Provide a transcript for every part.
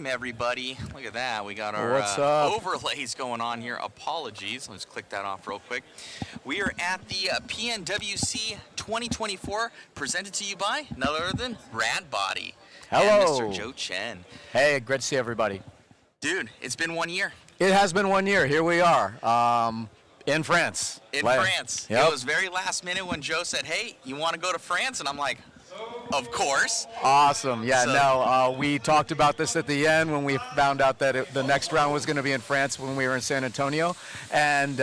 everybody. Look at that. We got our overlays going on here. Apologies. Let's click that off real quick. We are at the PNWC 2024, presented to you by none other than RADBODY. Hello. And Mr. Joe Chen. Hey, great to see everybody. Dude, it's been 1 year. It has been 1 year. Here we are in France. In France. Yep. It was very last minute when Joe said, hey, you want to go to France? And I'm like, of course. Awesome. Yeah, we talked about this at the end when we found out that the next round was going to be in France when we were in San Antonio. And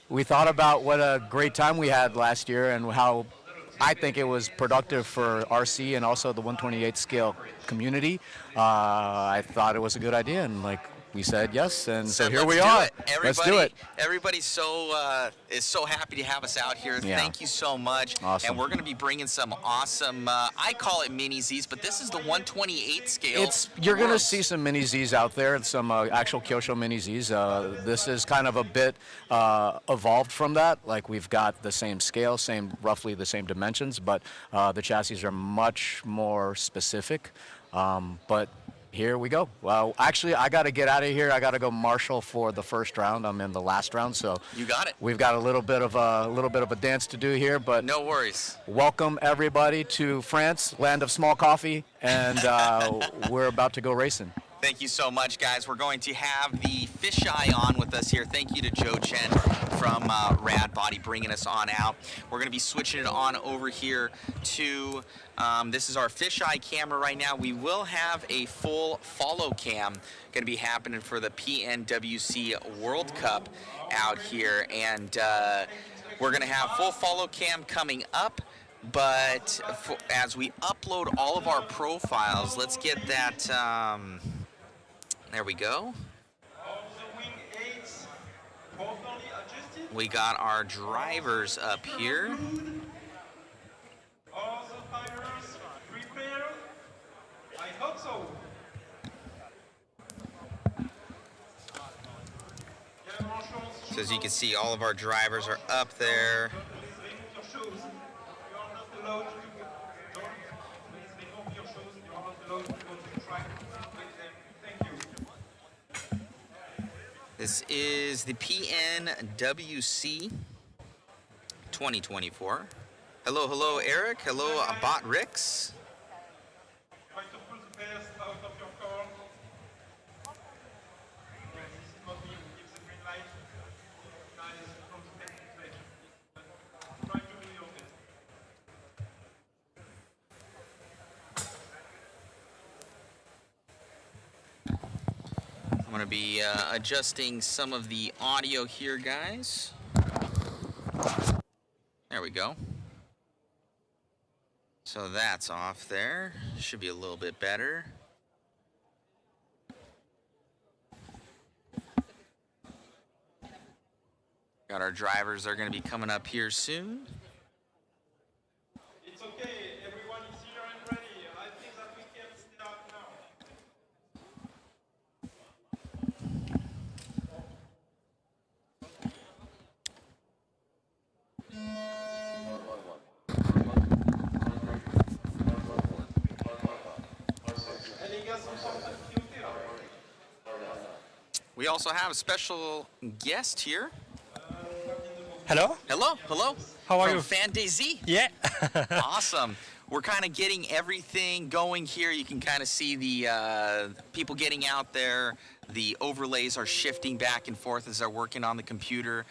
we thought about what a great time we had last year and how I think it was productive for RC and also the 128 scale community. I thought it was a good idea, and we said yes, and so here we are. Let's do it. Everybody's is so happy to have us out here. Yeah. Thank you so much. Awesome. And we're going to be bringing some awesome, I call it mini Zs, but this is the 128 scale. You're going to see some mini Zs out there, and some actual Kyosho mini Zs. This is kind of a bit evolved from that. Like, we've got the same scale, roughly the same dimensions, but the chassis are much more specific. But here we go. Well, actually, I got to get out of here. I got to go marshal for the first round. I'm in the last round, so you got it. We've got a little bit of a dance to do here, but no worries. Welcome everybody to France, land of small coffee, and we're about to go racing. Thank you so much, guys. We're going to have the fisheye on with us here. Thank you to Joe Chen from RADBODY bringing us on out. We're going to be switching it on over here to, this is our fisheye camera right now. We will have a full follow cam going to be happening for the PNWC World Cup out here. And we're going to have full follow cam coming up. But as we upload all of our profiles, let's get that... there we go. We got our drivers up here. So as you can see, all of our drivers are up there. This is the PNWC 2024. Hello, hello, Eric. Hello, Bot Rix. Try to pull the best out of your car. This is not me who gives the green light. Guys from the technical section. Try to do your best. I'm going to be adjusting some of the audio here, guys. There we go. So that's off there. Should be a little bit better. Got our drivers. They're going to be coming up here soon. It's okay. Everyone is here and ready. I think that we can start now. We also have a special guest here. Hello? Hello, hello. How are you? From FanDZ. Yeah. Awesome. We're kind of getting everything going here. You can kind of see the people getting out there. The overlays are shifting back and forth as they're working on the computer.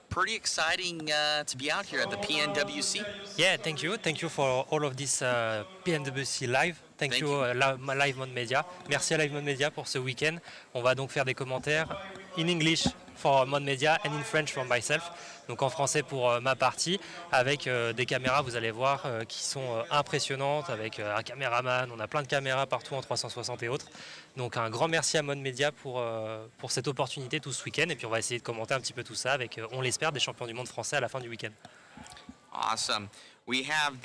Pretty exciting to be out here at the PNWC. Yeah, thank you. Thank you for all of this PNWC live. Thank you, Live Mode Media. Merci à Live Mode Media pour ce week-end. On va donc faire des commentaires in English for Mode Media and in French for myself. Donc en français pour ma partie, avec des caméras, vous allez voir, qui sont impressionnantes, avec un caméraman. On a plein de caméras partout en 360 et autres. Donc un grand merci à Mode Media pour cette opportunité tout ce week-end. Et puis on va essayer de commenter un petit peu tout ça avec, on l'espère, des champions du monde français à la fin du week-end. Awesome. We have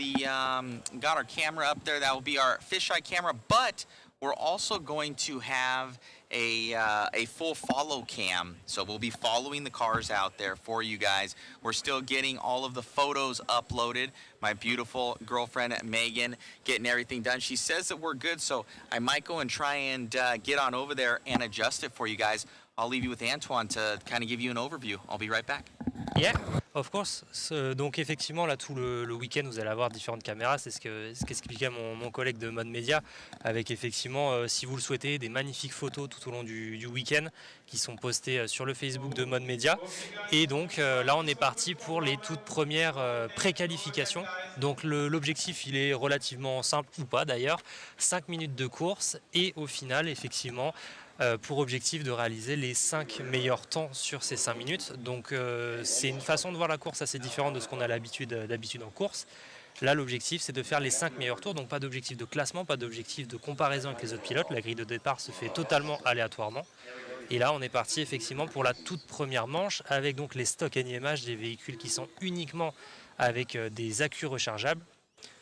got our camera up there. That will be our fisheye camera, but we're also going to have a full follow cam, so we'll be following the cars out there for you guys. We're still getting all of the photos uploaded. My beautiful girlfriend Megan getting everything done. She says that we're good, so I might go and try and get on over there and adjust it for you guys. I'll leave you with Antoine to kind of give you an overview. I'll be right back. Yeah, of course. Donc effectivement, là, tout le week-end, vous allez avoir différentes caméras. C'est ce qu'expliquait mon collègue de Mode Media, avec effectivement, si vous le souhaitez, des magnifiques photos tout au long du week-end qui sont postées sur le Facebook de Mode Media. Et donc là, on est parti pour les toutes premières préqualifications. Donc l'objectif, il est relativement simple, ou pas d'ailleurs, 5 minutes de course et au final, effectivement, pour objectif de réaliser les 5 meilleurs temps sur ces 5 minutes. Donc c'est une façon de voir la course assez différente de ce qu'on a d'habitude en course. Là, l'objectif, c'est de faire les 5 meilleurs tours, donc pas d'objectif de classement, pas d'objectif de comparaison avec les autres pilotes. La grille de départ se fait totalement aléatoirement. Et là, on est parti effectivement pour la toute première manche avec donc les stocks NIMH, des véhicules qui sont uniquement avec des accus rechargeables.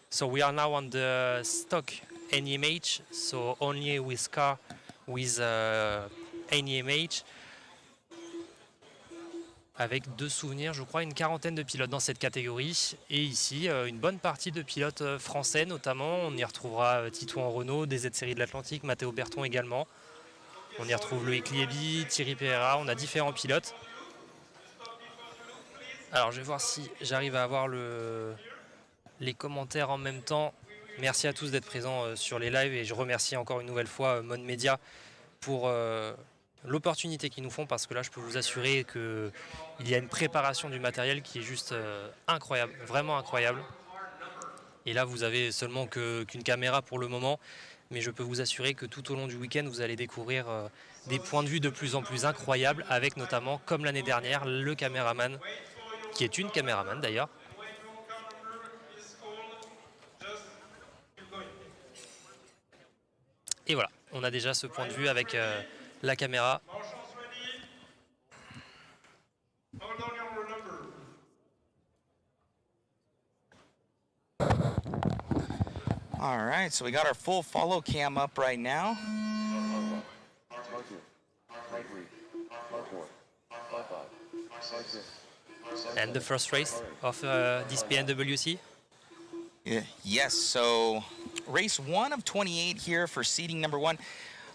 So we are now on the stock NIMH, so only with car with NIMH, avec deux souvenirs, je crois, une quarantaine de pilotes dans cette catégorie. Et ici, une bonne partie de pilotes français notamment. On y retrouvera Titouan Renault, des Z-Série de l'Atlantique, Matteo Berton également. On y retrouve Loïc Liebi, Thierry Pereira, on a différents pilotes. Alors je vais voir si j'arrive à avoir les commentaires en même temps. Merci à tous d'être présents sur les lives et je remercie encore une nouvelle fois Mode Media pour l'opportunité qu'ils nous font, parce que là je peux vous assurer qu'il y a une préparation du matériel qui est juste incroyable, vraiment incroyable. Et là vous avez seulement qu'une caméra pour le moment, mais je peux vous assurer que tout au long du week-end vous allez découvrir des points de vue de plus en plus incroyables, avec notamment, comme l'année dernière, le caméraman, qui est une caméraman d'ailleurs. Et voilà, on a déjà ce point de vue avec la caméra. All right, so we got our full follow cam up right now. And the first race of this PNWC? Yeah, yes, so race 1 of 28 here for seating number 1.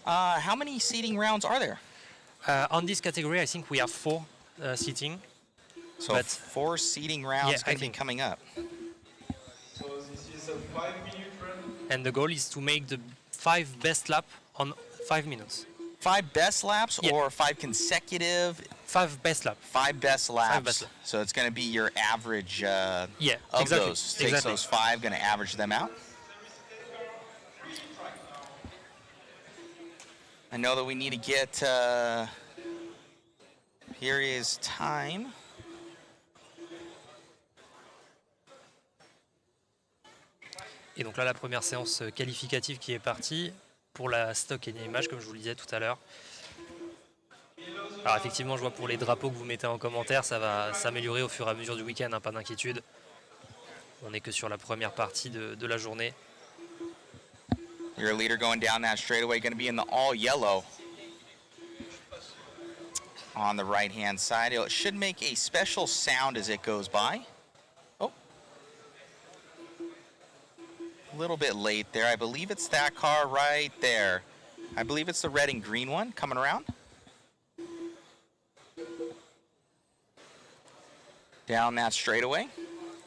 How many seating rounds are there? On this category, I think we have 4 seating. So 4 seating rounds going to be coming up. So this is a 5-minute run. And the goal is to make the 5 best lap on 5 minutes. 5 best laps, Yeah. or 5 consecutive? 5 best lap. 5 best laps. 5 best laps. So it's going to be your average Yeah, of exactly. those. Takes those 5, going to average them out. I know that we need to get here is time. Et donc là, la première séance qualificative qui est partie pour la stock NIMH, comme je vous le disais tout à l'heure. Alors effectivement, je vois pour les drapeaux que vous mettez en commentaire, ça va s'améliorer au fur et à mesure du week-end, hein, pas d'inquiétude. On n'est que sur la première partie de la journée. Your leader going down that straightaway, going to be in the all yellow on the right-hand side. It should make a special sound as it goes by. Oh. A little bit late there. I believe it's that car right there. I believe it's the red and green one coming around. Down that straightaway.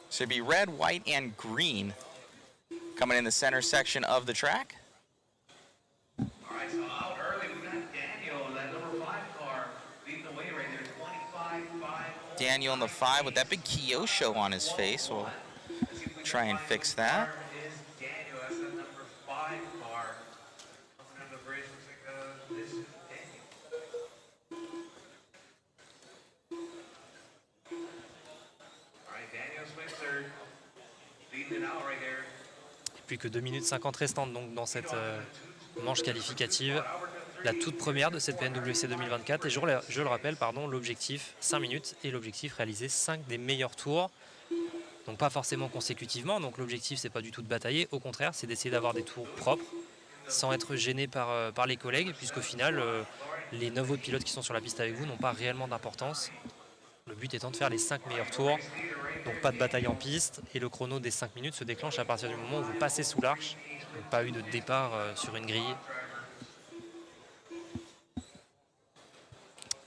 So it'd be red, white, and green coming in the center section of the track. All right, so out early, we got Daniel, that number 5 car, leading the way right there, 25-5. Daniel in the 5 with that big Kyosho on his face. We'll try and fix that. Is Daniel, that's the number 5 car. Coming out of the race, looks like this is Daniel. All right, Daniel Switzer, leading it out right there. Plus que 2 minutes 50 restantes donc dans cette manche qualificative, la toute première de cette PNWC 2024. Et je le rappelle, pardon, l'objectif 5 minutes et l'objectif réaliser 5 des meilleurs tours. Donc pas forcément consécutivement, donc l'objectif c'est pas du tout de batailler, au contraire c'est d'essayer d'avoir des tours propres sans être gêné par les collègues, puisqu'au final, les 9 autres pilotes qui sont sur la piste avec vous n'ont pas réellement d'importance. Le but étant de faire les 5 meilleurs tours, donc pas de bataille en piste, et le chrono des 5 minutes se déclenche à partir du moment où vous passez sous l'arche, donc pas eu de départ sur une grille.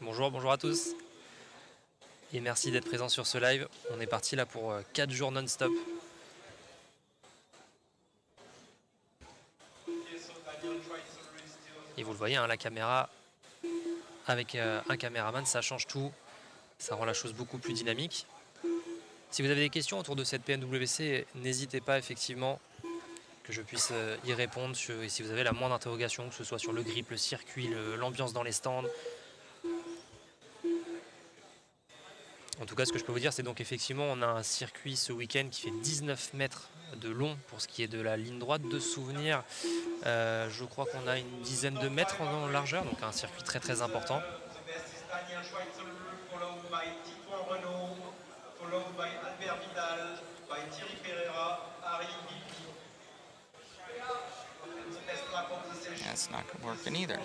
Bonjour, bonjour à tous, et merci d'être présents sur ce live. On est parti là pour 4 jours non-stop. Et vous le voyez, hein, la caméra avec un caméraman, ça change tout, ça rend la chose beaucoup plus dynamique. Si vous avez des questions autour de cette PNWC, n'hésitez pas effectivement que je puisse y répondre. Et si vous avez la moindre interrogation, que ce soit sur le grip, le circuit, l'ambiance dans les stands. En tout cas, ce que je peux vous dire, c'est donc effectivement, on a un circuit ce week-end qui fait 19 mètres de long pour ce qui est de la ligne droite. De souvenir, je crois qu'on a une dizaine de mètres en largeur, donc un circuit très très important. That's not working either.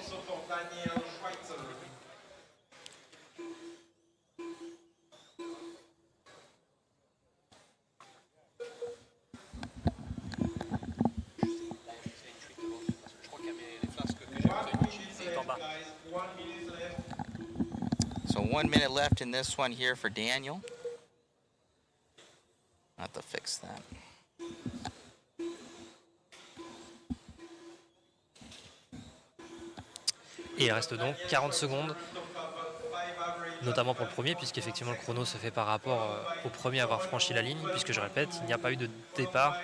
So 1 minute left in this one here for Daniel. I'll have to fix that. Et il reste donc 40 secondes, notamment pour le premier, puisqu'effectivement le chrono se fait par rapport au premier à avoir franchi la ligne, puisque je répète, il n'y a pas eu de départ.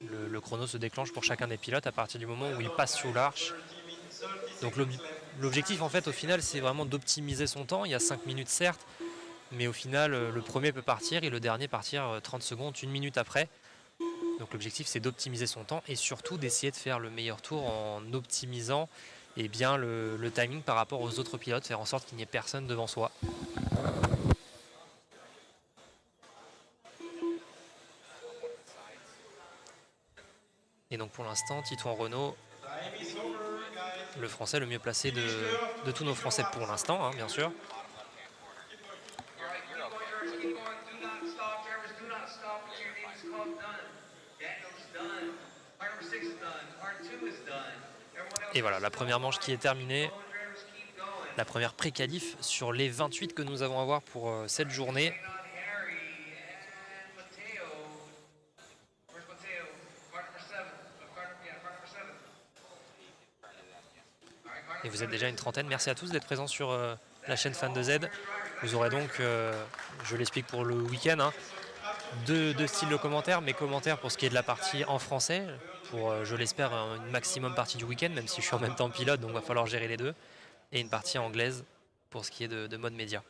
Le chrono se déclenche pour chacun des pilotes à partir du moment où il passe sous l'arche. Donc l'objectif en fait au final c'est vraiment d'optimiser son temps. Il y a 5 minutes certes, mais au final le premier peut partir et le dernier partir 30 secondes, 1 minute après. Donc l'objectif c'est d'optimiser son temps et surtout d'essayer de faire le meilleur tour en optimisant bien, le timing par rapport aux autres pilotes, faire en sorte qu'il n'y ait personne devant soi. Et donc pour l'instant, Titouan Renault, le français le mieux placé de tous nos français pour l'instant, hein, bien sûr. Et voilà, la première manche qui est terminée, la première pré-qualif sur les 28 que nous avons à voir pour cette journée. Et vous êtes déjà une trentaine. Merci à tous d'être présents sur la chaîne Fan de Z. Vous aurez donc, je l'explique pour le week-end, hein, deux styles de commentaires. Mes commentaires pour ce qui est de la partie en français, pour, je l'espère, une maximum partie du week-end, même si je suis en même temps pilote, donc il va falloir gérer les deux. Et une partie anglaise pour ce qui est de mode média.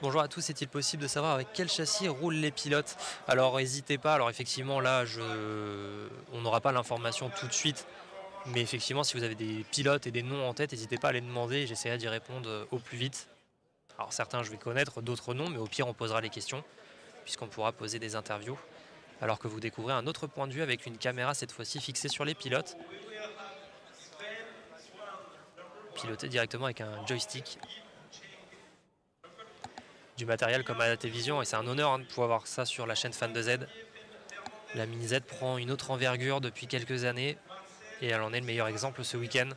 Bonjour à tous, est-il possible de savoir avec quel châssis roulent les pilotes? Alors n'hésitez pas, alors effectivement là on n'aura pas l'information tout de suite, mais effectivement si vous avez des pilotes et des noms en tête, n'hésitez pas à les demander, j'essaierai d'y répondre au plus vite. Alors certains je vais connaître, d'autres non, mais au pire on posera les questions, puisqu'on pourra poser des interviews, alors que vous découvrez un autre point de vue avec une caméra cette fois-ci fixée sur les pilotes, piloté directement avec un joystick. Du matériel comme à la télévision et c'est un honneur de pouvoir voir ça sur la chaîne Fan de Z. La Mini Z prend une autre envergure depuis quelques années et elle en est le meilleur exemple ce week-end.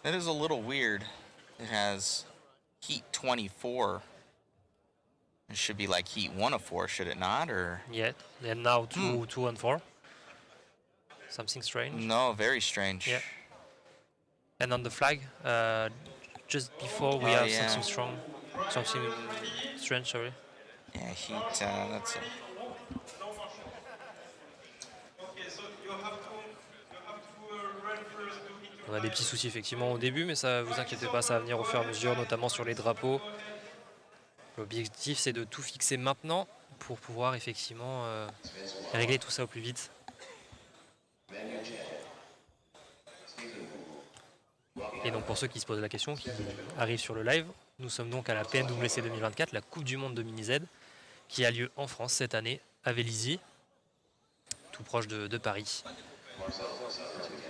That is a little weird. It has heat 24. It should be like heat 1 of 4, should it not? Or Yeah, and now 2 and 4. Something strange. no, very strange. Yeah. And on the flag, just before we have something strong. Something strange, sorry. Yeah, heat. That's it. Okay, so you have to run first to hit your On a des petits soucis effectivement au début, mais ça vous inquiétez pas, ça va venir au fur et à mesure, notamment sur les drapeaux. L'objectif c'est de tout fixer maintenant pour pouvoir effectivement régler tout ça au plus vite. Et donc pour ceux qui se posent la question, qui arrivent sur le live, nous sommes donc à la PNWC 2024, la Coupe du Monde de Mini Z, qui a lieu en France cette année, à Vélizy, tout proche de Paris.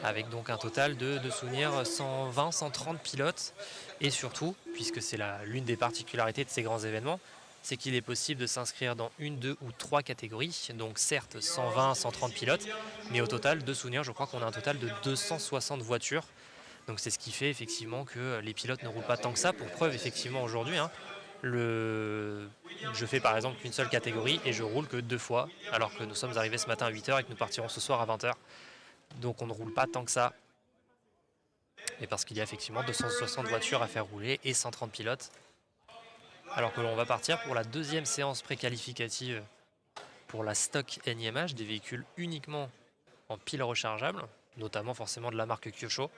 Avec donc un total de souvenirs 120, 130 pilotes. Et surtout, puisque c'est l'une des particularités de ces grands événements, c'est qu'il est possible de s'inscrire dans une, deux ou trois catégories. Donc certes 120, 130 pilotes, mais au total de souvenirs, je crois qu'on a un total de 260 voitures. Donc c'est ce qui fait effectivement que les pilotes ne roulent pas tant que ça. Pour preuve, effectivement, aujourd'hui, hein, je fais par exemple qu'une seule catégorie et je roule que 2 fois, alors que nous sommes arrivés ce matin à 8h et que nous partirons ce soir à 20h. Donc on ne roule pas tant que ça. Et parce qu'il y a effectivement 260 voitures à faire rouler et 130 pilotes. Alors que l'on va partir pour la deuxième séance préqualificative pour la stock NIMH, des véhicules uniquement en pile rechargeable, notamment forcément de la marque Kyosho,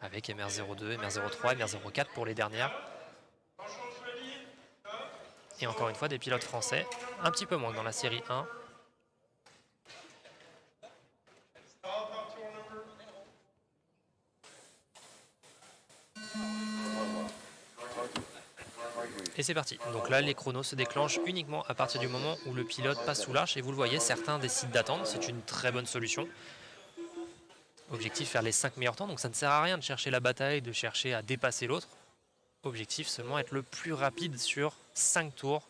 avec MR02, MR03, MR04 pour les dernières. Et encore une fois des pilotes français, un petit peu moins que dans la série 1. Et c'est parti. Donc là, les chronos se déclenchent uniquement à partir du moment où le pilote passe sous l'arche. Et vous le voyez, certains décident d'attendre. C'est une très bonne solution. Objectif, faire les 5 meilleurs temps. Donc ça ne sert à rien de chercher la bataille, de chercher à dépasser l'autre. Objectif, seulement être le plus rapide sur 5 tours.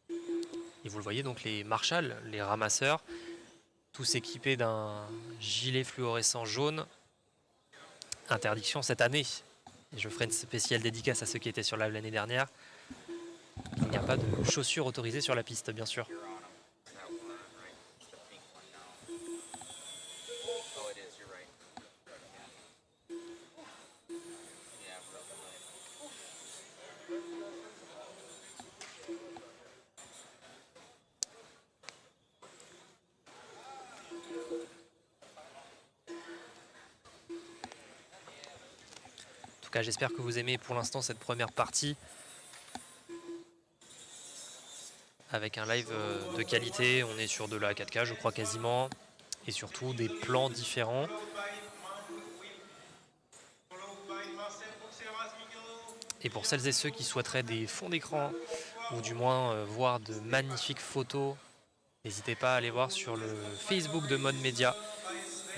Et vous le voyez, donc les marshals, les ramasseurs, tous équipés d'un gilet fluorescent jaune. Interdiction cette année. Et je ferai une spéciale dédicace à ceux qui étaient sur live l'année dernière. Il n'y a pas de chaussures autorisées sur la piste, bien sûr. J'espère que vous aimez pour l'instant cette première partie avec un live de qualité. On est sur de la 4K, je crois quasiment, et surtout des plans différents. Et pour celles et ceux qui souhaiteraient des fonds d'écran ou du moins voir de magnifiques photos, n'hésitez pas à aller voir sur le Facebook de Mode Media.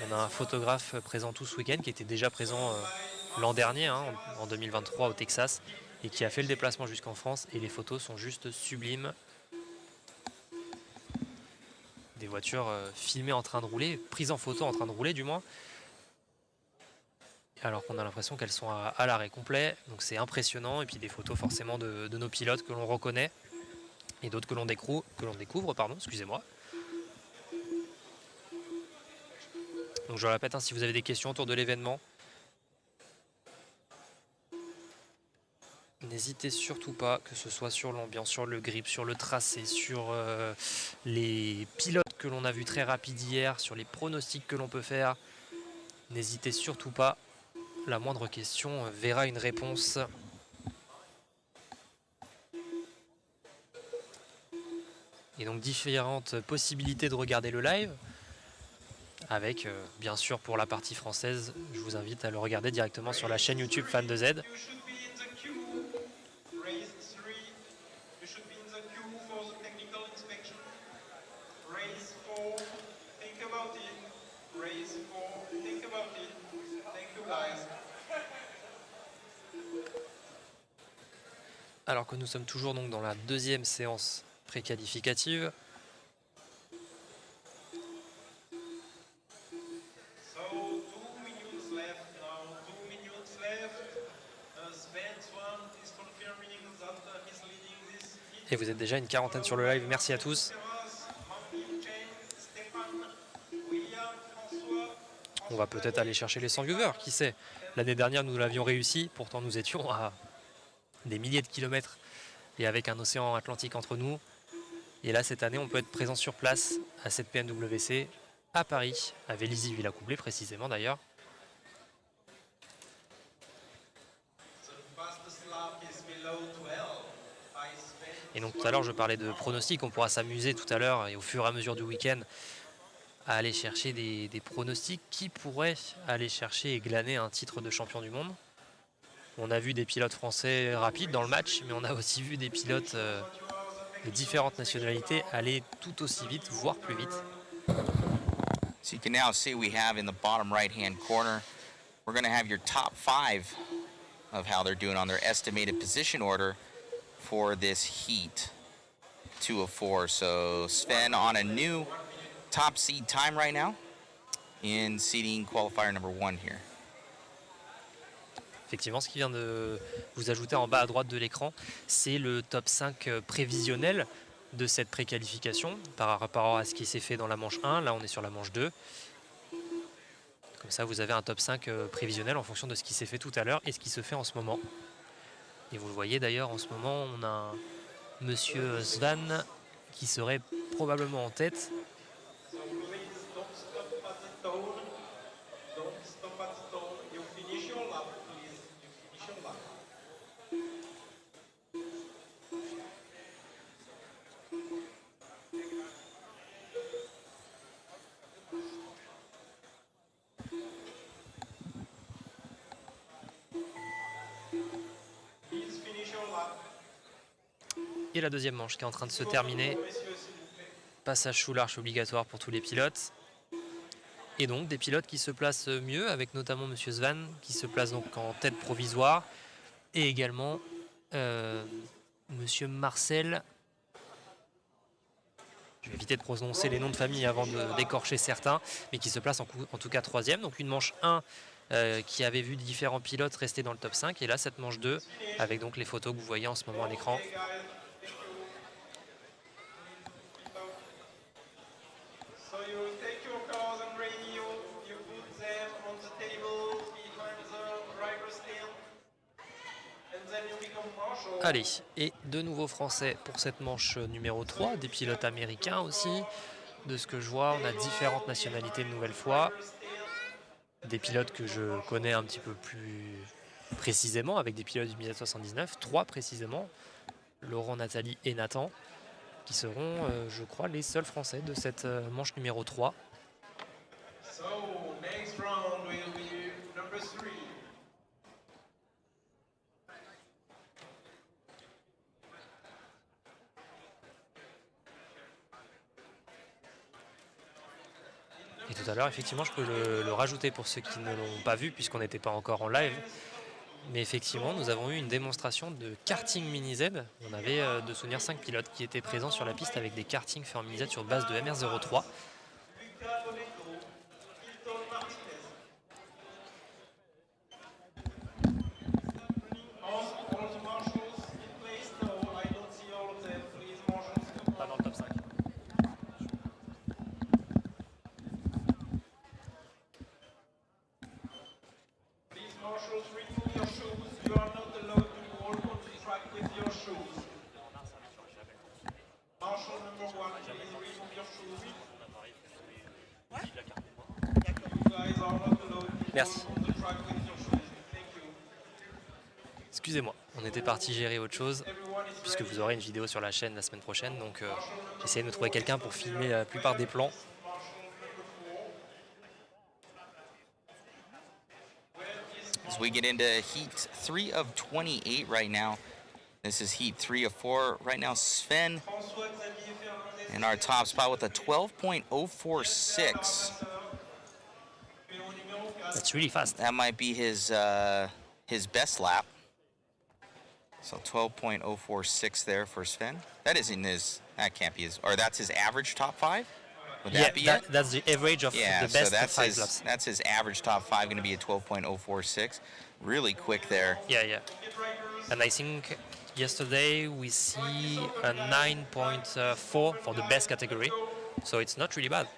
On a un photographe présent tout ce week-end qui était déjà présent l'an dernier, hein, en 2023 au Texas, et qui a fait le déplacement jusqu'en France, et les photos sont juste sublimes. Des voitures filmées en train de rouler, prises en photo en train de rouler du moins, alors qu'on a l'impression qu'elles sont à l'arrêt complet, donc c'est impressionnant. Et puis des photos forcément de nos pilotes que l'on reconnaît, et d'autres que l'on découvre, excusez-moi. Donc je le répète, hein, si vous avez des questions autour de l'événement, n'hésitez surtout pas, que ce soit sur l'ambiance, sur le grip, sur le tracé, sur les pilotes que l'on a vus très rapides hier, sur les pronostics que l'on peut faire. N'hésitez surtout pas, la moindre question verra une réponse. Et donc différentes possibilités de regarder le live. Avec, bien sûr, pour la partie française, je vous invite à le regarder directement sur la chaîne YouTube Fan de Z. Alors que nous sommes toujours donc dans la deuxième séance préqualificative. Et vous êtes déjà une quarantaine sur le live, merci à tous. On va peut-être aller chercher les 100 viewers, qui sait. L'année dernière nous l'avions réussi, pourtant nous étions à des milliers de kilomètres et avec un océan Atlantique entre nous. Et là, cette année, on peut être présent sur place à cette PNWC à Paris, à Vélizy, Villacoublay précisément d'ailleurs. Et donc tout à l'heure, je parlais de pronostics. On pourra s'amuser tout à l'heure et au fur et à mesure du week-end à aller chercher des pronostics qui pourraient aller chercher et glaner un titre de champion du monde. On a vu des pilotes français rapides dans le match, mais on a aussi vu des pilotes de différentes nationalités aller tout aussi vite, voire plus vite. So you can now see we have in the bottom right-hand corner, we're going to have your top 5 of how they're doing on their estimated position order for this heat, 2 of 4. So Sven on a new top seed time right now in seeding qualifier number 1 here. Effectivement, ce qui vient de vous ajouter en bas à droite de l'écran, c'est le top 5 prévisionnel de cette préqualification par rapport à ce qui s'est fait dans la manche 1. Là, on est sur la manche 2. Comme ça, vous avez un top 5 prévisionnel en fonction de ce qui s'est fait tout à l'heure et ce qui se fait en ce moment. Et vous le voyez d'ailleurs, en ce moment, on a un monsieur Svan qui serait probablement en tête. So please don't stop at the tone. Don't stop at the tone. You finish your lap, please. You finish your lap. Please finish your lap. Et la deuxième manche qui est en train de se terminer. Messieurs, s'il vous plaît. Passage sous l'arche obligatoire pour tous les pilotes. Et donc des pilotes qui se placent mieux, avec notamment Monsieur Svan qui se place donc en tête provisoire. Et également Monsieur Marcel. Je vais éviter de prononcer les noms de famille avant de d'écorcher certains, mais qui se place en tout cas 3e. Donc une manche 1 qui avait vu différents pilotes rester dans le top 5. Et là cette manche 2 avec donc les photos que vous voyez en ce moment à l'écran. Okay, guys. Thank you. So you take your cars and radio, you put them on the table behind the driver's stand, and then you become marshal. Allez, et de nouveaux Français pour cette manche numéro 3, des pilotes américains aussi. De ce que je vois, on a différentes nationalités une nouvelle fois. Des pilotes que je connais un petit peu plus précisément, avec des pilotes du 1979, 3 précisément, Laurent, Nathalie et Nathan, qui seront, je crois, les seuls Français de cette manche numéro 3. So next round will be number 3. Et tout à l'heure, effectivement, je peux le rajouter pour ceux qui ne l'ont pas vu, puisqu'on n'était pas encore en live. Mais effectivement, nous avons eu une démonstration de karting mini-Z. On avait de souvenir 5 pilotes qui étaient présents sur la piste avec des kartings faits en mini-Z sur base de MR03. All the marshals in place? No, I don't see all of them. Please, marshals. Pas dans le top 5. Please, marshals, remove your shoes. You are not allowed to walk on the track with your shoes. Marshal number 1, please remove your shoes. You guys are not allowed to Merci. walk on the track with your shoes. Thank you. Excusez-moi, on était parti gérer autre chose, Everyone is puisque ready. vous aurez une vidéo sur la chaîne la semaine prochaine. Donc j'essaie de trouver quelqu'un pour filmer la plupart des plans. As we get into heat 3 of 28 right now. This is heat 3 of 4. Right now, Sven François Xavier Fernandez. in our top spot with a 12.046. That's really fast. That might be his best lap. So 12.046 there for Sven. That isn't his. That can't be his. Or that's his average top 5. Would Yeah, that be it? that's the average of Yeah, the so best that's 5 his. laps. That's his average top 5 going to be a 12.046. Really quick there. Yeah, yeah. And I think yesterday we see a 9.4 for the best category. So it's not really bad.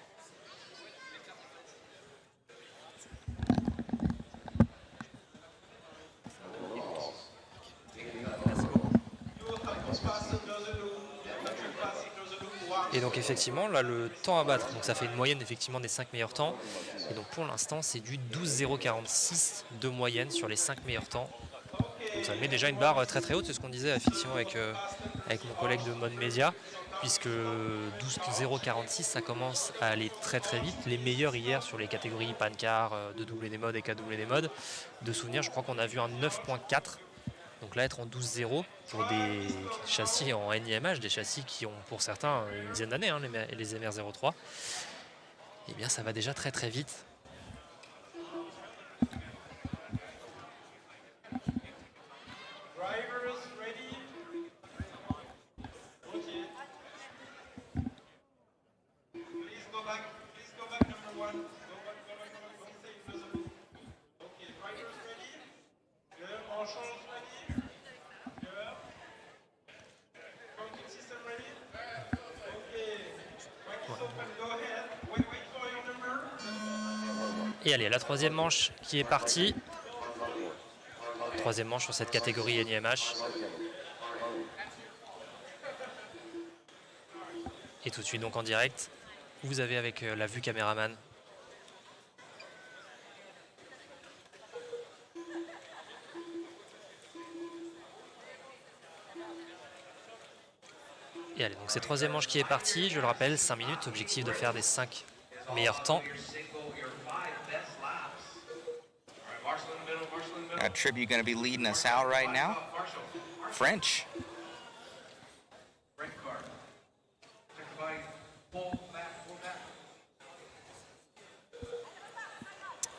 Et donc effectivement, là, le temps à battre, donc ça fait une moyenne effectivement des 5 meilleurs temps. Et donc pour l'instant, c'est du 12,046 de moyenne sur les 5 meilleurs temps. Donc ça met déjà une barre très très haute, c'est ce qu'on disait effectivement avec mon collègue de Mode Média, puisque 12,046, ça commence à aller très très vite. Les meilleurs hier sur les catégories Pancar, de WD Mode et KWD Mode, de souvenir, je crois qu'on a vu un 9,4. Donc là, être en 12,0 pour des châssis en NIMH, des châssis qui ont pour certains une dizaine d'années, hein, les MR03, eh bien ça va déjà très très vite. Drivers ready? Okay. Please go back number one. Go back, don't stay close to the loop. Okay, drivers ready? Good. Marshals ready? Good. Counting system ready? Okay. Mic is open, go ahead. Wait for your number. Et allez, la troisième manche qui est partie. Troisième manche sur cette catégorie NIMH. Et tout de suite donc en direct, vous avez avec la vue caméraman. Et allez, donc c'est troisième manche qui est partie, je le rappelle, 5 minutes, objectif de faire des 5 meilleurs temps. Tribute going to be leading us out right now. French.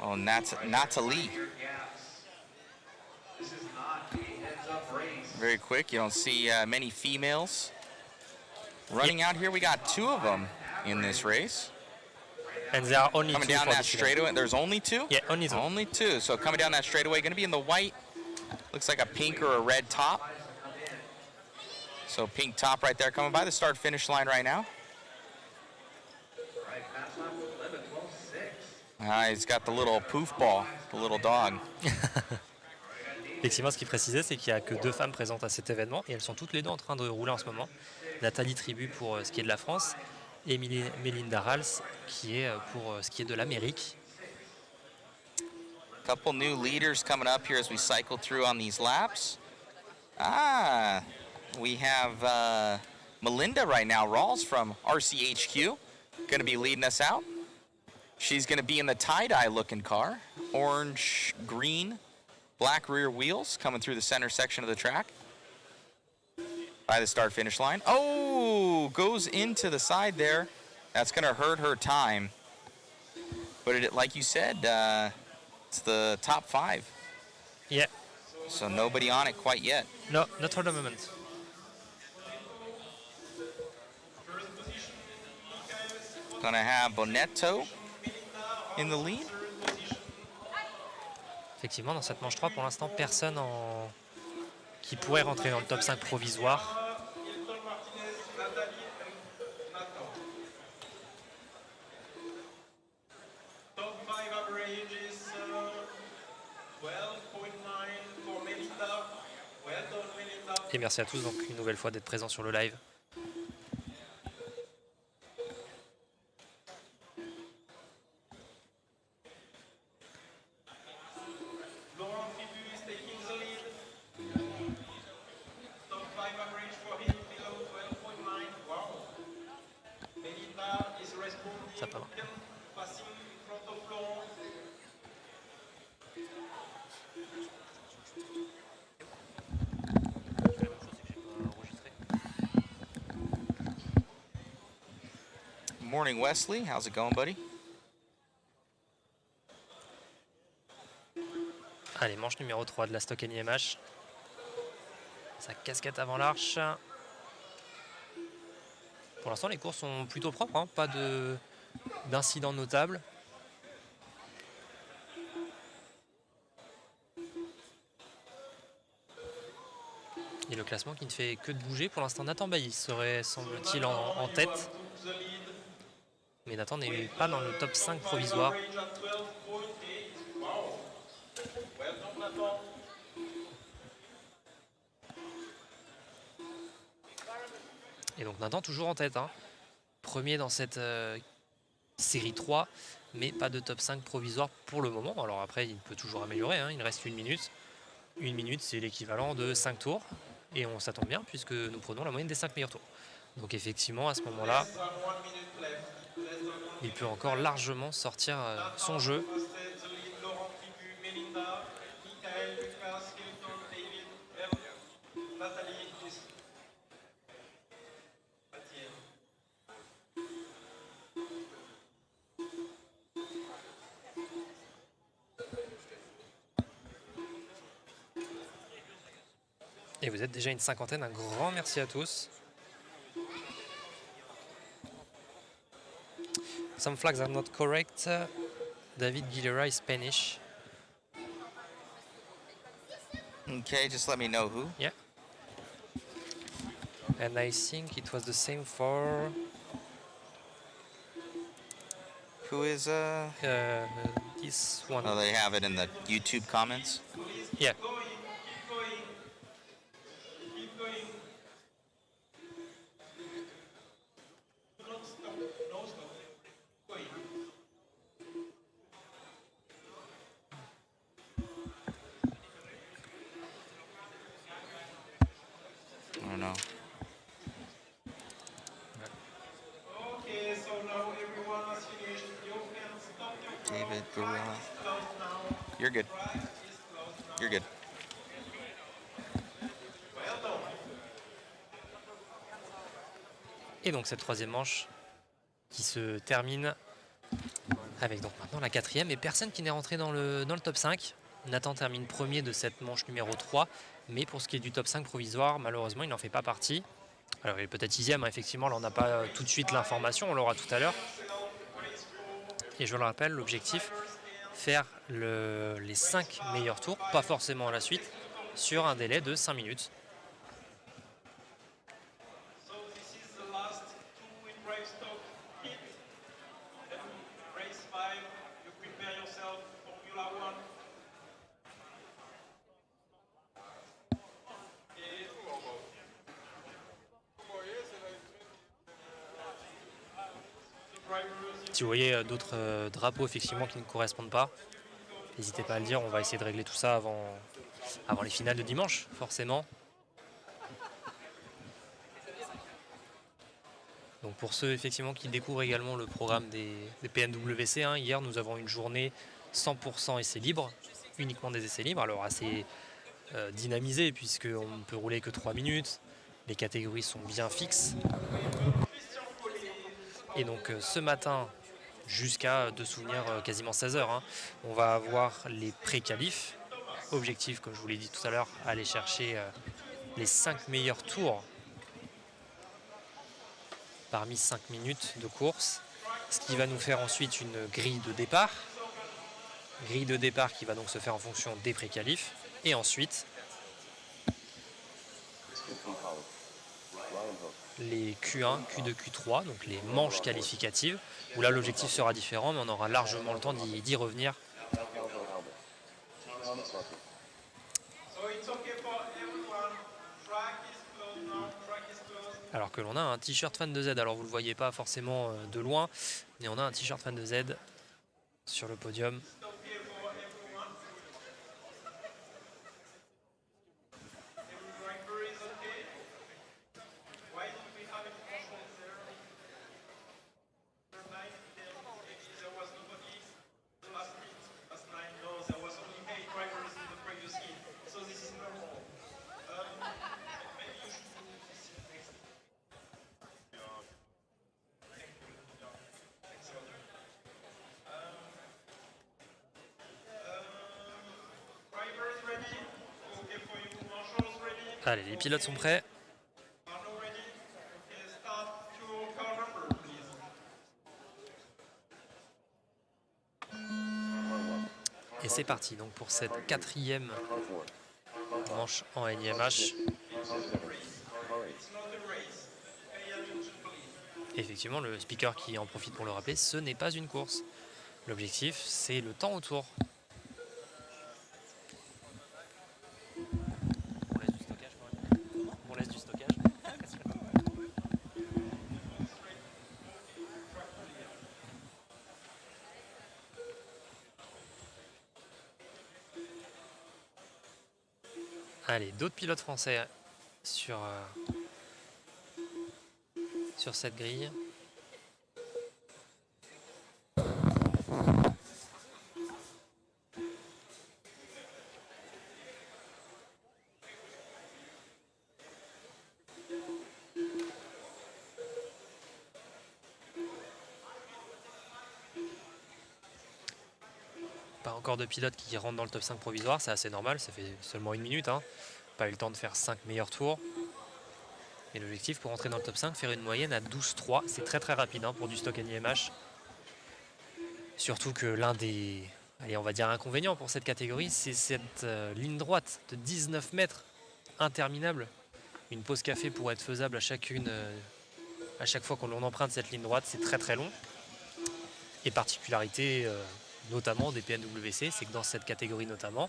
Oh, Nathalie. Very quick. You don't see many females running out here. We got 2 of them in this race. And there are only coming 2 down for that this straightaway. There's only 2? Yeah, only 2. Only 2. So coming down that straightaway, going to be in the white. Looks like a pink or a red top. So pink top right there coming by the start-finish line right now. He's got the little poof ball, the little dog. Effectivement, ce qu'il précisait, c'est qu'il n'y a que 2 femmes présentes à cet événement et elles sont toutes les 2 en train de rouler en ce moment. Nathalie Tribu pour ce qui est de la France et Mélinda Rals qui est pour ce qui est de l'Amérique. Couple new leaders coming up here as we cycle through on these laps. We have Melinda right now, Rawls from RCHQ, going to be leading us out. She's going to be in the tie-dye looking car, orange, green, black rear wheels coming through the center section of the track by the start-finish line. Oh, goes into the side there. That's going to hurt her time. But it, like you said, it's the top 5. Yeah. So nobody on it quite yet. No, not for the moment. Gonna have Bonetto in the lead. Effectivement, dans cette manche 3, pour l'instant, personne qui pourrait rentrer dans le top 5 provisoire. Top 5 average is 12.9 for Melinda. Well done, Melinda. Et merci à tous donc une nouvelle fois d'être présents sur le live. Laurent Tribu is taking the lead. Top 5 average for him below 12.9. Wow. Melinda is responding. Ça part. Passing in front of Laurent. Morning, Wesley. How's it going, buddy? Allez, manche numéro 3 de la stock NIMH. Sa casquette avant l'arche. Pour l'instant, les courses sont plutôt propres, hein, pas d'incidents notables. Et le classement qui ne fait que de bouger. Pour l'instant, Nathan Bailly serait, semble-t-il, en tête. Mais Nathan n'est pas dans le top 5 provisoire. Average at 12.8. Wow. Well done, Nathan. Et donc Nathan toujours en tête, hein. premier dans cette série 3, mais pas de top 5 provisoire pour le moment. Alors après, il peut toujours améliorer, hein. Il reste 1 minute. 1 minute, c'est l'équivalent de 5 tours. Et on s'attend bien puisque nous prenons la moyenne des 5 meilleurs tours. Donc effectivement, à ce moment-là, Less than 1 minute left. Less than 1 il minute. peut encore largement sortir son jeu. Posted the lead, Laurent Tribu, Melinda, Michael, Lucas, Hilton, David, Eve, Nathalie, Lucie. Atienne. Et vous êtes déjà une cinquantaine. Un grand merci à tous. Some flags are not correct. David Guilera is Spanish. Okay, just let me know who. Yeah. And I think it was the same for Who is this one. Oh, they have it in the YouTube comments. Yeah. Keep going. Keep going. Don't stop. No stop. Going. I don't know. Okay, so now everyone has finished. You can stop your phone. David Track Guerrero. is closed now. You're good. Track is closed now. You're good. Well done. Et donc cette troisième manche qui se termine avec donc maintenant la quatrième et personne qui n'est rentré dans le top 5. Nathan termine premier de cette manche numéro 3, mais pour ce qui est du top 5 provisoire, malheureusement il n'en fait pas partie. Alors il est peut-être 6e, hein, effectivement, là on n'a pas tout de suite l'information, on l'aura tout à l'heure. Et je le rappelle, l'objectif, faire les 5 meilleurs tours, pas forcément à la suite, sur un délai de 5 minutes. So this is the last two in brave stock hit. Then race 5, you prepare yourself, Formula 1. Et the drivers, Si vous voyez d'autres drapeaux effectivement qui ne correspondent pas, n'hésitez pas à le dire, on va essayer de régler tout ça avant les finales de dimanche, forcément. Donc pour ceux effectivement qui découvrent également le programme des PNWC, hein, hier nous avons une journée 100% essais libres, uniquement des essais libres, alors assez dynamisé puisqu'on ne peut rouler que 3 minutes, les catégories sont bien fixes. Et donc ce matin, jusqu'à de souvenirs quasiment 16h, hein, on va avoir les pré-qualifs. Objectif, comme je vous l'ai dit tout à l'heure, aller chercher les 5 meilleurs tours parmi 5 minutes de course, ce qui va nous faire ensuite une grille de départ. Grille de départ qui va donc se faire en fonction des pré-qualifs. Et ensuite, les Q1, Q2, Q3, donc les manches qualificatives, où là l'objectif sera différent, mais on aura largement le temps d'y revenir. so it's okay for everyone. Track is closed now. Track is closed. Alors que l'on a un t-shirt fan de Z, alors vous ne le voyez pas forcément de loin, mais on a un t-shirt fan de Z sur le podium. It's okay for everyone. Every driver is okay. Why did we have a control there? Number 9, there was nobody. The last heat, last 9, no, there was only 8 drivers in the previous heat. So this is normal. Maybe you should do this next. Drivers ready? Okay for you. Marshals ready? Allez, les pilotes sont prêts. Arno ready? Okay, start your car number, please. Et c'est parti donc pour cette quatrième manche en LIMH. It's not a race. Pay attention, please. Effectivement, le speaker qui en profite pour le rappeler, ce n'est pas une course. L'objectif, c'est le temps autour. On laisse du stockage quand même. On laisse du stockage. Allez, d'autres pilotes français sur cette grille. Pas encore de pilotes qui rentrent dans le top 5 provisoire, c'est assez normal, ça fait seulement 1 minute. Hein. Pas eu le temps de faire 5 meilleurs tours. Mais l'objectif pour rentrer dans le top 5, faire une moyenne à 12,3. C'est très très rapide hein, pour du stock NIMH. Surtout que l'un des, allez, on va dire inconvénients pour cette catégorie, c'est cette ligne droite de 19 mètres interminable. Une pause café pourrait être faisable à chaque fois qu'on emprunte cette ligne droite, c'est très très long. Et particularité notamment des PNWC, c'est que dans cette catégorie notamment,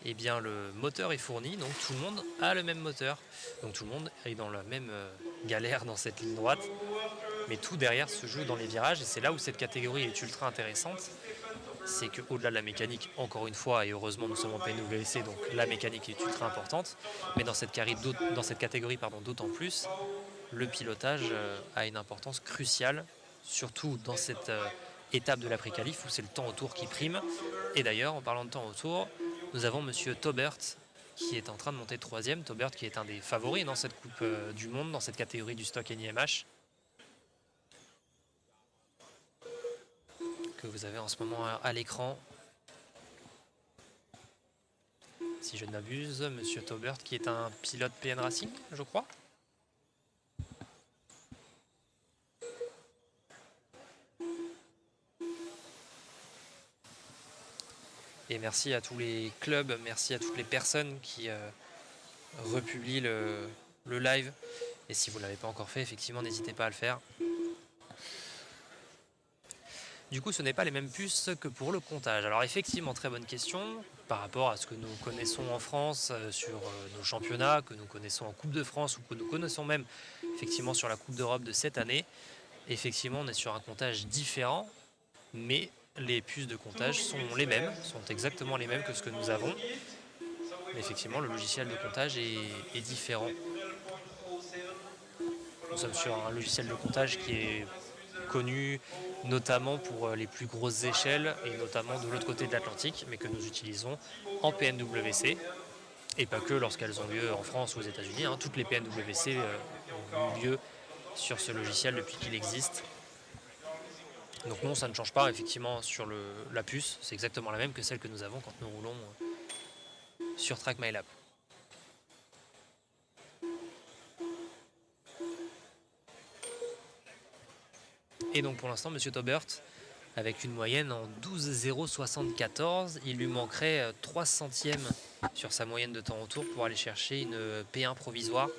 eh bien, le moteur est fourni, donc tout le monde a le même moteur. Donc tout le monde est dans la même galère dans cette ligne droite. Mais tout derrière se joue dans les virages et c'est là où cette catégorie est ultra intéressante. C'est qu'au-delà de la mécanique, encore une fois, et heureusement nous sommes en PNWC, donc la mécanique est ultra importante. Mais dans cette catégorie d'autant plus, le pilotage a une importance cruciale, surtout dans cette étape de l'après-qualif où c'est le temps au tour qui prime. Et d'ailleurs, en parlant de temps au tour, nous avons monsieur Taubert qui est en train de monter 3e. Taubert qui est un des favoris dans cette Coupe du Monde, dans cette catégorie du stock NIMH. Que vous avez en ce moment à l'écran. Si je ne m'abuse, monsieur Taubert qui est un pilote PN Racing, je crois. Et merci à tous les clubs, merci à toutes les personnes qui republient le live. Et si vous ne l'avez pas encore fait, effectivement, n'hésitez pas à le faire. Du coup, ce n'est pas les mêmes puces que pour le comptage. Alors effectivement, très bonne question par rapport à ce que nous connaissons en France sur nos championnats, que nous connaissons en Coupe de France ou que nous connaissons même effectivement sur la Coupe d'Europe de cette année. Effectivement, on est sur un comptage différent, mais les puces de comptage sont les mêmes, sont exactement les mêmes que ce que nous avons. Mais effectivement, le logiciel de comptage est différent. Nous sommes sur un logiciel de comptage qui est connu notamment pour les plus grosses échelles et notamment de l'autre côté de l'Atlantique, mais que nous utilisons en PNWC et pas que lorsqu'elles ont lieu en France ou aux États-Unis. Hein. Toutes les PNWC ont eu lieu sur ce logiciel depuis qu'il existe. Donc non, ça ne change pas effectivement sur la puce, c'est exactement la même que celle que nous avons quand nous roulons sur TrackMyLab. Et donc pour l'instant, monsieur Taubert, avec une moyenne en 12,074, il lui manquerait 3 centièmes sur sa moyenne de temps au tour pour aller chercher une P1 provisoire.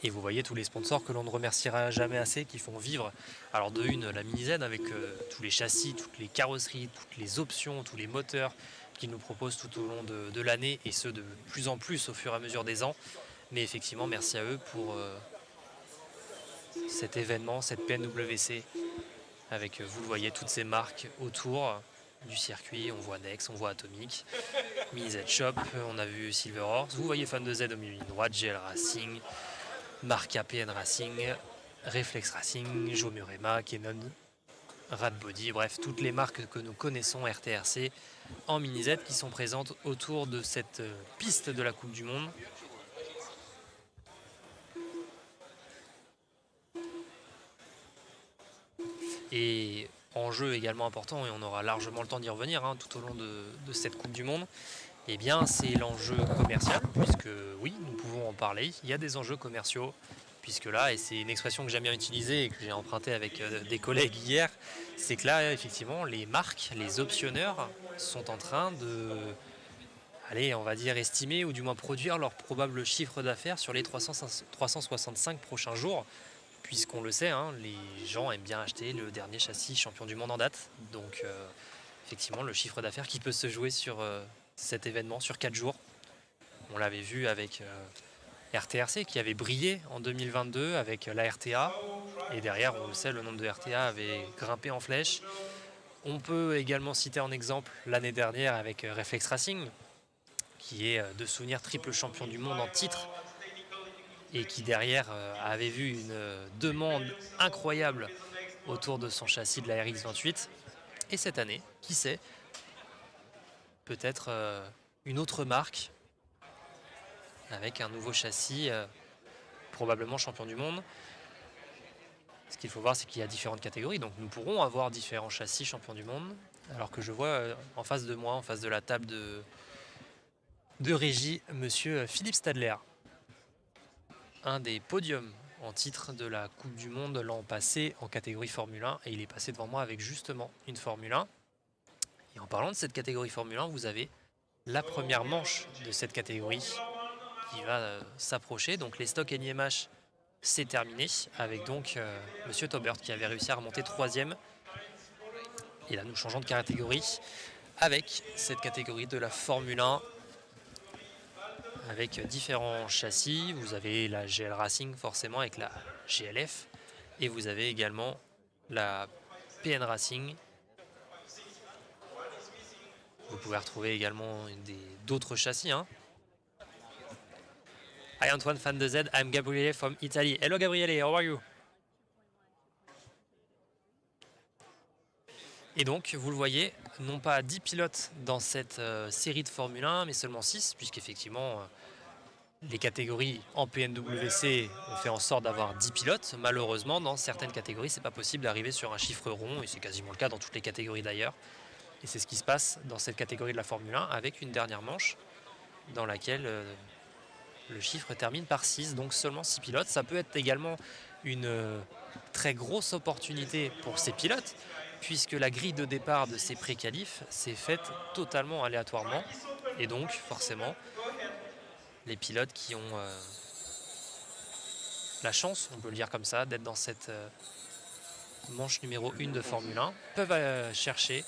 Et vous voyez tous les sponsors que l'on ne remerciera jamais assez, qui font vivre, alors de une, la Mini Z avec tous les châssis, toutes les carrosseries, toutes les options, tous les moteurs qu'ils nous proposent tout au long de l'année, et ce de plus en plus au fur et à mesure des ans. Mais effectivement, merci à eux pour cet événement, cette PNWC, avec, vous le voyez, toutes ces marques autour du circuit. On voit Nex, on voit Atomic, Mini Z Shop, on a vu Silver Horse, vous voyez Fan de Z au milieu ligne droite, GL Racing, Marca PN Racing, Reflex Racing, Jomurema, Canon, RADBODY, bref, toutes les marques que nous connaissons RTRC en Mini Z qui sont présentes autour de cette piste de la Coupe du Monde. Et enjeu également important, et on aura largement le temps d'y revenir hein, tout au long de cette Coupe du Monde, eh bien c'est l'enjeu commercial, puisque oui, nous pouvons en parler, il y a des enjeux commerciaux, puisque là, et c'est une expression que j'aime bien utiliser et que j'ai empruntée avec des collègues hier, c'est que là, effectivement, les marques, les optionneurs sont en train de, allez, on va dire, estimer ou du moins produire leur probable chiffre d'affaires sur les 365 prochains jours, puisqu'on le sait, hein, les gens aiment bien acheter le dernier châssis champion du monde en date, donc effectivement, le chiffre d'affaires qui peut se jouer sur cet événement sur 4 jours. On l'avait vu avec RTRC qui avait brillé en 2022 avec la RTA. Et derrière, on le sait, le nombre de RTA avait grimpé en flèche. On peut également citer en exemple l'année dernière avec Reflex Racing, qui est de souvenir triple champion du monde en titre et qui derrière avait vu une demande incroyable autour de son châssis de la RX28. Et cette année, qui sait, peut-être une autre marque avec un nouveau châssis, probablement champion du monde. Ce qu'il faut voir, c'est qu'il y a différentes catégories, donc nous pourrons avoir différents châssis champions du monde, alors que je vois en face de moi, en face de la table de régie, monsieur Philippe Stadler, un des podiums en titre de la Coupe du Monde l'an passé en catégorie Formule 1, et il est passé devant moi avec justement une Formule 1. Et en parlant de cette catégorie Formule 1, vous avez la première manche de cette catégorie qui va s'approcher. Donc les stocks NIMH, c'est terminé avec donc monsieur Taubert qui avait réussi à remonter 3e. Et là nous changeons de catégorie avec cette catégorie de la Formule 1 avec différents châssis. Vous avez la GL Racing forcément avec la GLF et vous avez également la PN Racing. Vous pouvez retrouver également d'autres châssis. Hi Antoine, fan de Z, I'm Gabriele from Italy. Hello Gabriele, how are you? Et donc, vous le voyez, non pas 10 pilotes dans cette série de Formule 1, mais seulement 6, puisqu'effectivement, les catégories en PNWC ont fait en sorte d'avoir 10 pilotes. Malheureusement, dans certaines catégories, c'est pas possible d'arriver sur un chiffre rond, et c'est quasiment le cas dans toutes les catégories d'ailleurs. Et c'est ce qui se passe dans cette catégorie de la Formule 1, avec une dernière manche, dans laquelle le chiffre termine par 6, donc seulement 6 pilotes. Ça peut être également une très grosse opportunité pour ces pilotes, puisque la grille de départ de ces pré-qualifs s'est faite totalement aléatoirement. Et donc, forcément, les pilotes qui ont la chance, on peut le dire comme ça, d'être dans cette manche numéro 1 de Formule 1, peuvent chercher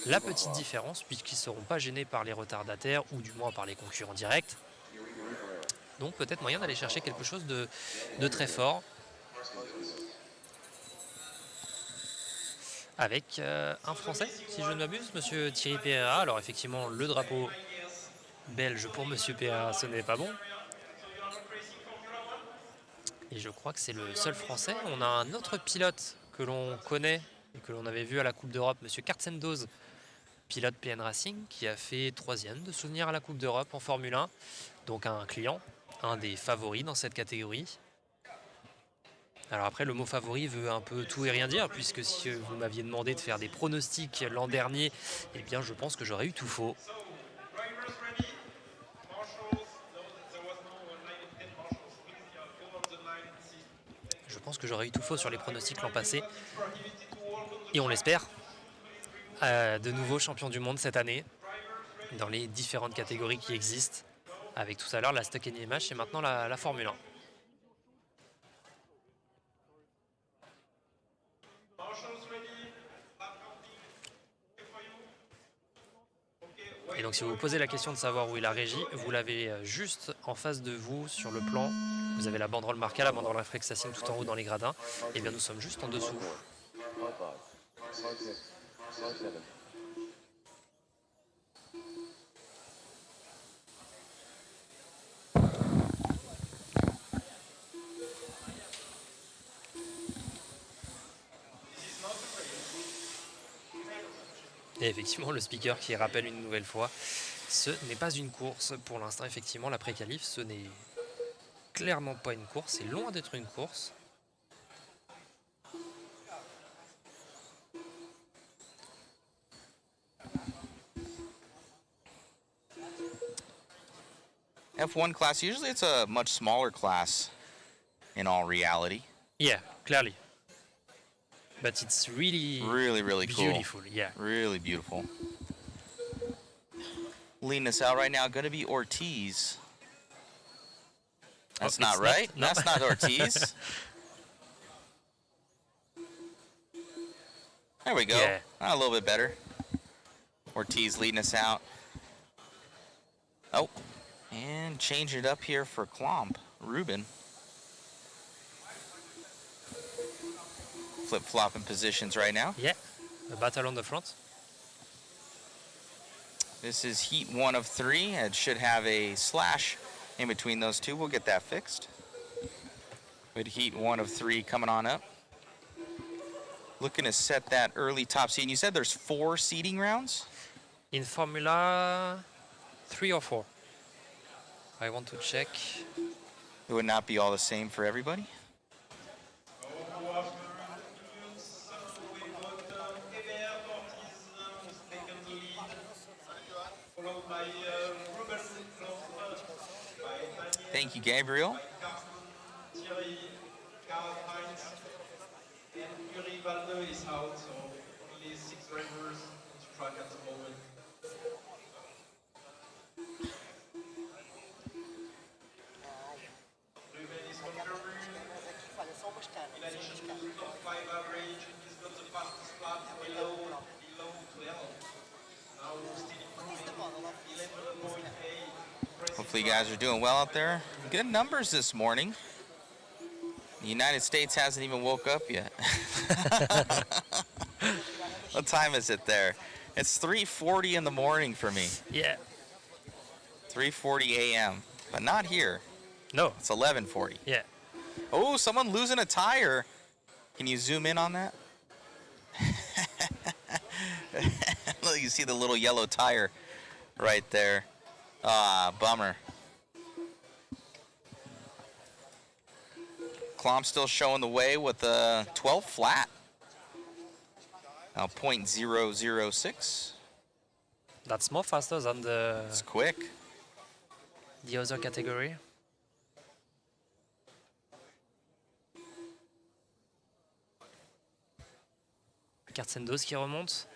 la petite différence, puisqu'ils ne seront pas gênés par les retardataires, ou du moins par les concurrents directs. Donc peut-être moyen d'aller chercher quelque chose de très fort. Avec un Français, si je ne m'abuse, monsieur Thierry Pereira. Alors effectivement, le drapeau belge pour monsieur Pereira, ce n'est pas bon. Et je crois que c'est le seul Français. On a un autre pilote que l'on connaît et que l'on avait vu à la Coupe d'Europe, monsieur Kartsendoz, pilote PN Racing, qui a fait 3e de souvenir à la Coupe d'Europe en Formule 1. Donc un client, un des favoris dans cette catégorie. Alors après, le mot favori veut un peu tout et rien dire, puisque si vous m'aviez demandé de faire des pronostics l'an dernier, eh bien je pense que j'aurais eu tout faux. Je pense que j'aurais eu tout faux sur les pronostics l'an passé. Et on l'espère, de nouveau champion du monde cette année, dans les différentes catégories qui existent, avec tout à l'heure la Stock NIMH et maintenant la Formule 1. Et donc si vous vous posez la question de savoir où est la régie, vous l'avez juste en face de vous sur le plan. Vous avez la banderole marquée, la banderole Reflex Racing tout en haut dans les gradins. Et bien nous sommes juste en dessous. Et effectivement, le speaker qui rappelle une nouvelle fois, ce n'est pas une course. Pour l'instant, effectivement, la pré-qualif, ce n'est clairement pas une course. C'est loin d'être une course. F1 class, usually it's a much smaller class in all reality. Yeah, clearly. But it's really cool. Beautiful, yeah. Really beautiful. Leading us out right now, going to be Ortiz. That's not right. No. That's not Ortiz. There we go. Yeah. A little bit better. Ortiz leading us out. Oh, and change it up here for Klomp, Ruben. Flip-flopping positions right now. Yeah. a battle on the front. This is heat 1 of 3. It should have a slash in between those two. We'll get that fixed. With heat 1 of 3 coming on up. Looking to set that early top seed. And you said there's 4 seeding rounds? In Formula 3 or 4. I want to check. It would not be all the same for everybody? Thank you, Gabriel. Is out, so only 6 drivers on track at the moment. Ruben is confirmed. In addition to top 5 average, he's got the fastest lap below 12. Now still improving, 11.8. Hopefully you guys are doing well out there. Good numbers this morning. The United States hasn't even woke up yet. What time is it there? It's 3:40 in the morning for me. Yeah. 3:40 a.m. But not here. No. It's 11:40. Yeah. Oh, someone losing a tire. Can you zoom in on that? Look, you see the little yellow tire right there. Ah, bummer. Klomp still showing the way with a 12 flat. Now 0.006. That's more faster than It's quick. the other category. Cartsendos qui remonte.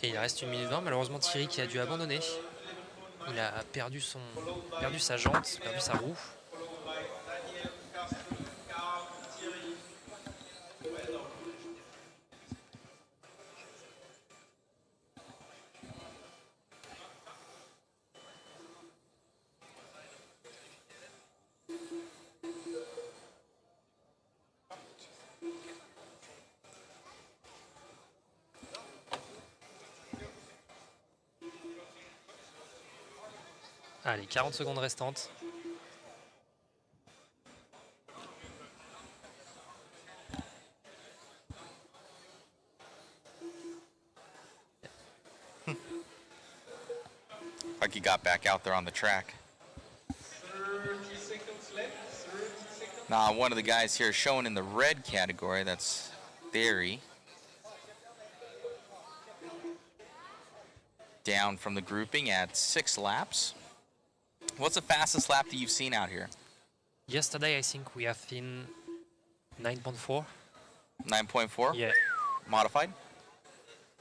Et il reste 1 minute 20. Malheureusement, Thierry qui a dû abandonner. Il a perdu sa jante, perdu sa roue. Allez, 40 secondes restantes. Like he got back out there on the track. 30 seconds left. 30 seconds. Now, one of the guys here showing in the red category, that's Theory. Down from the grouping at 6 laps. What's the fastest lap that you've seen out here? Yesterday, I think we have seen 9.4. 9.4? Yeah. Modified?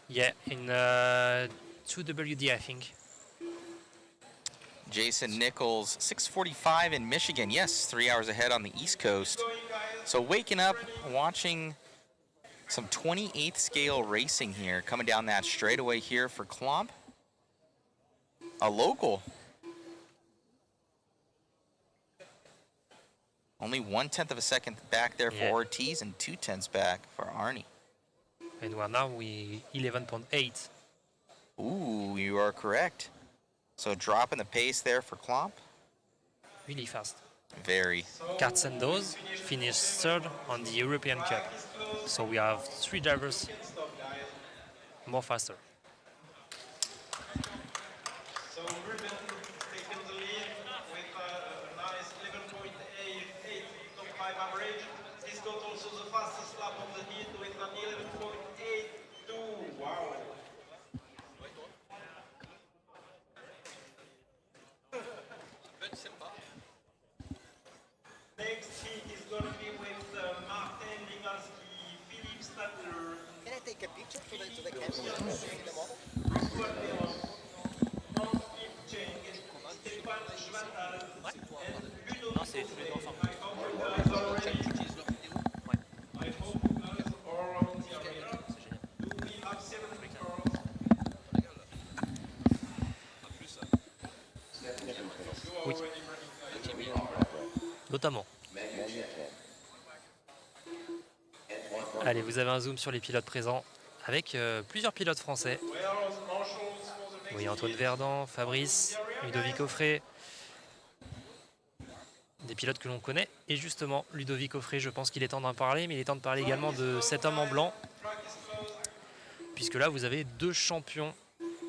Yeah, in 2WD, I think. Jason Nichols, 6:45 in Michigan. Yes, 3 hours ahead on the East Coast. So waking up, watching some 28th scale racing here, coming down that straightaway here for Klomp. A local. Only 1/10 of a second back there for Yeah. Ortiz and 2/10 back for Arnie. And we're now 11.8. Ooh, you are correct. So dropping the pace there for Klomp. Really fast. Very. Cartsendos finished third on the European Cup. So we have 3 drivers more faster. So Ruben taking the lead with a nice 11.88 top 5 average. He's got also the fastest lap of the heat with an 11.82. Wow. Next heat is going to be with Martin Ligalski, Philippe Stadler, Can I take a picture to the camera? The model? Jean-Philippe Cheng, Stéphane Schwatal, and Ludo Sauvé. I hope you guys are ready. I hope you guys are on the arena. notamment. Allez, vous avez un zoom sur les pilotes présents avec plusieurs pilotes français. Vous voyez Antoine Verdun, Fabrice, Ludovic Offray. Des pilotes que l'on connaît. Et justement, Ludovic Offray, je pense qu'il est temps d'en parler, mais il est temps de parler également de cet homme en blanc. Puisque là, vous avez deux champions,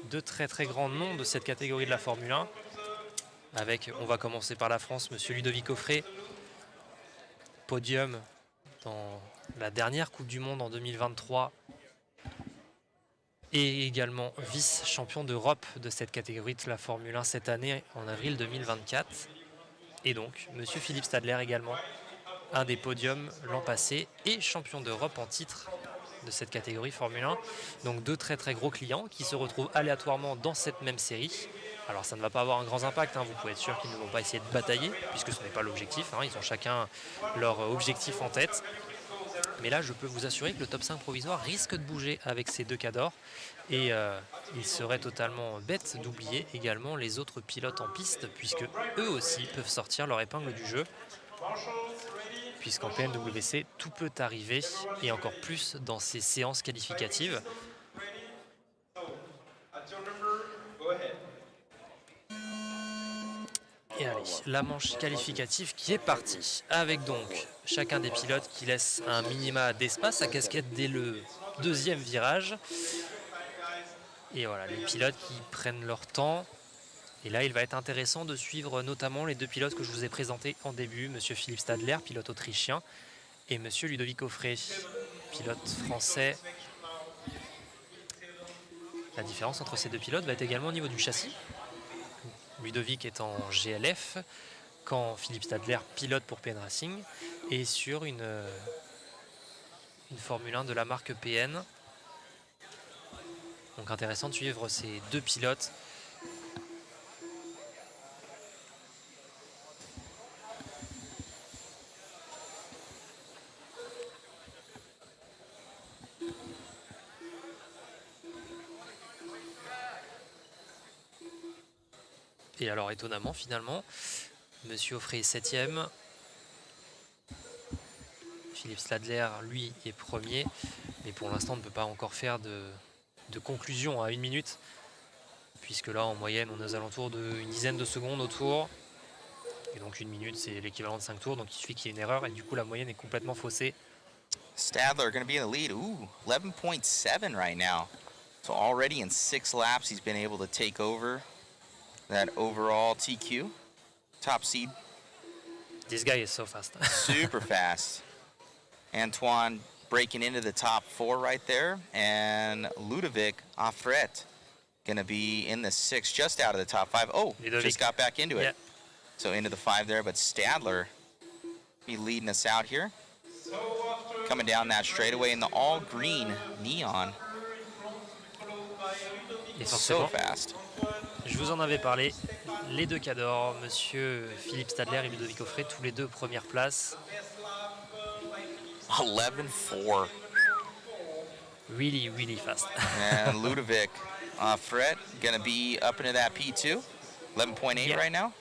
deux très très grands noms de cette catégorie de la Formule 1. Avec, on va commencer par la France, monsieur Ludovic Offray. Podium dans la dernière Coupe du Monde en 2023. Et également vice-champion d'Europe de cette catégorie de la Formule 1 cette année, en avril 2024. Et donc, monsieur Philippe Stadler également, un des podiums l'an passé et champion d'Europe en titre de cette catégorie Formule 1. Donc deux très très gros clients qui se retrouvent aléatoirement dans cette même série. Alors ça ne va pas avoir un grand impact, hein. Vous pouvez être sûr qu'ils ne vont pas essayer de batailler, puisque ce n'est pas l'objectif, hein. Ils ont chacun leur objectif en tête. Mais là, je peux vous assurer que le top 5 provisoire risque de bouger avec ces deux cadors. Et il serait totalement bête d'oublier également les autres pilotes en piste, puisque eux aussi peuvent sortir leur épingle du jeu. Puisqu'en PNWC, tout peut arriver, et encore plus dans ces séances qualificatives. Et allez, la manche qualificative qui est partie, avec donc chacun des pilotes qui laisse un minima d'espace à casquette dès le deuxième virage. Et voilà, les pilotes qui prennent leur temps. Et là, il va être intéressant de suivre notamment les deux pilotes que je vous ai présentés en début, monsieur Philippe Stadler, pilote autrichien, et monsieur Ludovic Offray, pilote français. La différence entre ces deux pilotes va être également au niveau du châssis. Ludovic est en GLF, quand Philippe Stadler pilote pour PN Racing, et sur une Formule 1 de la marque PN. Donc intéressant de suivre ces deux pilotes. Et alors étonnamment finalement, monsieur Offray est 7e. Philippe Stadler, lui, est premier. Mais pour l'instant, on ne peut pas encore faire de conclusion à 1 minute. Puisque là, en moyenne, on est aux alentours d'une dizaine de secondes au tour. Et donc 1 minute, c'est l'équivalent de 5 tours. Donc il suffit qu'il y ait une erreur. Et du coup, la moyenne est complètement faussée. Stadler going to be in the lead. Ooh, 11.7 right now. So already in 6 laps, he's been able to take over that overall TQ. Top seed. This guy is so fast. Super fast. Antoine breaking into the top 4 right there. And Ludovic Offray going to be in the 6, just out of the top 5. Oh, Ludovic just got back into it. Yeah. So into the 5 there, but Stadler be leading us out here. Coming down that straightaway in the all green neon. Et So forcément, fast. je vous en avais parlé, les deux cadors, monsieur Philippe Stadler et Ludovic Offray, tous les deux première place. 11.4. Really, really fast. And Ludovic Offray gonna be up into that P2. 11.8 Yeah. right now.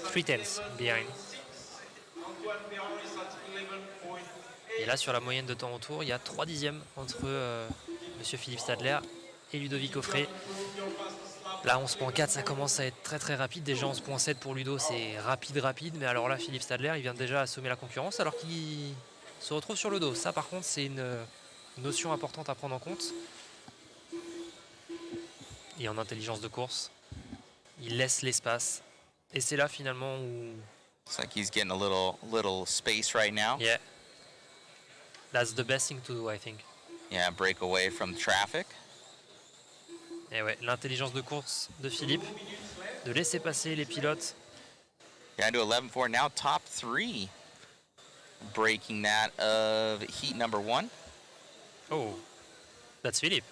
3 tenths behind. Et là, sur la moyenne de temps au tour, il y a 3 dixièmes entre monsieur Philippe Stadler et Ludovic Offray. Là, 11.4, ça commence à être très très rapide. Déjà 11.7 pour Ludo, c'est rapide. Mais alors là, Philippe Stadler, il vient déjà assommer la concurrence alors qu'il se retrouve sur le dos. Ça, par contre, c'est une notion importante à prendre en compte. Et en intelligence de course, il laisse l'espace. Et c'est là, finalement, où... Looks like he's getting a little space right now. Yeah. That's the best thing to do, I think. Yeah, break away from traffic. Et ouais, l'intelligence de course de Philippe, de laisser passer les pilotes. Down to 11.4 now, top 3. Breaking that of heat number 1. Oh, that's Philippe.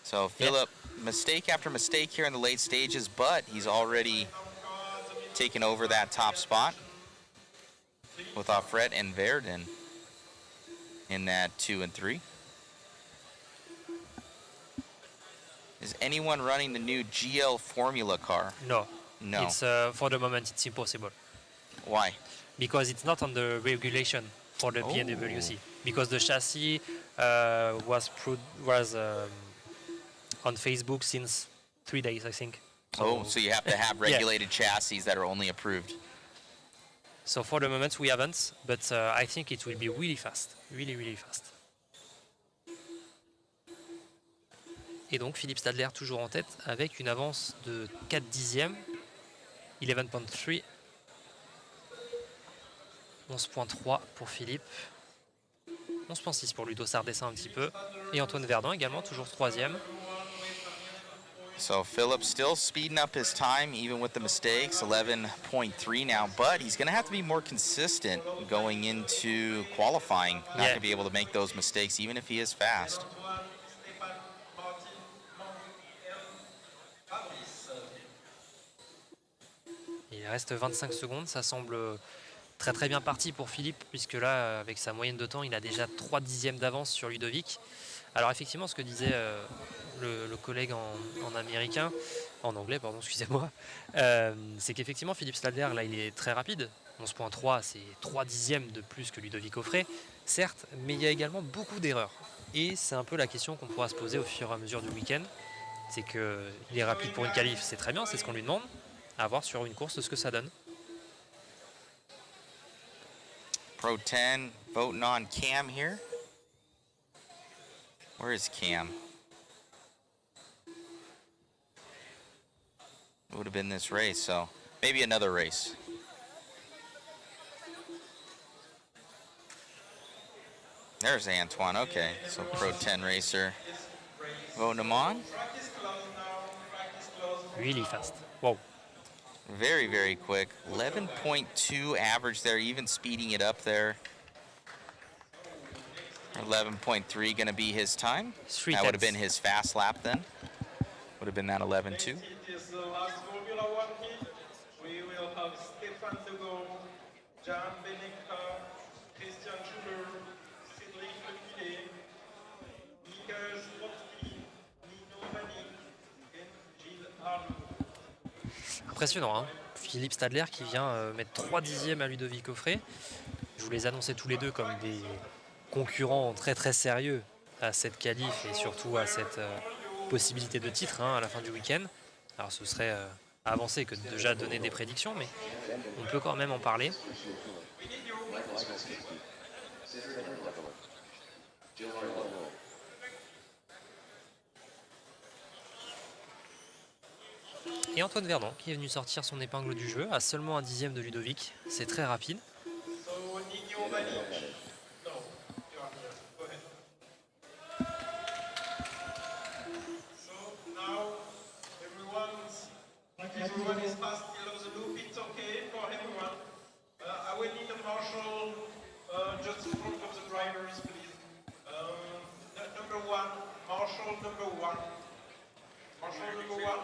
So Philip, mistake after mistake here in the late stages, but he's already taken over that top spot with Offray and Verdun in that 2 and 3. Is anyone running the new GL Formula car? No, No. It's for the moment it's impossible Why? because it's not on the regulation for the PNWC because the chassis was on Facebook since 3 days, I think. So you have to have regulated chassis that are only approved. So for the moment we haven't, but I think it will be really fast, really fast. Et donc Philippe Stadler toujours en tête avec une avance de 4 dixièmes, 11.3, 11.3 pour Philippe, 11.6 pour Ludo Sardessin un petit peu, et Antoine Verdun également toujours troisième. So Philip still speeding up his time even with the mistakes, 11.3 now, but he's going to have to be more consistent going into qualifying. Not going to be able to make those mistakes even if he is fast. Il reste 25 secondes, ça semble très bien parti pour Philippe puisque là avec sa moyenne de temps il a déjà 3 dixièmes d'avance sur Ludovic. Alors effectivement ce que disait le collègue en américain, en anglais pardon, excusez-moi, c'est qu'effectivement Philippe Stadler là il est très rapide, 11.3 c'est 3 dixièmes de plus que Ludovic Offray, certes, mais il y a également beaucoup d'erreurs. Et c'est un peu la question qu'on pourra se poser au fur et à mesure du week-end, c'est qu'il est rapide pour une qualif, c'est très bien, c'est ce qu'on lui demande, à voir sur une course ce que ça donne. Pro 10 voting on Cam here. Where is Cam? It would have been this race, so maybe another race. There's Antoine, okay. So Pro 10 racer voting him on. Really fast. Wow. Very quick. 11.2 average there, even speeding it up there. 11.3 going to be his time. That would have been his fast lap then. Would have been that 11.2. It is the last Formula One heat. We will have Stefan de Gaulle, Jan Beneka, Christian Schuler, Cédric Leclerc, Mika Strotsky, Nino Manik, et Gilles Arnaud. Impressionnant, hein. Philippe Stadler qui vient mettre 3 dixièmes à Ludovic Offray. Je vous les annonçais tous les deux comme des concurrents très sérieux à cette qualif et surtout à cette possibilité de titre à la fin du week-end. Alors ce serait avancé que de déjà donner des prédictions, mais on peut quand même en parler. Et Antoine Verdun qui est venu sortir son épingle du jeu à seulement 1 dixième de Ludovic. C'est très rapide. Everyone is past below the loop, it's okay for everyone. I will need a marshal just in front of the drivers, please. Number one, marshal number one. Marshal number one.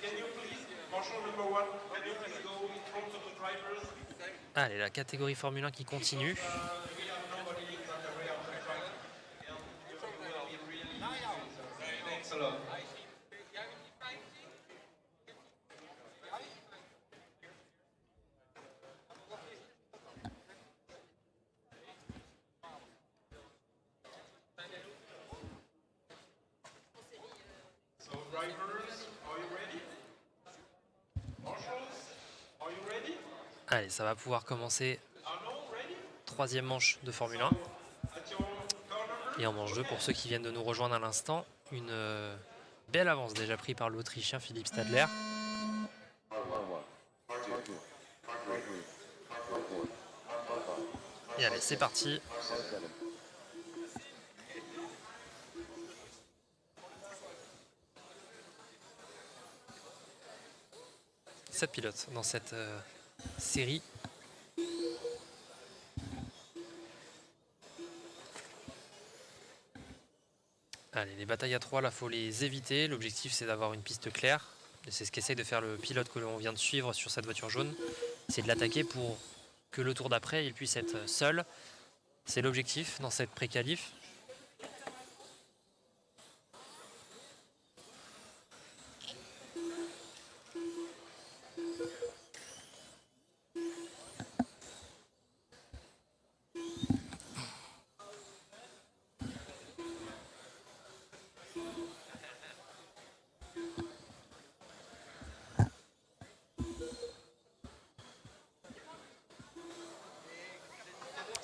Can you please, marshal number one, can you please go in front of the drivers? Allez, la catégorie Formule 1 qui continue. We have nobody in that area of the track, and you will be really useful. Thanks a lot. So drivers, are you ready? Marshals, are you ready? Allez, ça va pouvoir commencer. Arnaud, ready? Troisième manche de Formule 1. At your corner. Et en manche 2, pour ceux qui viennent de nous rejoindre à l'instant, une belle avance déjà prise par l'Autrichien Philippe Stadler. Et allez, c'est parti. Sept pilotes dans cette série. Allez, les batailles à 3, là, faut les éviter. L'objectif, c'est d'avoir une piste claire. Et c'est ce qu'essaye de faire le pilote que l'on vient de suivre sur cette voiture jaune. C'est de l'attaquer pour que le tour d'après, il puisse être seul. C'est l'objectif dans cette pré-qualif.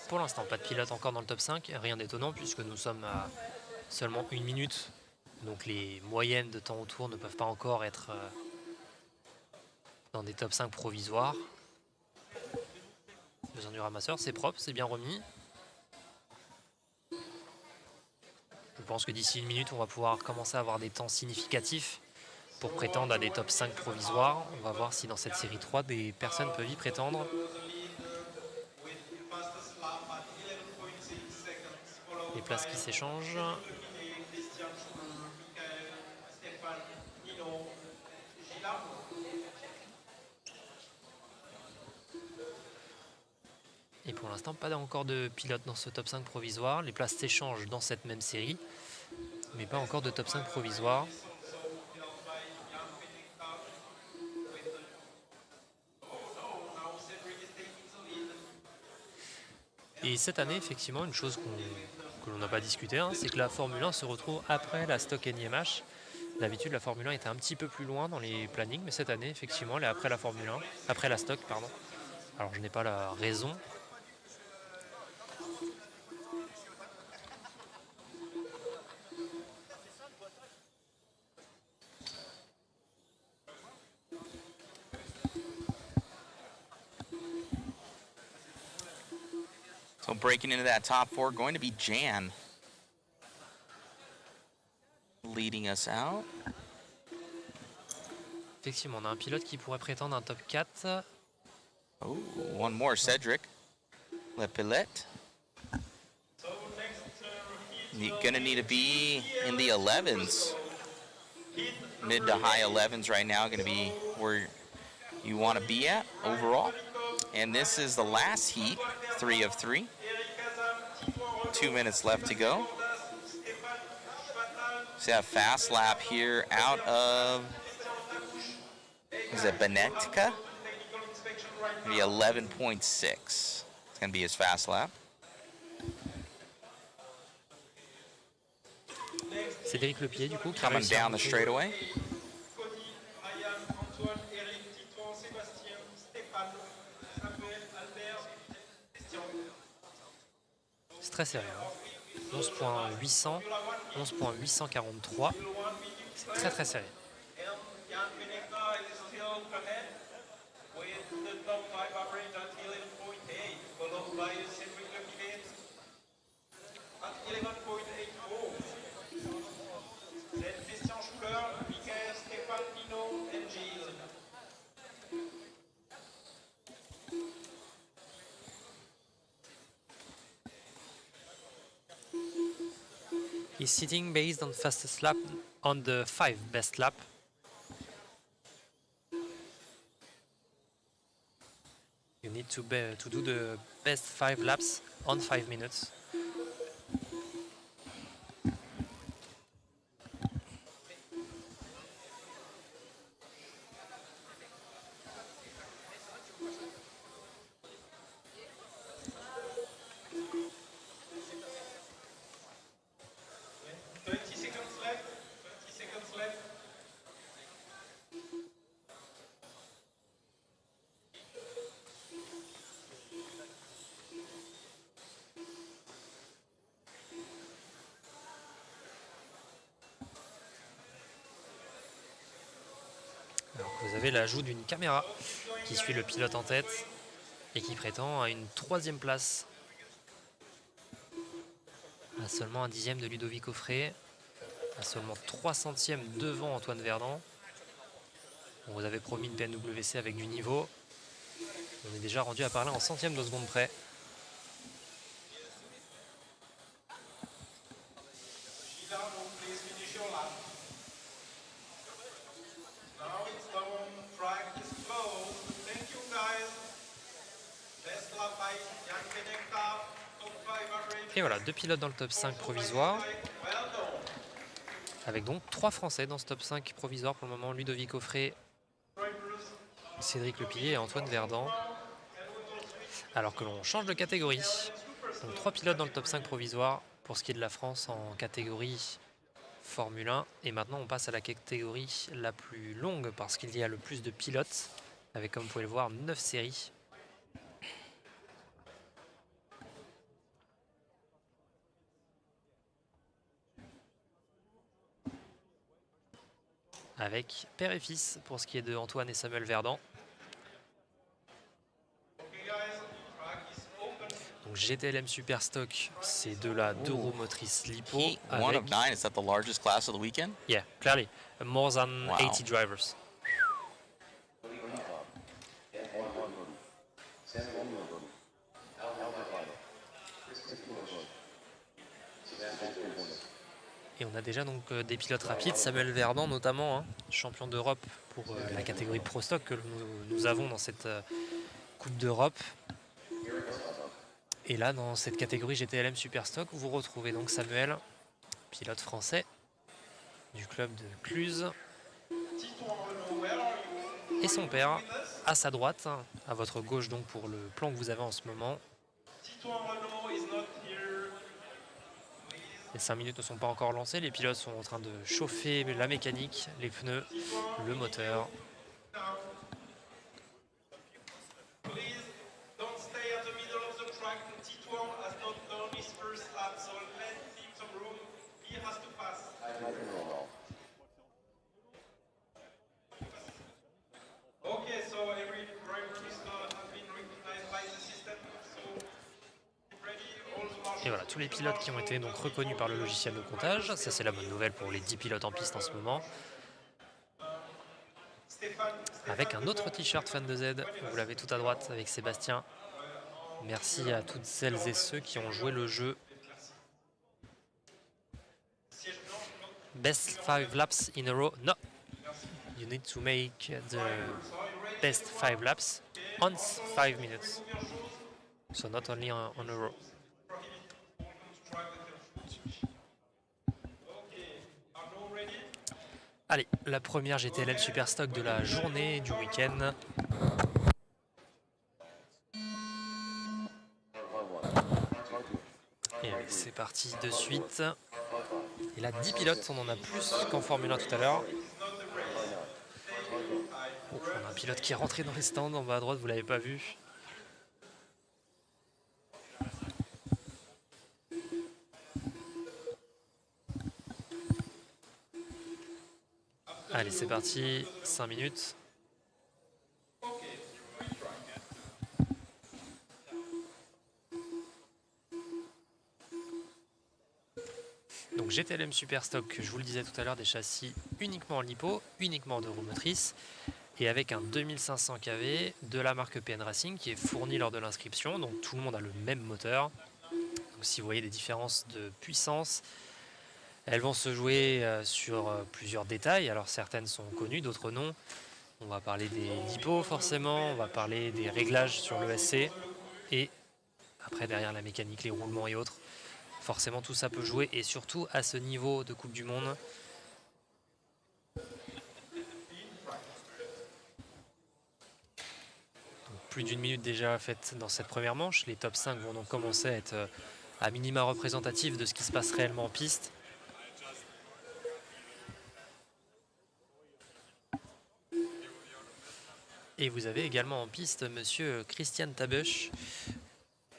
Pour l'instant, pas de pilote encore dans le top 5, rien d'étonnant puisque nous sommes à seulement 1 minute. Donc les moyennes de temps au tour ne peuvent pas encore être dans des top 5 provisoires. Besoin du ramasseur, c'est propre, c'est bien remis. Je pense que d'ici 1 minute, on va pouvoir commencer à avoir des temps significatifs pour prétendre à des top 5 provisoires. On va voir si dans cette série 3, des personnes peuvent y prétendre. Les places qui s'échangent. Et pour l'instant, pas encore de pilote dans ce top 5 provisoire. Les places s'échangent dans cette même série, mais pas encore de top 5 provisoire. Et cette année, effectivement, une chose que l'on n'a pas discuté, hein, c'est que la Formule 1 se retrouve après la Stock NIMH. D'habitude, la Formule 1 était un petit peu plus loin dans les plannings, mais cette année, effectivement, elle est après la Formule 1, après la Stock, pardon. Alors, je n'ai pas la raison. So breaking into that top 4, going to be Jan leading us out. Effectivement, on a un pilote qui pourrait prétendre un top 4. Oh, one more, Cedric Lepilette. Gonna need to be in the 11s. Mid to high 11s right now, gonna be where you want to be at overall. And this is the last heat, 3 of 3. 2 minutes left to go. So a fast lap here out of, is it Benetka? Maybe 11.6. It's going to be his fast lap. Cédric Lepied, du coup, qui Coming down the straightaway. C'est très serré. 11.800, 11.843. C'est très très serré. He's sitting based on fastest lap on the 5 best lap. You need to do the best 5 laps on 5 minutes. Vous avez l'ajout d'une caméra qui suit le pilote en tête et qui prétend à une 3e place. À seulement un 10e de Ludovic Offray, à seulement 3 centièmes devant Antoine Verdon. On vous avait promis une PNWC avec du niveau. On est déjà rendu à parler en centièmes de seconde près. Et voilà, 2 pilotes dans le top 5 provisoire. Avec donc 3 Français dans ce top 5 provisoire pour le moment. Ludovic Offray, Cédric Lepied et Antoine Verdon. Alors que l'on change de catégorie. Donc 3 pilotes dans le top 5 provisoire pour ce qui est de la France en catégorie Formule 1. Et maintenant on passe à la catégorie la plus longue parce qu'il y a le plus de pilotes. Avec, comme vous pouvez le voir, 9 séries. avec père et fils pour ce qui est de Antoine et Samuel Verdant. Donc GTLM Superstock, ces deux-là, deux roues motrices lipo. Heat 1 Avec, of 9, is that the largest class of the weekend? yeah, clearly, more than Wow. 80 drivers. Et on a déjà donc des pilotes rapides, Samuel Verdant notamment, hein, champion d'Europe pour la catégorie Pro Stock que nous avons dans cette Coupe d'Europe. Et là, dans cette catégorie GTLM Superstock, vous retrouvez donc Samuel, pilote français du club de Cluse, et son père à sa droite, à votre gauche donc pour le plan que vous avez en ce moment. Les 5 minutes ne sont pas encore lancées, les pilotes sont en train de chauffer la mécanique, les pneus, le moteur. Et voilà, tous les pilotes qui ont été donc reconnus par le logiciel de comptage. Ça, c'est la bonne nouvelle pour les 10 pilotes en piste en ce moment. Avec un autre t-shirt fan de Z, vous l'avez tout à droite avec Sébastien. Merci à toutes celles et ceux qui ont joué le jeu. Best 5 laps in a row. No, you need to make the best 5 laps on 5 minutes. So not only on a row. Allez, la première GTLM Superstock de la journée, du week-end. Et allez, c'est parti de suite. Et là, 10 pilotes, on en a plus qu'en Formule 1 tout à l'heure. Oh, on a un pilote qui est rentré dans les stands en bas à droite, vous l'avez pas vu. Allez, c'est parti, 5 minutes. Donc GTLM Superstock, je vous le disais tout à l'heure, des châssis uniquement en lipo, uniquement de roues motrices, et avec un 2500 kV de la marque PN Racing qui est fourni lors de l'inscription, donc tout le monde a le même moteur. Donc si vous voyez des différences de puissance, elles vont se jouer sur plusieurs détails, alors certaines sont connues, d'autres non. On va parler des lipos forcément, on va parler des réglages sur l'ESC, et après derrière la mécanique, les roulements et autres. Forcément tout ça peut jouer, et surtout à ce niveau de Coupe du Monde. Donc, plus d'une minute déjà faite dans cette première manche, les top 5 vont donc commencer à être à minima représentatifs de ce qui se passe réellement en piste. Et vous avez également en piste monsieur Christian Tabusch,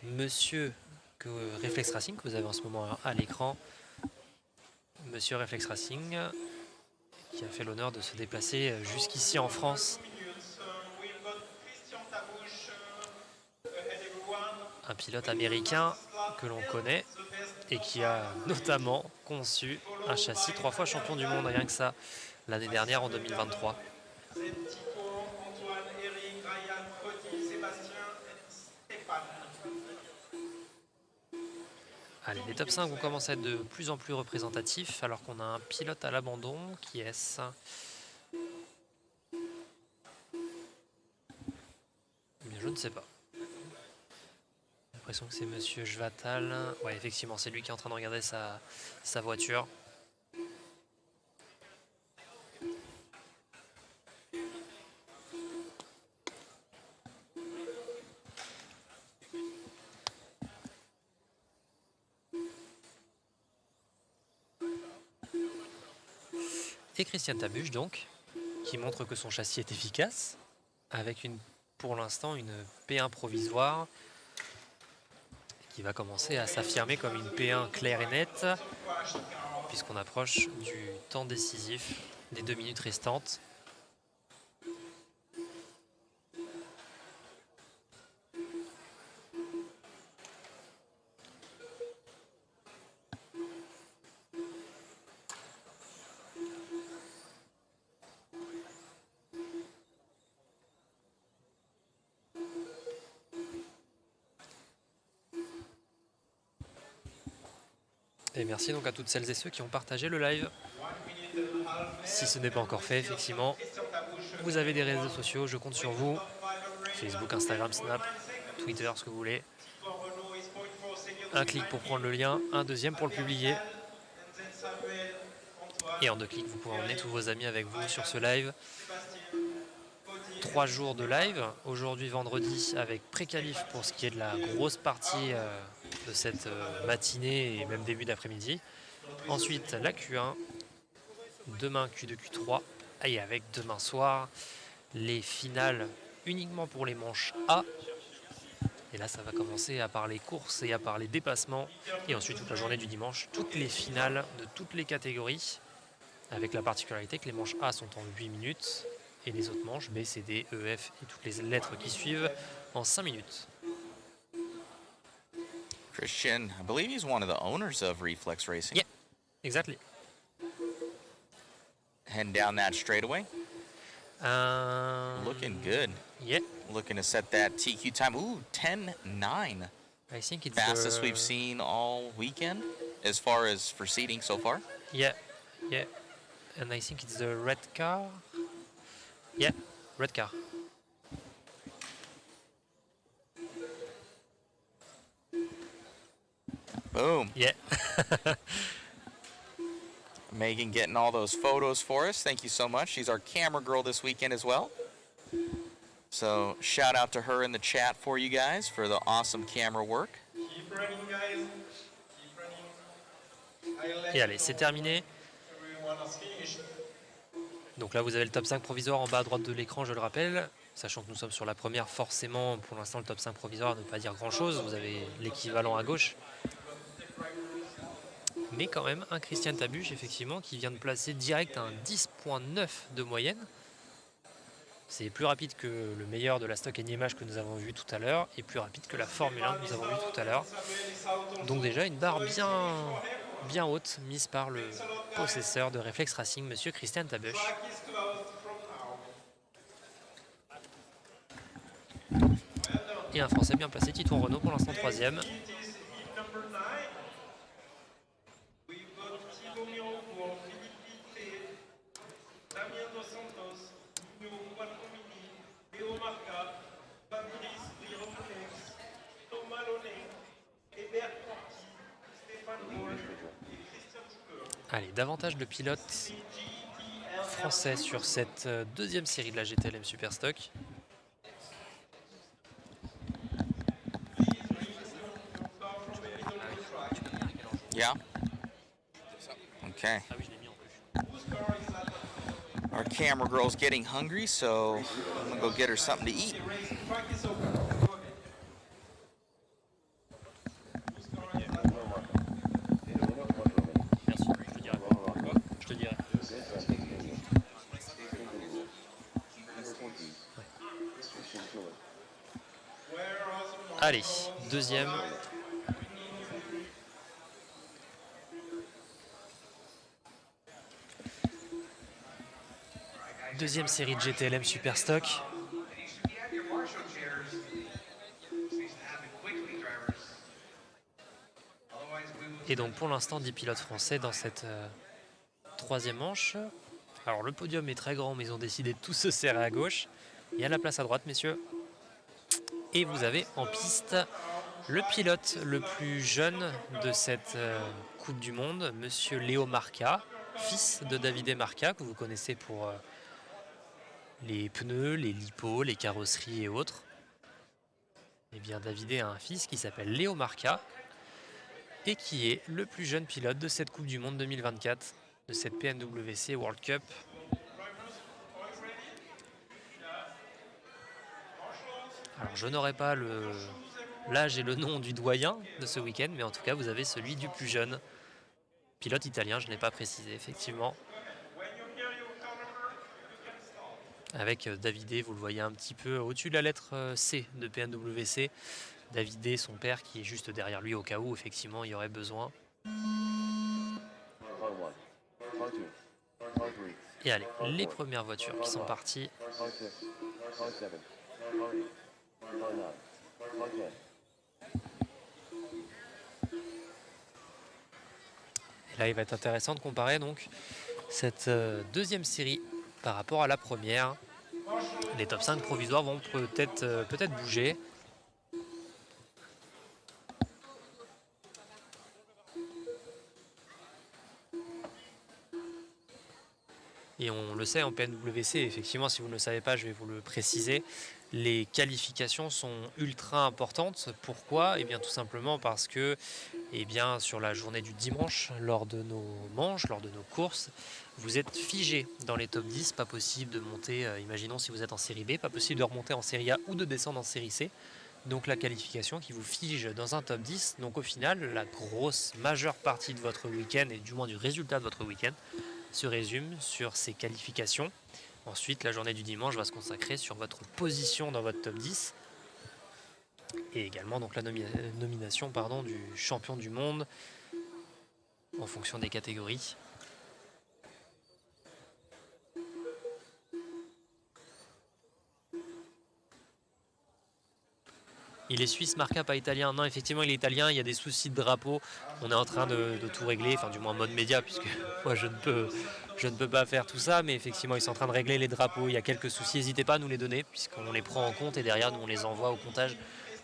monsieur Reflex Racing, que vous avez en ce moment à l'écran. Monsieur Reflex Racing, qui a fait l'honneur de se déplacer jusqu'ici en France. Un pilote américain que l'on connaît et qui a notamment conçu un châssis 3 fois champion du monde, rien que ça, l'année dernière en 2023. Allez, les top 5 vont commencer à être de plus en plus représentatifs alors qu'on a un pilote à l'abandon. Qui est-ce? Je ne sais pas. J'ai l'impression que c'est monsieur Jvatal. Ouais, effectivement, c'est lui qui est en train de regarder sa voiture. Et Christian Tabusch donc, qui montre que son châssis est efficace, avec pour l'instant une P1 provisoire, qui va commencer à s'affirmer comme une P1 claire et nette, puisqu'on approche du temps décisif. des 2 minutes restantes. Et merci donc à toutes celles et ceux qui ont partagé le live. Si ce n'est pas encore fait, effectivement, vous avez des réseaux sociaux, je compte sur vous. Facebook, Instagram, Snap, Twitter, ce que vous voulez. Un clic pour prendre le lien, un deuxième pour le publier. Et en 2 clics, vous pouvez emmener tous vos amis avec vous sur ce live. 3 jours de live. Aujourd'hui, vendredi, avec pré-qualif pour ce qui est de la grosse partie de cette matinée et même début d'après-midi. Ensuite, la Q1. Demain, Q2, Q3. Et avec demain soir, les finales uniquement pour les manches A. Et là, ça va commencer à part les courses et à part les dépassements. Et ensuite, toute la journée du dimanche, toutes les finales de toutes les catégories. Avec la particularité que les manches A sont en 8 minutes. Et les autres manches, B, C, D, E, F et toutes les lettres qui suivent en 5 minutes. Christian, I believe he's one of the owners of Reflex Racing. Yeah, exactly. Heading down that straightaway. Looking good. Yeah. Looking to set that TQ time. Ooh, 10:09. I think it's Fastest we've seen all weekend as far as for seating so far. Yeah, yeah. And I think it's the red car. Yeah, red car. Boom. Yeah. Megan getting all those photos for us. Thank you so much. She's our camera girl this weekend as well. So shout out to her in the chat for you guys for the awesome camera work. Keep running, guys. Keep running. Et allez, c'est terminé. Everyone has finished. Donc là, vous avez le top 5 provisoire en bas à droite de l'écran, je le rappelle. Sachant que nous sommes sur la première, forcément, pour l'instant, le top 5 provisoire ne veut pas dire grand-chose. Vous avez l'équivalent à gauche. Mais quand même, un Christian Tabuche, effectivement, qui vient de placer direct un 10.9 de moyenne. C'est plus rapide que le meilleur de la stock NIMH que nous avons vu tout à l'heure, et plus rapide que la Formule 1 que nous avons vu tout à l'heure. Donc déjà, une barre bien haute, mise par le possesseur de Reflex Racing, monsieur Christian Tabuche. Track is closed from now. Et un Français bien placé, Titouan Renault, pour l'instant 3e. It is heat number 9. We've got Thibaut Miro pour Philippe Littré, Damien Dos Santos, Nino Gualcomini, Léo Marca, Fabrice Brironex, Thomas Launay, Hébert Porti, Stéphane Paul et Christian Schupper. Allez, davantage de pilotes français sur cette deuxième série de la GTLM Superstock. Yeah. Okay. Our camera girl's getting hungry, so I'm gonna go get her something to eat. Track is open. Go ahead. Merci, je te dirai. Allez, deuxième. Deuxième série de GTLM Superstock. And you should be at your Marshall chairs. Needs to happen quickly, drivers. Otherwise, we will. Et donc pour l'instant 10 pilotes français dans cette troisième manche. Alors le podium est très grand, mais ils ont décidé de tous se serrer à gauche. Il y a la place à droite, messieurs. Et vous avez en piste le pilote le plus jeune de cette Coupe du Monde, monsieur Léo Marca, fils de Davide Marca, que vous connaissez pour les pneus, les lipos, les carrosseries et autres. Eh bien, Davide a un fils qui s'appelle Léo Marca et qui est le plus jeune pilote de cette Coupe du Monde 2024, de cette PNWC World Cup. Alors, je n'aurai pas l'âge et le nom du doyen de ce week-end, mais en tout cas, vous avez celui du plus jeune. Pilote italien, je n'ai pas précisé, effectivement. avec Davidé, vous le voyez un petit peu au-dessus de la lettre C de PNWC. Davidé, son père, qui est juste derrière lui au cas où effectivement il y aurait besoin. Et allez, les premières voitures qui sont parties. Et là, il va être intéressant de comparer donc cette deuxième série par rapport à la première. Les top 5 provisoires vont peut-être bouger. Et on le sait en PNWC, effectivement, si vous ne le savez pas, je vais vous le préciser, les qualifications sont ultra importantes. Pourquoi? Eh bien tout simplement parce que sur la journée du dimanche, lors de nos manches, lors de nos courses, vous êtes figé dans les top 10, pas possible de monter, imaginons si vous êtes en série B, pas possible de remonter en série A ou de descendre en série C. Donc la qualification qui vous fige dans un top 10, donc au final, la grosse majeure partie de votre week-end, et du moins du résultat de votre week-end, se résume sur ces qualifications. Ensuite, la journée du dimanche va se consacrer sur votre position dans votre top 10 et également donc la nomination du champion du monde en fonction des catégories. Il est suisse, marqué pas italien. Non, effectivement, il est italien. Il y a des soucis de drapeau. On est en train de tout régler, enfin du moins en mode média, puisque moi je ne peux pas faire tout ça. Mais effectivement, ils sont en train de régler les drapeaux. Il y a quelques soucis. N'hésitez pas à nous les donner, puisqu'on les prend en compte et derrière, nous on les envoie au comptage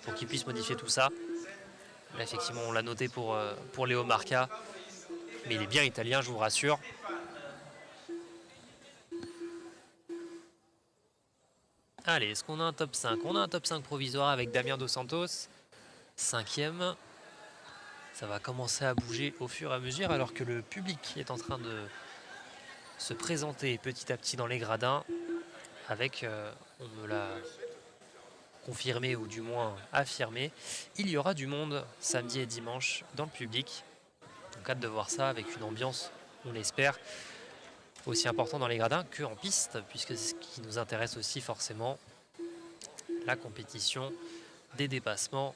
pour qu'ils puissent modifier tout ça. Là, effectivement, on l'a noté pour Léo Marca. Mais il est bien italien, je vous rassure. Allez, est-ce qu'on a un top 5? On a un top 5 provisoire avec Damien Dos Santos, 5e. Ça va commencer à bouger au fur et à mesure alors que le public est en train de se présenter petit à petit dans les gradins avec, on me l'a confirmé ou du moins affirmé, il y aura du monde samedi et dimanche dans le public. Donc hâte de voir ça avec une ambiance, on l'espère, aussi important dans les gradins qu'en piste, puisque c'est ce qui nous intéresse aussi forcément, la compétition, des dépassements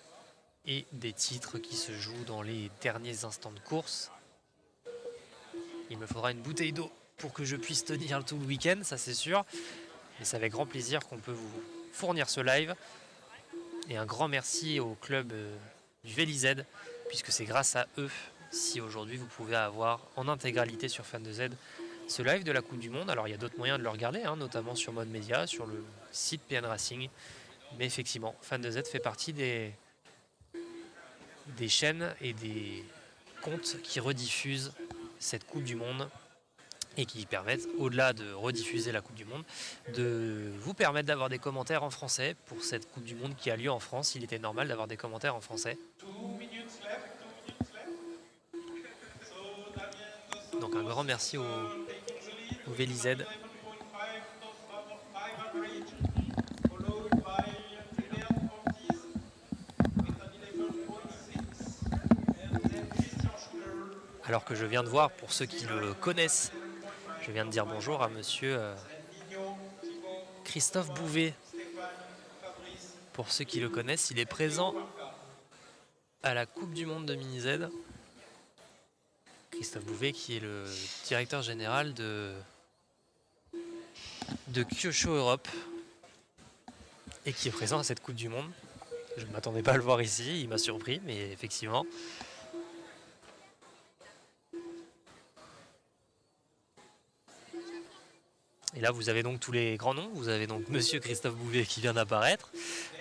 et des titres qui se jouent dans les derniers instants de course. Il me faudra une bouteille d'eau pour que je puisse tenir tout le week-end, ça c'est sûr. Mais c'est avec grand plaisir qu'on peut vous fournir ce live. Et un grand merci au club du VELIZY, puisque c'est grâce à eux si aujourd'hui vous pouvez avoir en intégralité sur Fan de Z ce live de la Coupe du Monde. Alors il y a d'autres moyens de le regarder, notamment sur Mode Média, sur le site PN Racing. Mais effectivement, Fan de Z fait partie des chaînes et des comptes qui rediffusent cette Coupe du Monde et qui permettent, au-delà de rediffuser la Coupe du Monde, de vous permettre d'avoir des commentaires en français pour cette Coupe du Monde qui a lieu en France. Il était normal d'avoir des commentaires en français. Donc un grand merci au VELIZY. Alors que je viens de voir, pour ceux qui le connaissent, je viens de dire bonjour à monsieur Christophe Bouvet. Pour ceux qui le connaissent, il est présent à la Coupe du Monde de Mini-Z. Christophe Bouvet qui est le directeur général de Kyosho Europe et qui est présent à cette Coupe du Monde. Je ne m'attendais pas à le voir ici, il m'a surpris, mais effectivement. Et là, vous avez donc tous les grands noms. Vous avez donc monsieur Christophe Bouvet qui vient d'apparaître.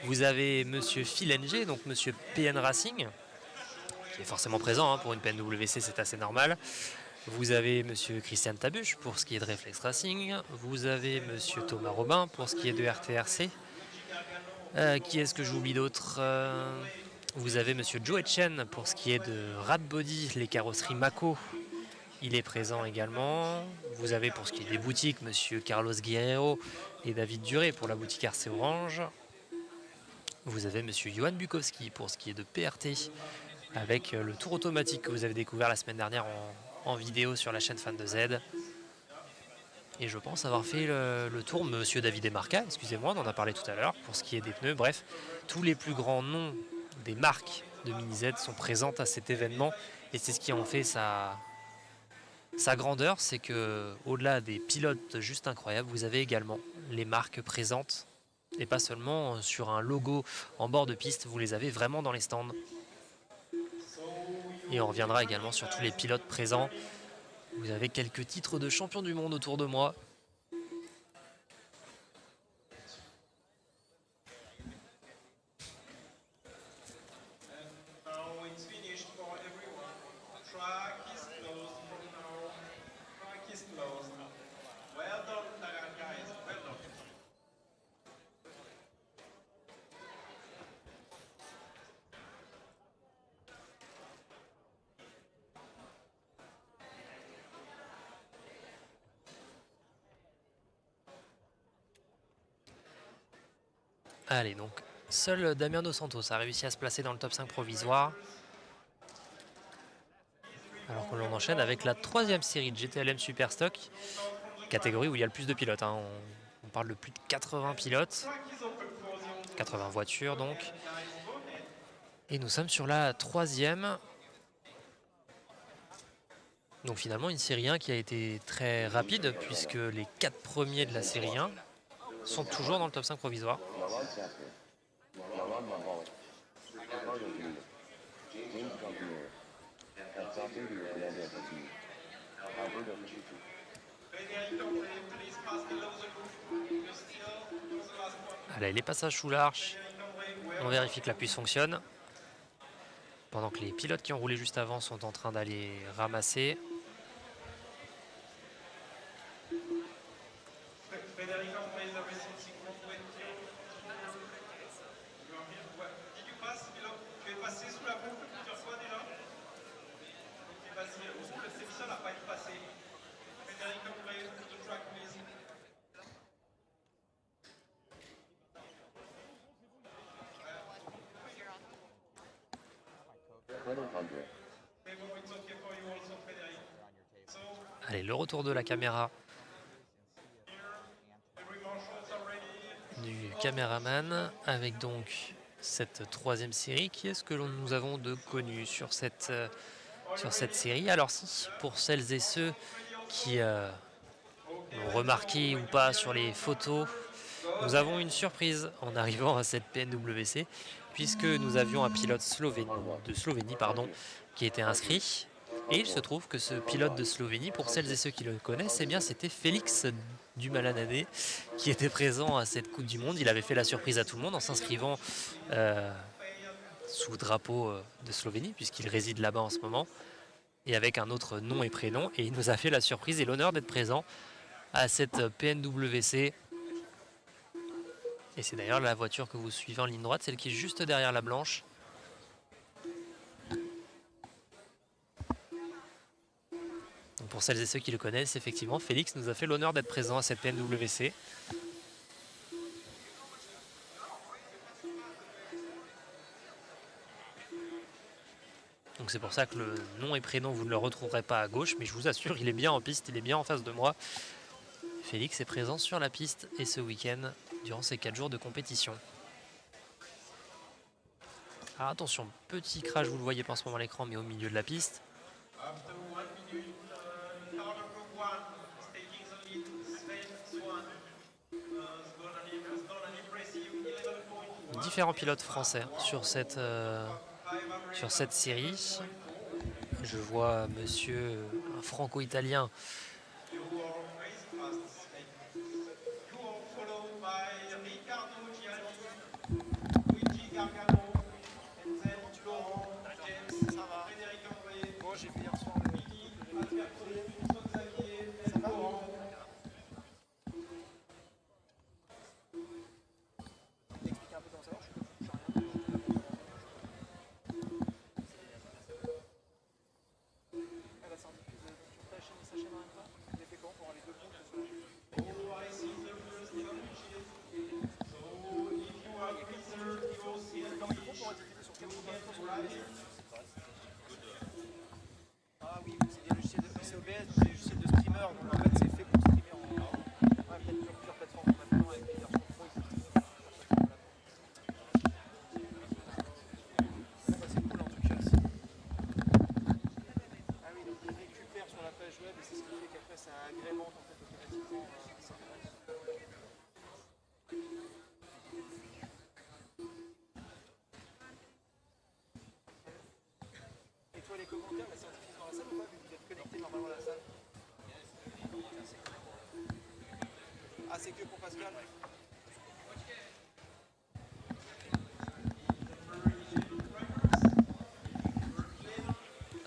Vous avez monsieur Phil NG, donc monsieur PN Racing, qui est forcément présent pour une PNWC, c'est assez normal. Vous avez monsieur Christian Tabuche pour ce qui est de Reflex Racing. Vous avez monsieur Thomas Robin pour ce qui est de RTRC. Qui est-ce que j'oublie d'autre? Vous avez monsieur Joe Etchen pour ce qui est de RADBODY, les carrosseries Mako. Il est présent également. Vous avez pour ce qui est des boutiques, monsieur Carlos Guerrero et David Duré pour la boutique RC Orange. Vous avez monsieur Johan Bukowski pour ce qui est de PRT, avec le tour automatique que vous avez découvert la semaine dernière en vidéo sur la chaîne Fan de Z. Et je pense avoir fait le tour, monsieur David Emarca, excusez-moi, on en a parlé tout à l'heure, pour ce qui est des pneus. Bref, tous les plus grands noms des marques de Mini Z sont présentes à cet événement. Et c'est ce qui en fait sa grandeur, c'est que au-delà des pilotes juste incroyables, vous avez également les marques présentes. Et pas seulement sur un logo en bord de piste, vous les avez vraiment dans les stands. Et on reviendra également sur tous les pilotes présents. Vous avez quelques titres de champion du monde autour de moi. Now it's finished for everyone. Track is closed from now. Track is closed. Well done, guys. Well done. Allez, donc, seul Damien Dos Santos a réussi à se placer dans le top 5 provisoire. Alors que l'on enchaîne avec la 3e série de GTLM Superstock, catégorie où il y a le plus de pilotes. Hein. On parle de plus de 80 pilotes, 80 voitures donc. Et nous sommes sur la 3e. Donc finalement une série 1 qui a été très rapide puisque les 4 premiers de la série 1 sont toujours dans le top 5 provisoire. Allez, les passages sous l'arche, on vérifie que la puce fonctionne. Pendant que les pilotes qui ont roulé juste avant sont en train d'aller ramasser. Allez, le retour de la caméra du caméraman avec donc cette 3e série. Qui est-ce que nous avons de connu sur cette série? Alors si, pour celles et ceux qui l'ont remarqué ou pas sur les photos, nous avons une surprise en arrivant à cette PNWC puisque nous avions un pilote de Slovénie qui était inscrit. Et il se trouve que ce pilote de Slovénie, pour celles et ceux qui le connaissent, eh bien c'était Félix du Malanadé qui était présent à cette Coupe du Monde. Il avait fait la surprise à tout le monde en s'inscrivant sous drapeau de Slovénie, puisqu'il réside là-bas en ce moment, et avec un autre nom et prénom. Et il nous a fait la surprise et l'honneur d'être présent à cette PNWC. Et c'est d'ailleurs la voiture que vous suivez en ligne droite, celle qui est juste derrière la blanche. Donc pour celles et ceux qui le connaissent, effectivement, Félix nous a fait l'honneur d'être présent à cette PNWC. Donc c'est pour ça que le nom et prénom, vous ne le retrouverez pas à gauche, mais je vous assure, il est bien en piste, il est bien en face de moi. Félix est présent sur la piste et ce week-end, durant ces 4 jours de compétition. Alors attention, petit crash, vous ne le voyez pas en ce moment à l'écran, mais au milieu de la piste. Différents pilotes français sur cette série. Je vois monsieur un franco-italien Ah oui, c'est des logiciels de OBS, des logiciels de streamer, donc en fait c'est fait pour streamer. Ah, c'est que pour Pascal.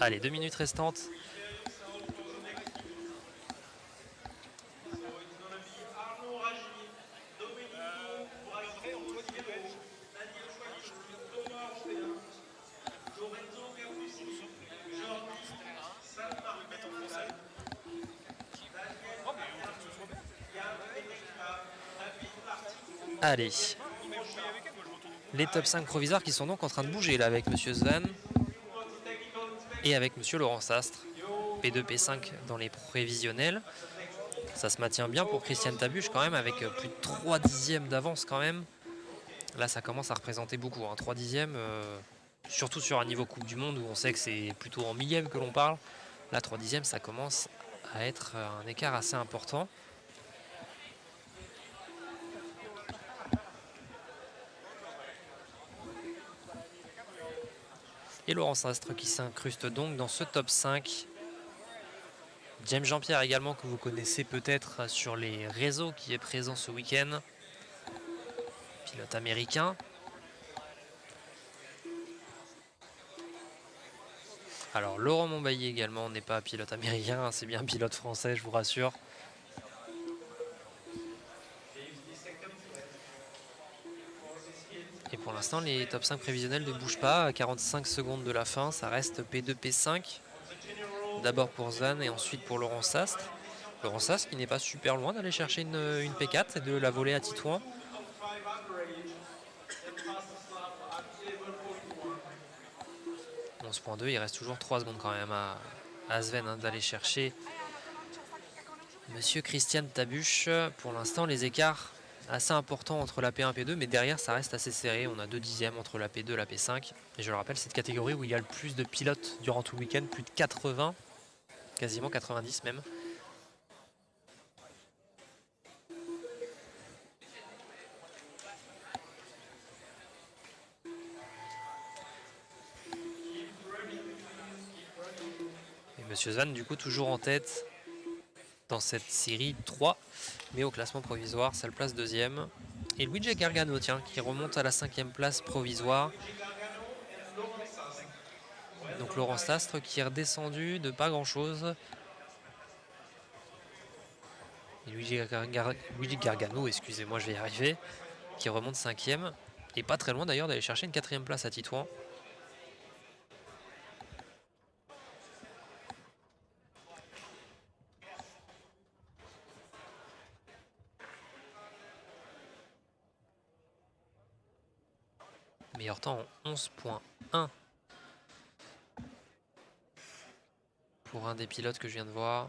Allez, 2 minutes restantes. Allez, les top 5 provisoires qui sont donc en train de bouger là avec Monsieur Svan et avec Monsieur Laurent Sastre. P2, P5 dans les prévisionnels. Ça se maintient bien pour Christiane Tabuche quand même avec plus de 3 dixièmes d'avance quand même. Là ça commence à représenter beaucoup, hein. 3 dixièmes, surtout sur un niveau Coupe du Monde où on sait que c'est plutôt en millième que l'on parle. Là 3 dixièmes ça commence à être un écart assez important. Et Laurent Sastre qui s'incruste donc dans ce top 5. James Jean-Pierre également, que vous connaissez peut-être sur les réseaux, qui est présent ce week-end. Pilote américain. Alors Laurent Montbailly également n'est pas pilote américain, hein, c'est bien pilote français, je vous rassure. Et pour l'instant, les top 5 prévisionnels ne bougent pas. À 45 secondes de la fin, ça reste P2, P5. D'abord pour Svan et ensuite pour Laurent Sastre. Laurent Sastre qui n'est pas super loin d'aller chercher une P4 et de la voler à Titouan. 11.2, il reste toujours 3 secondes quand même à Svan, hein, d'aller chercher Monsieur Christiane Tabuche. Pour l'instant, les écarts assez importants entre la P1 et P2, mais derrière ça reste assez serré. On a 2 dixièmes entre la P2 et la P5. Et je le rappelle, cette catégorie où il y a le plus de pilotes durant tout le week-end, plus de 80, quasiment 90 même. Et Monsieur Svan, du coup, toujours en tête dans cette série 3, mais au classement provisoire, ça le place deuxième. Et Luigi Gargano, tiens, qui remonte à la 5e place provisoire. Donc Laurent Sastre qui est redescendu de pas grand-chose. Et Luigi Gargano, excusez-moi, je vais y arriver, qui remonte 5e. Et pas très loin d'ailleurs d'aller chercher une 4e place à Titouan. Meilleur temps en 11.1 pour un des pilotes que je viens de voir.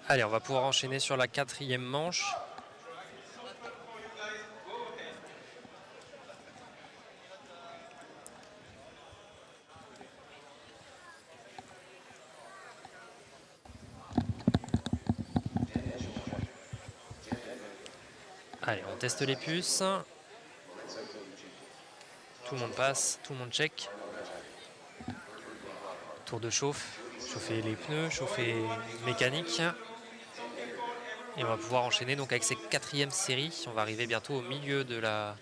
Allez, on va pouvoir enchaîner sur la 4e manche. Allez, on teste les puces. Tout le monde passe, tout le monde check. Tour de chauffe, chauffer les pneus, chauffer mécanique. Et on va pouvoir enchaîner donc avec ces 4e séries. On va arriver bientôt au milieu de la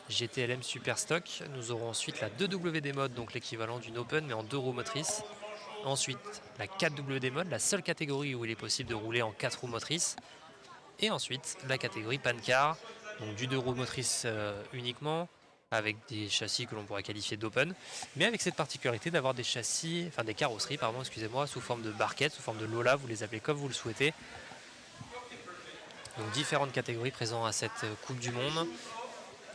GTLM Superstock. Nous aurons ensuite la 2WD mode, donc l'équivalent d'une Open mais en 2 roues motrices. Ensuite la 4WD mode, la seule catégorie où il est possible de rouler en 4 roues motrices. Et ensuite la catégorie Pancar, donc du 2 roues motrices uniquement, avec des châssis que l'on pourrait qualifier d'open, mais avec cette particularité d'avoir des châssis, enfin des carrosseries, pardon, excusez-moi, sous forme de barquette, sous forme de Lola, vous les appelez comme vous le souhaitez, Donc différentes catégories présentes à cette Coupe du Monde.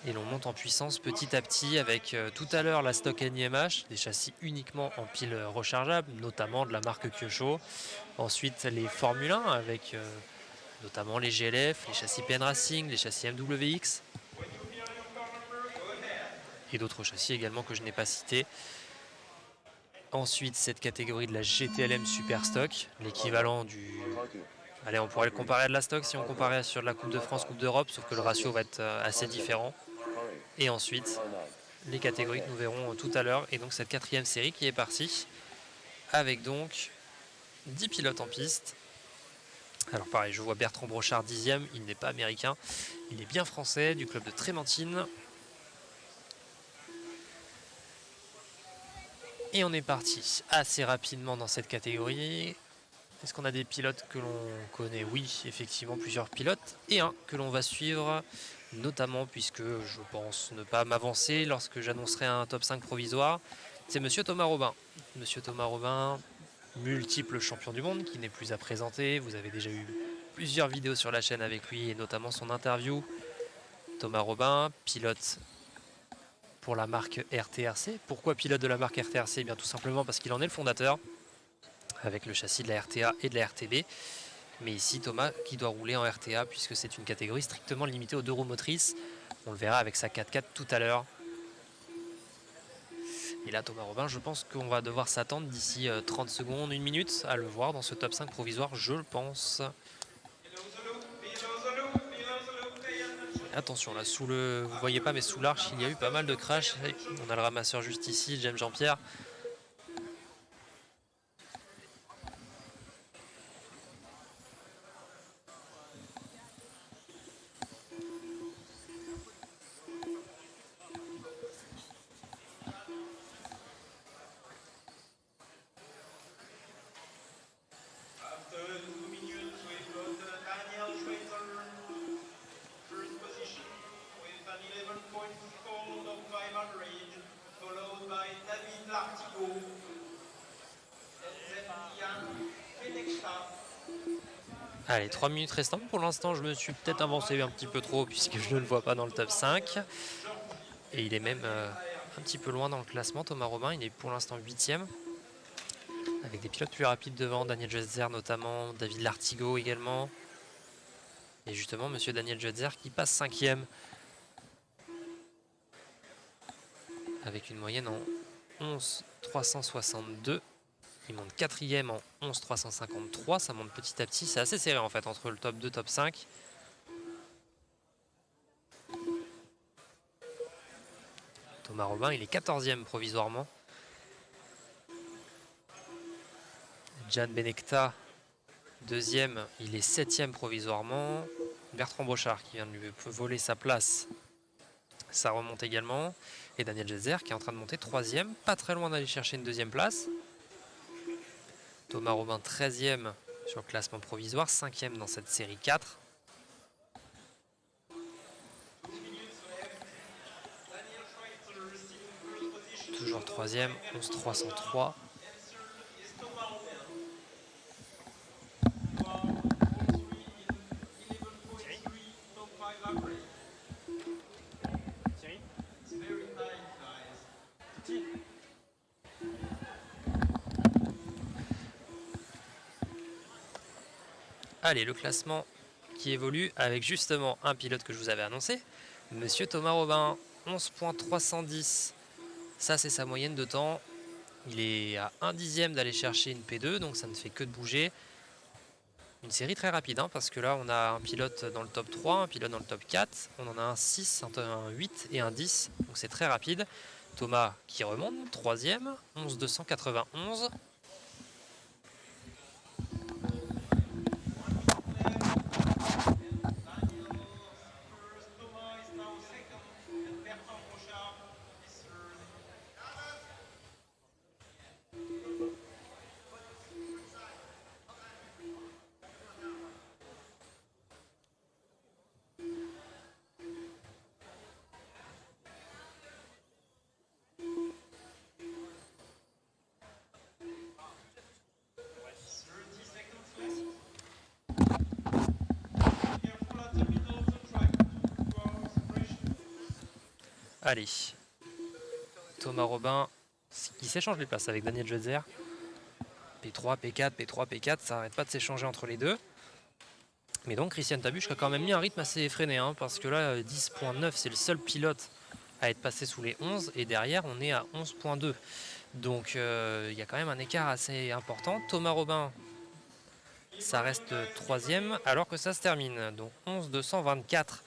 Et l'on monte en puissance petit à petit avec tout à l'heure la stock NIMH, des châssis uniquement en pile rechargeable, notamment de la marque Kyosho. Ensuite les Formule 1 avec notamment les GLF, les châssis PN Racing, les châssis MWX. Et d'autres châssis également que je n'ai pas cités. Ensuite cette catégorie de la GTLM Super Stock, l'équivalent du... Allez, on pourrait le comparer à de la stock si on comparait sur la Coupe de France, Coupe d'Europe, sauf que le ratio va être assez différent. Et ensuite, les catégories que nous verrons tout à l'heure. Et donc cette 4e série qui est partie, avec donc 10 pilotes en piste. Alors pareil, je vois Bertrand Brochard 10e, il n'est pas américain, il est bien français, du club de Trémentine. Et on est parti assez rapidement dans cette catégorie. Est-ce qu'on a des pilotes que l'on connaît? Oui, effectivement, plusieurs pilotes. Et un que l'on va suivre, notamment puisque je pense ne pas m'avancer lorsque j'annoncerai un top 5 provisoire. C'est Monsieur Thomas Robin. Monsieur Thomas Robin, multiple champion du monde, qui n'est plus à présenter. Vous avez déjà eu plusieurs vidéos sur la chaîne avec lui, et notamment son interview. Thomas Robin, pilote pour la marque RTRC. Pourquoi pilote de la marque RTRC? Eh bien, tout simplement parce qu'il en est le fondateur, avec le châssis de la RTA et de la RTB. Mais ici, Thomas qui doit rouler en RTA puisque c'est une catégorie strictement limitée aux 2 roues motrices. On le verra avec sa 4x4 tout à l'heure. Et là, Thomas Robin, je pense qu'on va devoir s'attendre d'ici 30 secondes, 1 minute à le voir dans ce top 5 provisoire, je le pense. Attention, là, sous le... Vous voyez pas, mais sous l'arche, il y a eu pas mal de crash. On a le ramasseur juste ici, James Jean-Pierre. Allez, 3 minutes restantes. Pour l'instant, je me suis peut-être avancé un petit peu trop puisque je ne le vois pas dans le top 5. Et il est même un petit peu loin dans le classement. Thomas Robin, il est pour l'instant 8e. Avec des pilotes plus rapides devant, Daniel Jetzer notamment, David Lartigot également. Et justement, monsieur Daniel Jetzer qui passe 5e. Avec une moyenne en 11,362. Il monte 4e en 11,353. Ça monte petit à petit. C'est assez serré en fait entre le top 2 et top 5. Thomas Robin, il est 14e provisoirement. Jan Benekta, 2e, il est 7e provisoirement. Bertrand Brochard qui vient de lui voler sa place. Ça remonte également. Et Daniel Jetzer qui est en train de monter 3e. Pas très loin d'aller chercher une 2e place. Thomas Robin 13e sur le classement provisoire, 5e dans cette série 4. Toujours 3e, 11,303. Allez, le classement qui évolue avec justement un pilote que je vous avais annoncé, monsieur Thomas Robin, 11,310. Ça, c'est sa moyenne de temps. Il est à 1/10 d'aller chercher une P2, donc ça ne fait que de bouger. Une série très rapide, hein, parce que là, on a un pilote dans le top 3, un pilote dans le top 4. On en a un 6, un 8 et un 10, donc c'est très rapide. Thomas qui remonte, 3e, 11,291. Allez, Thomas Robin qui s'échange les places avec Daniel Jetzer. P3, P4, P3, P4, ça n'arrête pas de s'échanger entre les deux. Mais donc Christian Tabuche a quand même mis un rythme assez effréné, hein, parce que là 10.9 c'est le seul pilote à être passé sous les 11 et derrière on est à 11.2. Donc il y a quand même un écart assez important. Thomas Robin, ça reste troisième alors que ça se termine. Donc 11.224.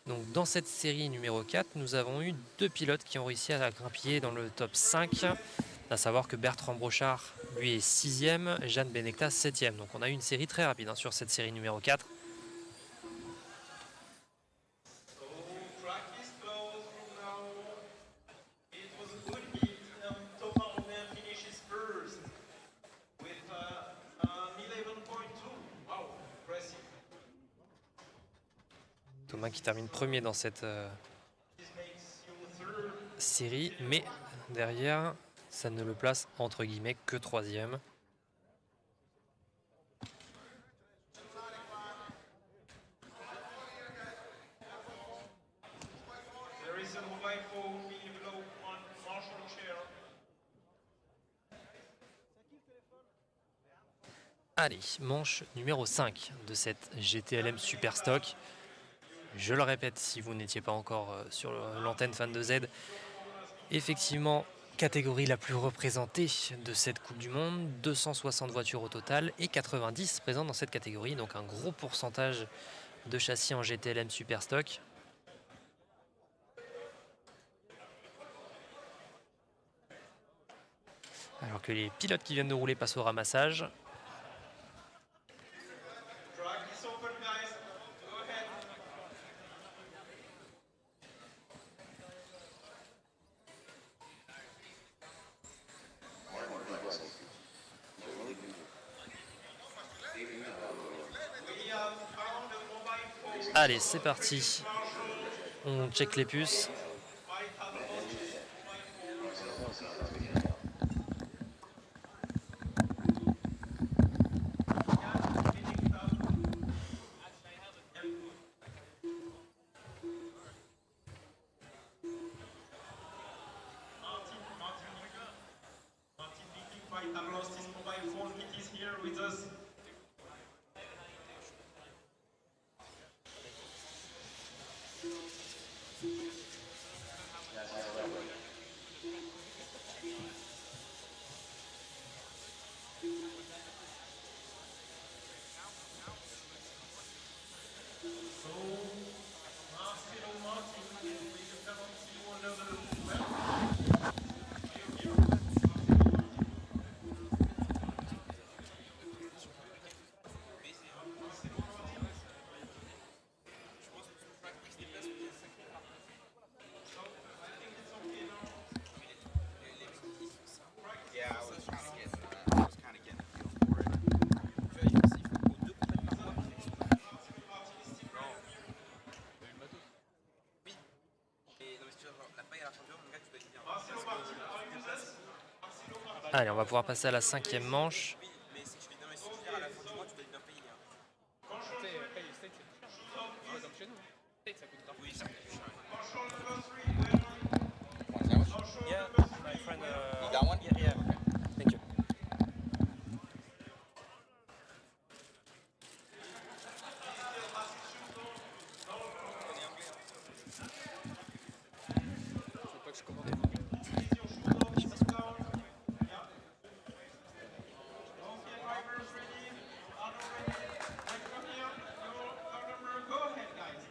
Donc dans cette série numéro 4, nous avons eu deux pilotes qui ont réussi à grappiller dans le top 5. À savoir que Bertrand Brochard, lui, est 6e, Jeanne Benecta 7e. Donc on a eu une série très rapide hein, sur cette série numéro 4. Track is closed from now. It was a good heat. Thomas Robin finishes first with an 11.2. Wow, impressive. Thomas qui termine premier dans cette This makes you third. série, mais derrière, ça ne le place entre guillemets que troisième. There is a mobile phone being below on Marshall chair. Allez, manche numéro 5 de cette GTLM Superstock. Je le répète si vous n'étiez pas encore sur l'antenne Fan de Z, effectivement, catégorie la plus représentée de cette Coupe du Monde, 260 voitures au total et 90 présentes dans cette catégorie, donc un gros pourcentage de châssis en GTLM Superstock. Alors que les pilotes qui viennent de rouler passent au ramassage. Track is open, guys. Go ahead. We have found a mobile phone. Allez, c'est parti. On check les puces. Martin Vicky might have lost his mobile phone. It is here with us. So, Martin, we cannot see you another well. Yeah, I was kind of getting a feel for it. Allez, on va pouvoir passer à la 5e manche. You got one? Yeah. Thank you. Go ahead, guys.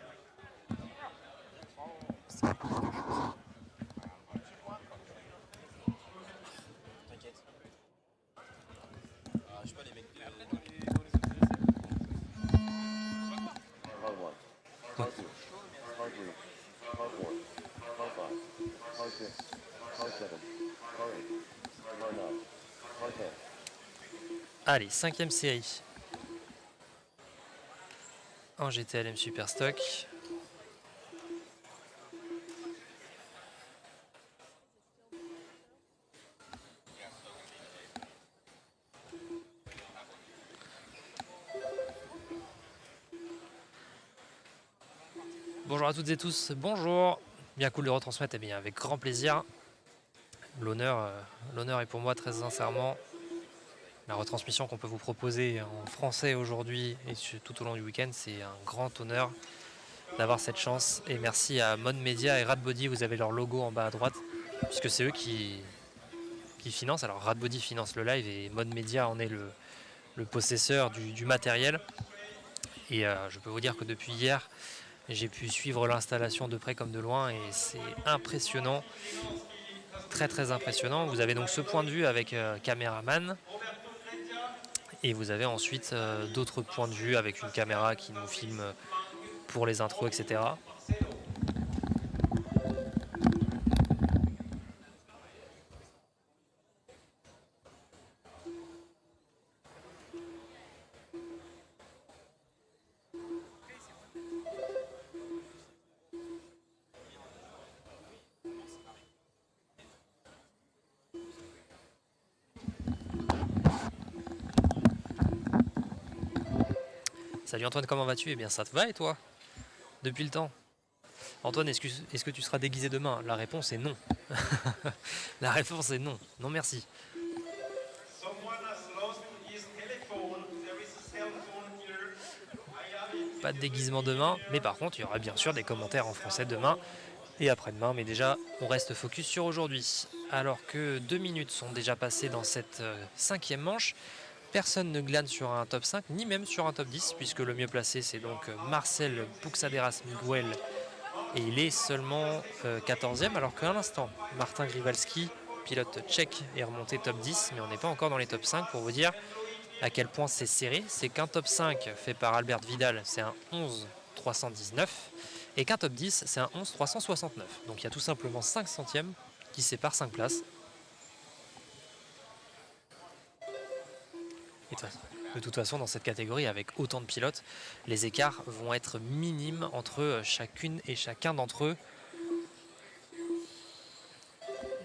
Je sais pas, les mecs de... Part 1, Part 2, Part 3, Part 4, Part 5, Part 6, Part 7, Part 8, Part 9, Part 10. Allez, 5e série. En GTLM Superstock. Bonjour à toutes et tous, bonjour. bien cool de retransmettre. Eh bien, avec grand plaisir. L'honneur est pour moi très sincèrement. La retransmission qu'on peut vous proposer en français aujourd'hui et tout au long du week-end, c'est un grand honneur d'avoir cette chance. Et merci à Mode Media et RADBODY, vous avez leur logo en bas à droite, puisque c'est eux qui financent. Alors RADBODY finance le live et Mode Media en est le possesseur du matériel. Et je peux vous dire que depuis hier, j'ai pu suivre l'installation de près comme de loin et c'est impressionnant, très très impressionnant. Vous avez donc ce point de vue avec caméraman et vous avez ensuite d'autres points de vue avec une caméra qui nous filme pour les intros, etc. Salut Antoine, comment vas-tu? Eh bien ça te va et toi? Depuis le temps. Antoine, est-ce que tu seras déguisé demain? La réponse est non. La réponse est non. Non merci. Someone has lost his telephone. There is a cell phone here. I have it. Pas de déguisement demain, mais par contre il y aura bien sûr des commentaires en français demain et après-demain, mais déjà on reste focus sur aujourd'hui. Alors que 2 minutes sont déjà passées dans cette 5e manche, personne ne glane sur un top 5, ni même sur un top 10, puisque le mieux placé c'est donc Marcel Buxaderas Miguel, et il est seulement 14e, alors qu'à l'instant, Martin Grivalski, pilote tchèque, est remonté top 10, mais on n'est pas encore dans les top 5 pour vous dire à quel point c'est serré. C'est qu'un top 5 fait par Albert Vidal, c'est un 11.319, et qu'un top 10, c'est un 11.369. Donc il y a tout simplement 5 centièmes qui séparent 5 places. Et de toute façon, dans cette catégorie, avec autant de pilotes, les écarts vont être minimes entre chacune et chacun d'entre eux.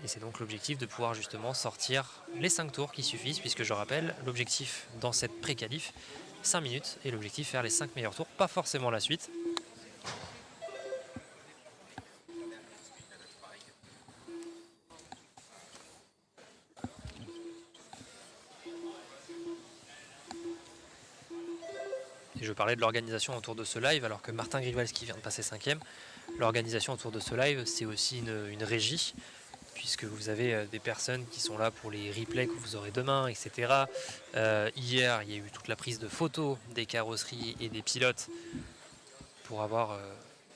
Et c'est donc l'objectif de pouvoir justement sortir les 5 tours qui suffisent, puisque je rappelle, l'objectif dans cette pré-qualif, 5 minutes, et l'objectif faire les 5 meilleurs tours, pas forcément la suite. Et je parlais de l'organisation autour de ce live, alors que Martin Grivalski vient de passer 5e. L'organisation autour de ce live, c'est aussi une régie, puisque vous avez des personnes qui sont là pour les replays que vous aurez demain, etc. Hier, il y a eu toute la prise de photos des carrosseries et des pilotes pour avoir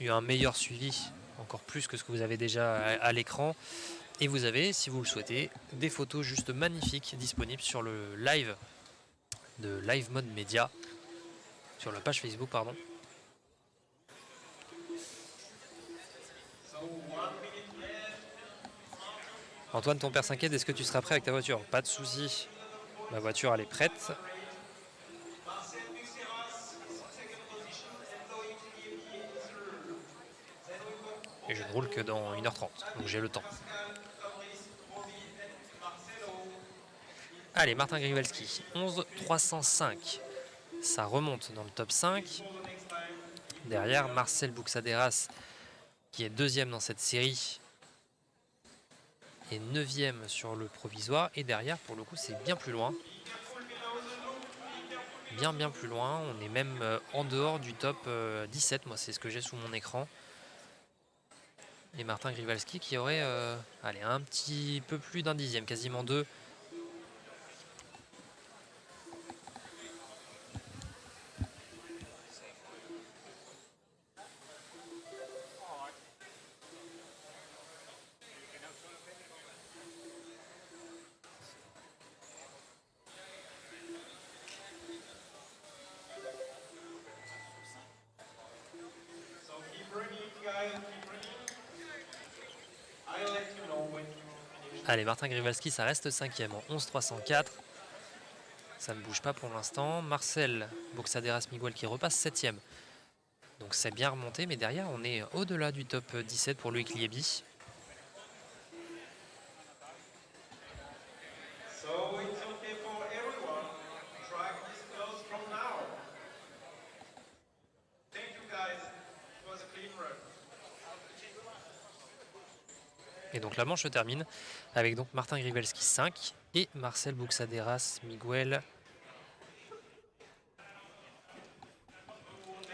eu un meilleur suivi, encore plus que ce que vous avez déjà à l'écran. Et vous avez, si vous le souhaitez, des photos juste magnifiques disponibles sur le live de Live Mode Media, sur la page Facebook, pardon. Antoine, ton père s'inquiète, est-ce que tu seras prêt avec ta voiture? Pas de souci, ma voiture elle est prête. Et je ne roule que dans 1h30, donc j'ai le temps. Allez, Martin Grivalski, 11.305. Ça remonte dans le top 5. Derrière, Marcel Buxaderas, qui est 2e dans cette série, et 9e sur le provisoire. Et derrière, pour le coup, c'est bien plus loin. Bien plus loin. On est même en dehors du top 17. Moi, c'est ce que j'ai sous mon écran. Et Martin Grivalski qui aurait allez, un petit peu plus d'un dixième, quasiment 2. Allez, Martin Grivalski, ça reste 5e en 11.304. Ça ne bouge pas pour l'instant. Marcel Buxaderas Miguel qui repasse 7e. Donc c'est bien remonté, mais derrière, on est au-delà du top 17 pour Loïc Liéby. Et donc la manche se termine avec donc Martin Grivelski 5 et Marcel Buxaderas Miguel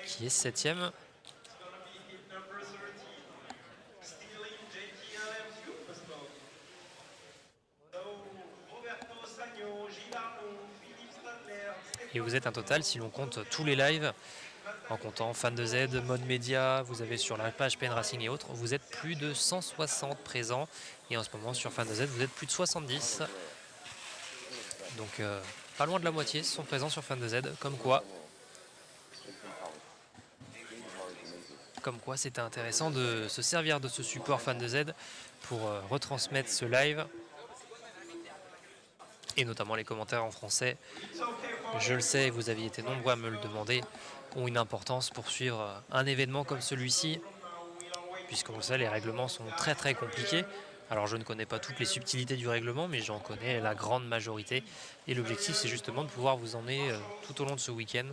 qui est 7e. Et vous êtes un total, si l'on compte tous les lives, en comptant Fan de Z, Mode Média, vous avez sur la page PN Racing et autres, vous êtes plus de 160 présents. Et en ce moment sur Fan de Z, vous êtes plus de 70. Donc pas loin de la moitié sont présents sur Fan de Z, comme quoi c'était intéressant de se servir de ce support Fan de Z pour retransmettre ce live. Et notamment les commentaires en français, je le sais, vous aviez été nombreux à me le demander, ont une importance pour suivre un événement comme celui-ci, puisqu'on le sait, les règlements sont très très compliqués. Alors je ne connais pas toutes les subtilités du règlement, mais j'en connais la grande majorité. Et l'objectif, c'est justement de pouvoir vous emmener tout au long de ce week-end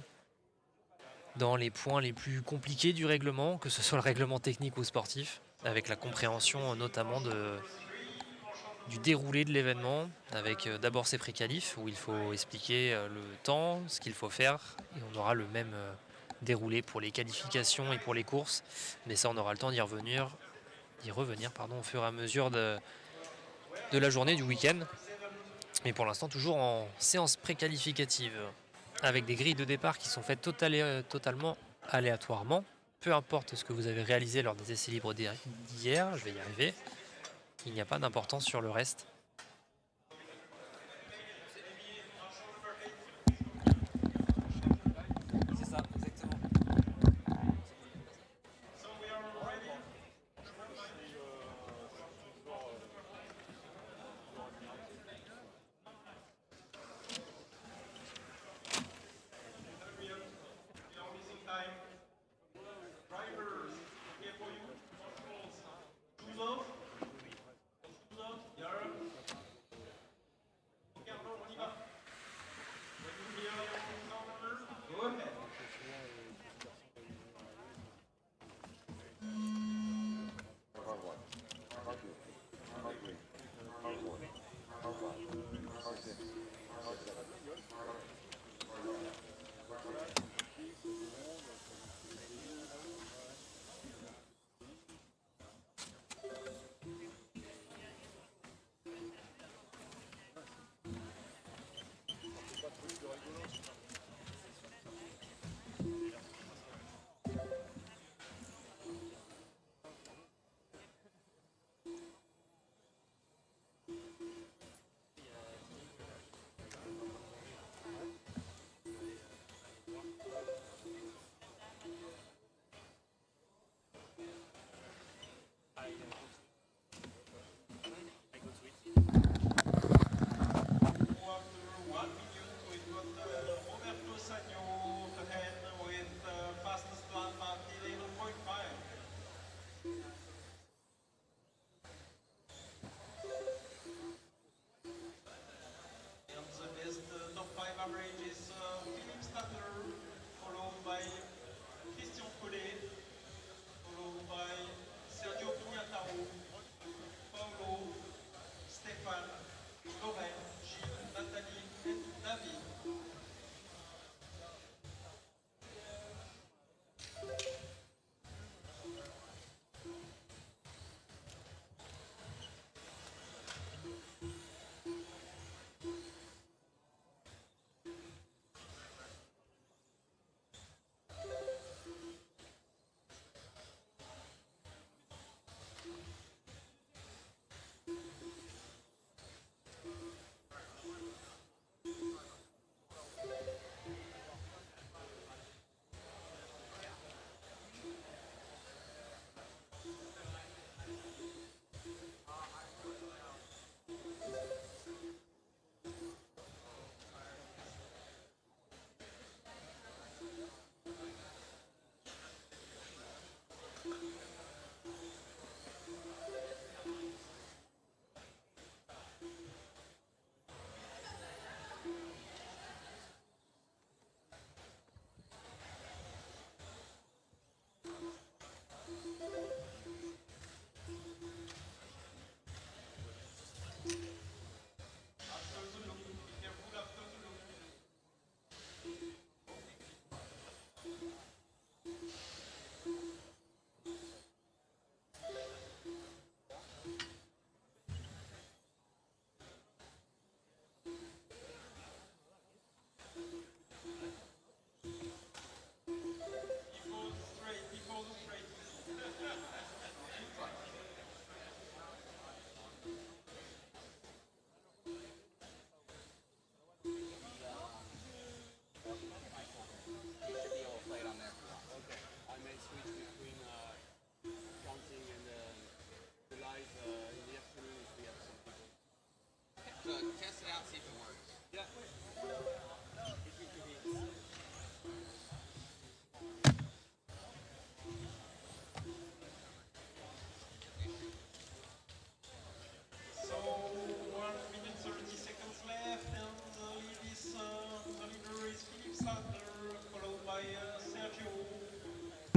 dans les points les plus compliqués du règlement, que ce soit le règlement technique ou sportif, avec la compréhension notamment du déroulé de l'événement, avec d'abord ces pré-qualifs où il faut expliquer le temps, ce qu'il faut faire, et on aura le même déroulé pour les qualifications et pour les courses, mais ça on aura le temps d'y revenir au fur et à mesure de la journée du week-end, mais pour l'instant toujours en séance pré-qualificative, avec des grilles de départ qui sont faites totalement aléatoirement, peu importe ce que vous avez réalisé lors des essais libres d'hier, je vais y arriver. Il n'y a pas d'importance sur le reste. C'est ça, exactement.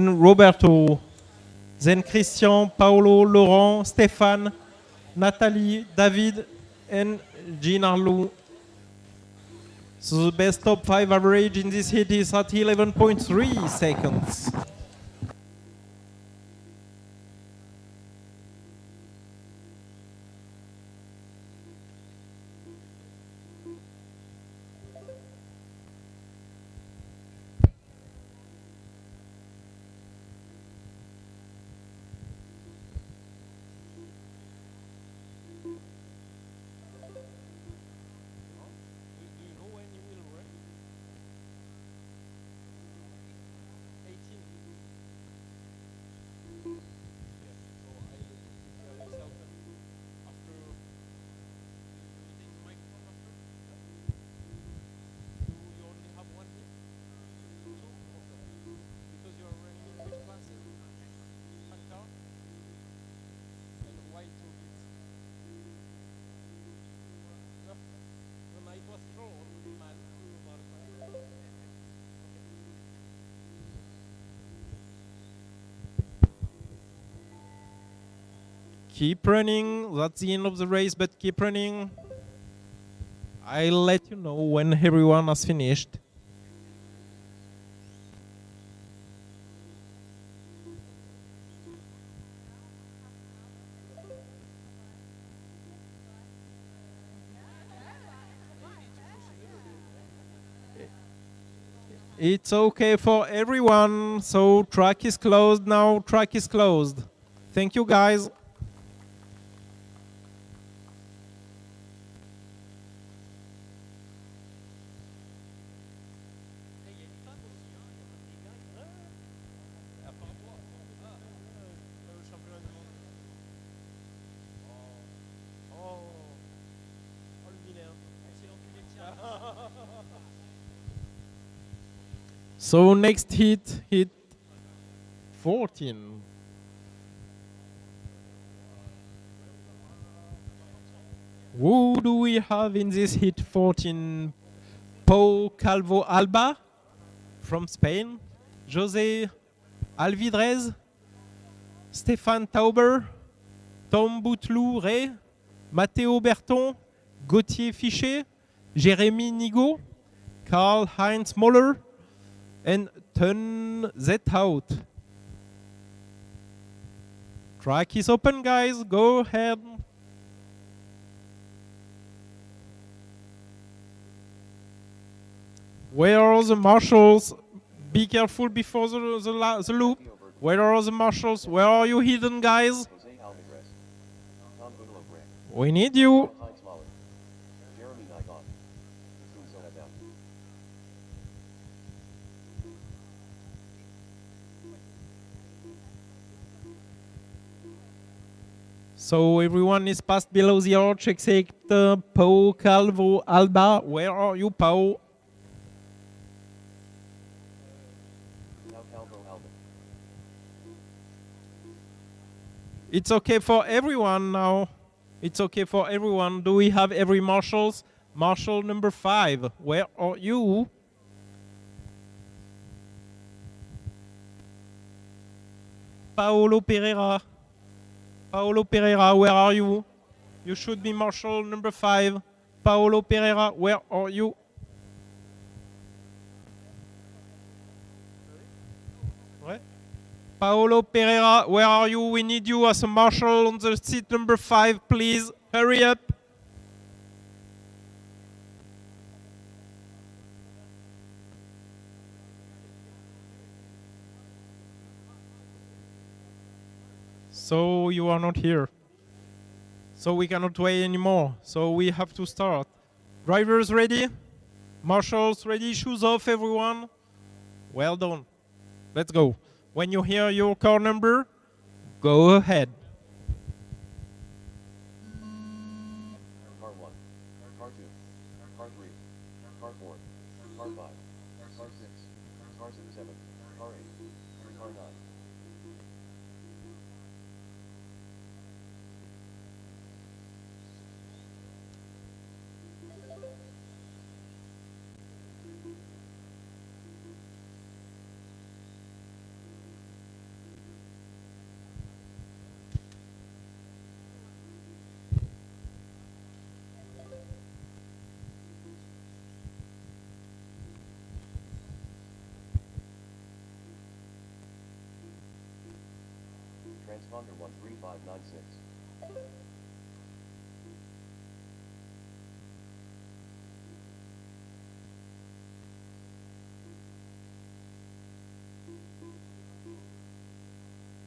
Roberto, then Christian, Paolo, Laurent, Stéphane, Nathalie, David, and Ginarlo. So the best top 5 average in this heat is at 11.3 seconds. Keep running, that's the end of the race, but keep running. I'll let you know when everyone has finished. It's okay for everyone, so track is closed now, track is closed. Thank you guys. So next hit 14. Who do we have in this hit 14? Pau Calvo Alba from Spain, José Alvidrez, Stéphane Tauber, Tom Bouteloup Ray, Matteo Berton, Gauthier Fichet, Jérémy Nigaud, Karl-Heinz Moller, and turn that out. Track is open, guys. Go ahead. Where are the marshals? Be careful before the loop. Where are the marshals? Where are you hidden, guys? Jose Alvarez, Tom Bouteloup, We need you. Heinz Mahler, Jeremy Nikon, Christine Sonadam. So everyone is passed below the arch except Pau Calvo Alba. Where are you, Pau? Now Calvo Alba. It's okay for everyone now. It's okay for everyone. Do we have every marshals? Marshal number 5. Where are you? Paolo Pereira. Paolo Pereira, where are you? You should be marshal number 5. Paolo Pereira, where are you? Paolo Pereira, where are you? We need you as a marshal on the seat number 5, please. Hurry up. So you are not here. So we cannot wait anymore. So we have to start. Drivers ready? Marshals ready? Shoes off, everyone. Well done. Let's go. When you hear your car number, go ahead. Car 1, Car 2, Car 3, Car 4, Car 5, Car 6, Car 7, Car 8, Car 9. Transponder 13596.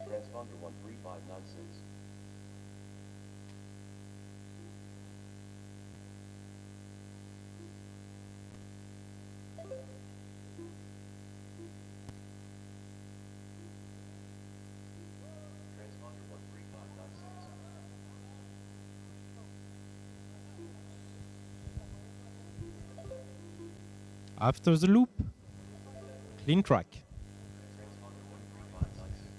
Transponder 13596. Transponder 13596. After the loop, clean track. Transponder 13596.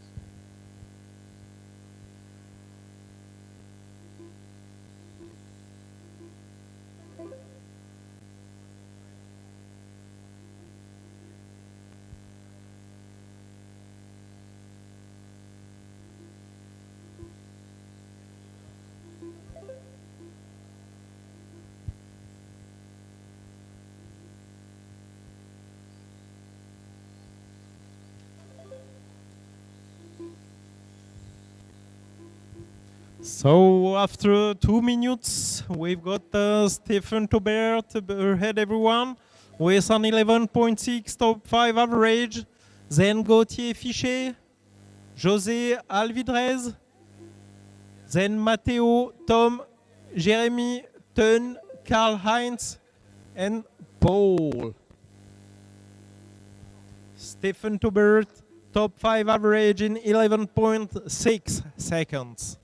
So after 2 minutes, we've got Stephen Taubert ahead, everyone, with an 11.6 top 5 average. Then Gauthier Fichet, José Alvidrez, then Matteo, Tom, Jérémy, Teun, Karl Heinz, and Paul. Stephen Taubert, top 5 average in 11.6 seconds.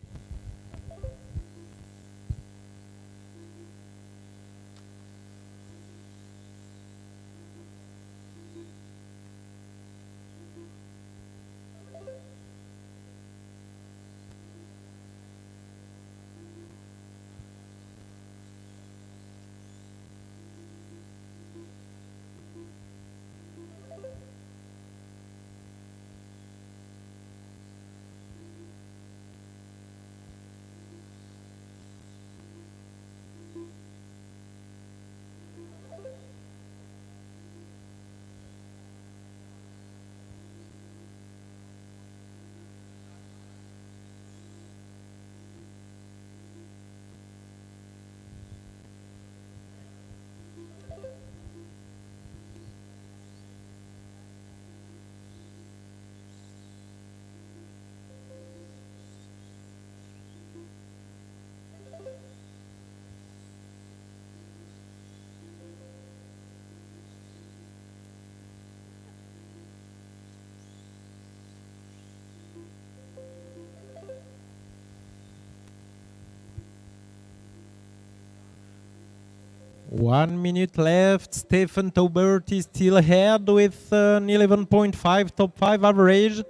One minute left. Stephen Taubert is still ahead with an 11.5 top 5 average.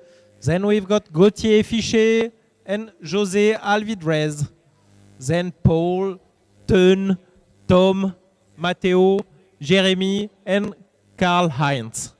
Then we've got Gauthier Fichet and José Alvidrez. Then Paul, Teun, Tom, Matteo, Jérémy, and Karl Heinz.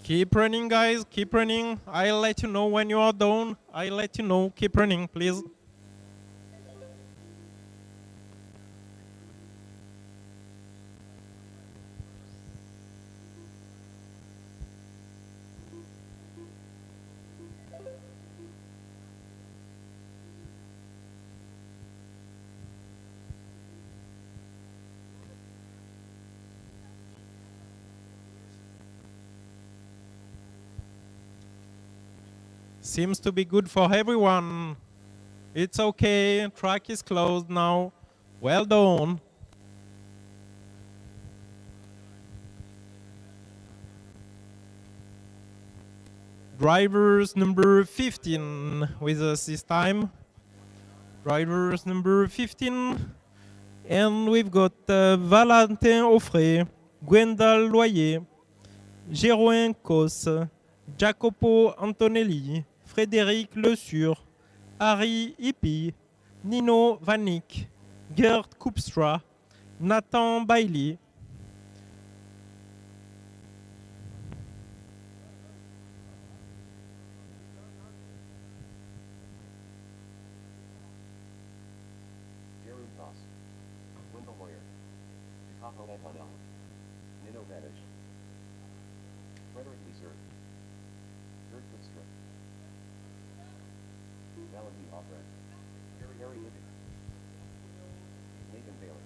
Keep running, guys. Keep running. I'll let you know when you are done. I'll let you know. Keep running, please. Seems to be good for everyone. It's okay. Track is closed now. Well done. drivers number 15 with us this time. Drivers number 15. And we've got Valentin Offray, Gwendal Loyer, Jérôme Cos, Jacopo Antonelli, Frédéric Le Sur, Harry Hippie, Nino Vanik, Gerd Koopstra, Nathan Bailey. Jerry Toss. Wendell Moyer. Chicago Antonelli. Nino Vanish. Frederick Leeser. Gerd Kutstra. Valentin Offred. Harry Hippie. Nathan Bailey.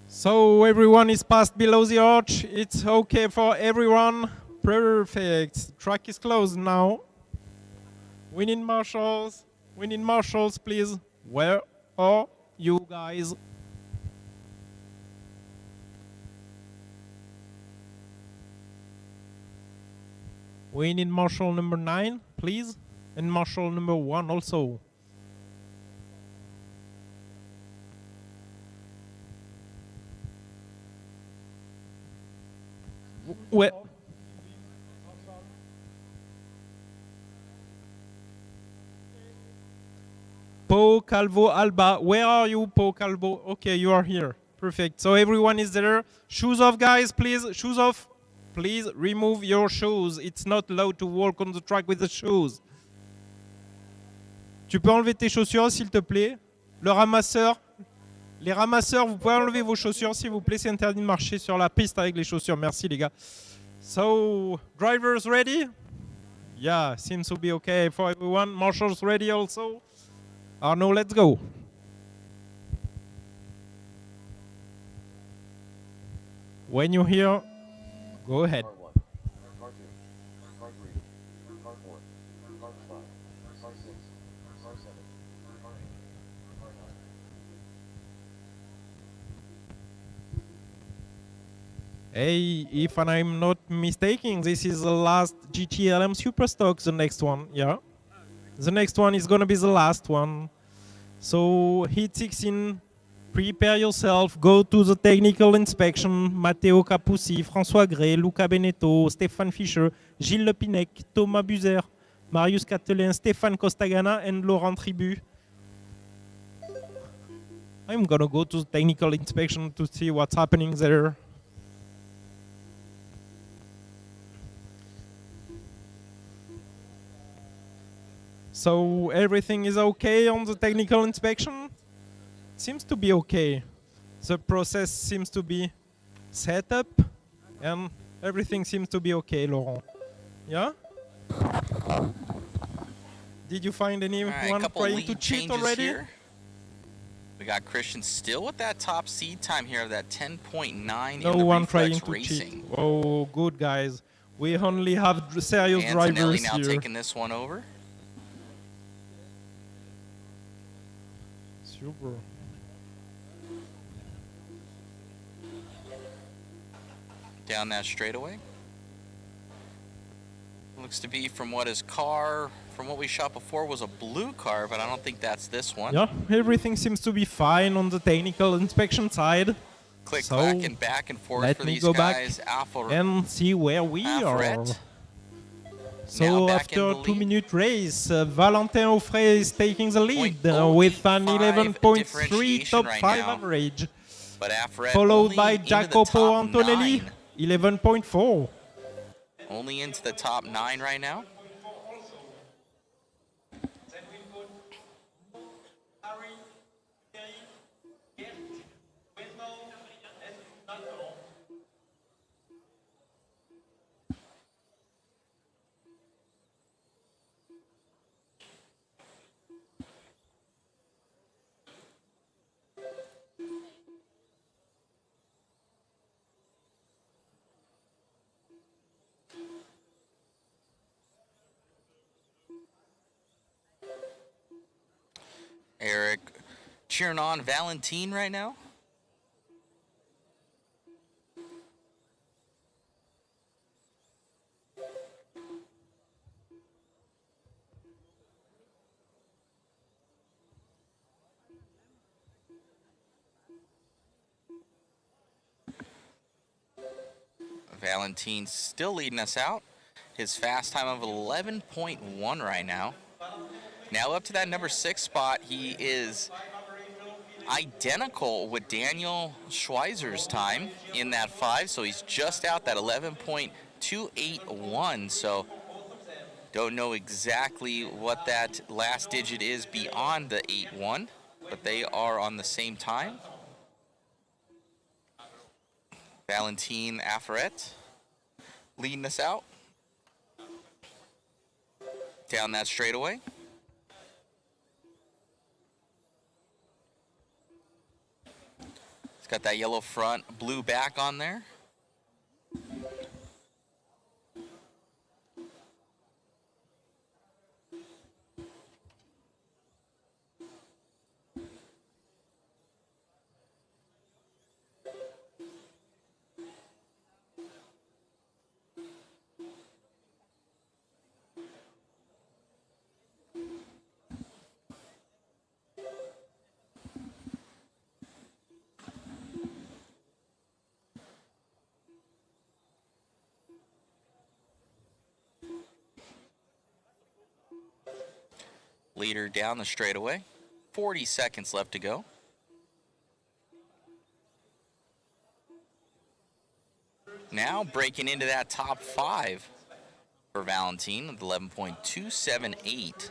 So everyone is passed below the arch. It's okay for everyone. Perfect. Track is closed now. We need marshals. We need marshals, please. Where are you guys? We need marshal number 9, please. And marshal number 1 also. Where? Po Calvo Alba, where are you, Po Calvo? Okay, you are here. Perfect. So everyone is there. Shoes off, guys, please. Shoes off. Please remove your shoes. It's not allowed to walk on the track with the shoes. Tu peux enlever tes chaussures, s'il te plaît. Le ramasseur. Les ramasseurs, vous pouvez enlever vos chaussures, s'il vous plaît. C'est interdit de marcher sur la piste avec les chaussures. Merci, les gars. So, drivers ready? Yeah, seems to be okay for everyone. Marshals ready also? Arnaud, let's go. When you're here, go ahead. Car 1. Car 2. Car 3. Car 4. Car 5. Car 6. Car 7. Car 8. Car 9. Hey, if I'm not mistaken, this is the last GTLM Superstock, the next one, yeah? The next one is gonna be the last one. So, hit 16, prepare yourself, go to the technical inspection. Matteo Capussi, François Gray, Luca Beneteau, Stéphane Fischer, Gilles Lepinec, Thomas Buzer, Marius Catelin, Stéphane Costagana, and Laurent Tribu. I'm gonna go to the technical inspection to see what's happening there. So everything is okay on the technical inspection? Seems to be okay. The process seems to be set up and everything seems to be okay, Laurent. Yeah? Did you find anyone trying to cheat already? Here. We got Christian still with that top seed time here of that 10.9 No in the one trying reflex to racing. cheat. Oh, good guys. We only have serious Antonelli drivers now here. taking this one over. Super. Down that straightaway. Looks to be from what his car, from what we shot before, was a blue car, but I don't think that's this one. Yeah, everything seems to be fine on the technical inspection side. Click, So, clack, and back and forth let for me these go guys. back and see where we are. Alfred. So Now back after in a the 2-minute race, Valentin Offray is taking the lead with an 11.3 differentiation top right 5 now. average, But Alfred followed only by into the Jacopo top Antonelli, 9. 11.4. Only into the top 9 right now. Then we put Harry, Terry, Gert, Wendell, and Nathan. Eric cheering on Valentine right now. Valentin still leading us out. His fast time of 11.1 right now. Now up to that number 6 spot, he is identical with Daniel Schweizer's time in that 5, so he's just out that 11.281. So don't know exactly what that last digit is beyond the 8-1, but they are on the same time. Valentin Affaret leading us out down that straightaway. It's got that yellow front, blue back on there. Leader down the straightaway. 40 seconds left to go. Now breaking into that top 5 for Valentin with 11.278.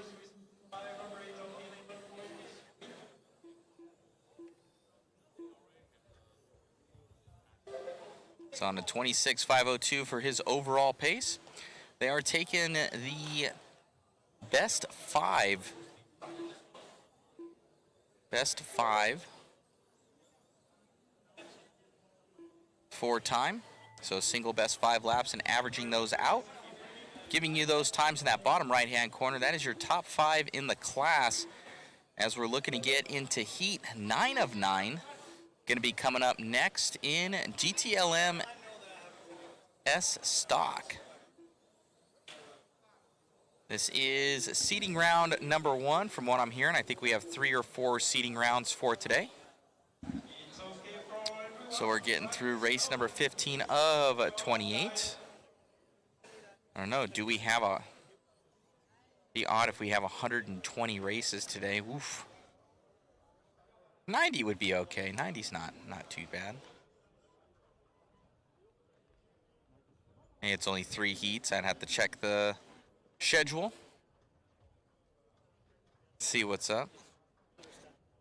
It's on a 26.502 for his overall pace. They are taking the best 5 for time. So single best 5 laps and averaging those out. Giving you those times in that bottom right-hand corner. That is your top 5 in the class as we're looking to get into heat 9 of 9. Going to be coming up next in GTLM S Stock. This is seeding round number 1 from what I'm hearing. I think we have 3 or 4 seeding rounds for today. So we're getting through race number 15 of 28. I don't know, do we have a... Be odd if we have 120 races today. Oof. 90 would be okay. 90's not too bad. Hey, it's only 3 heats. I'd have to check the schedule. See what's up.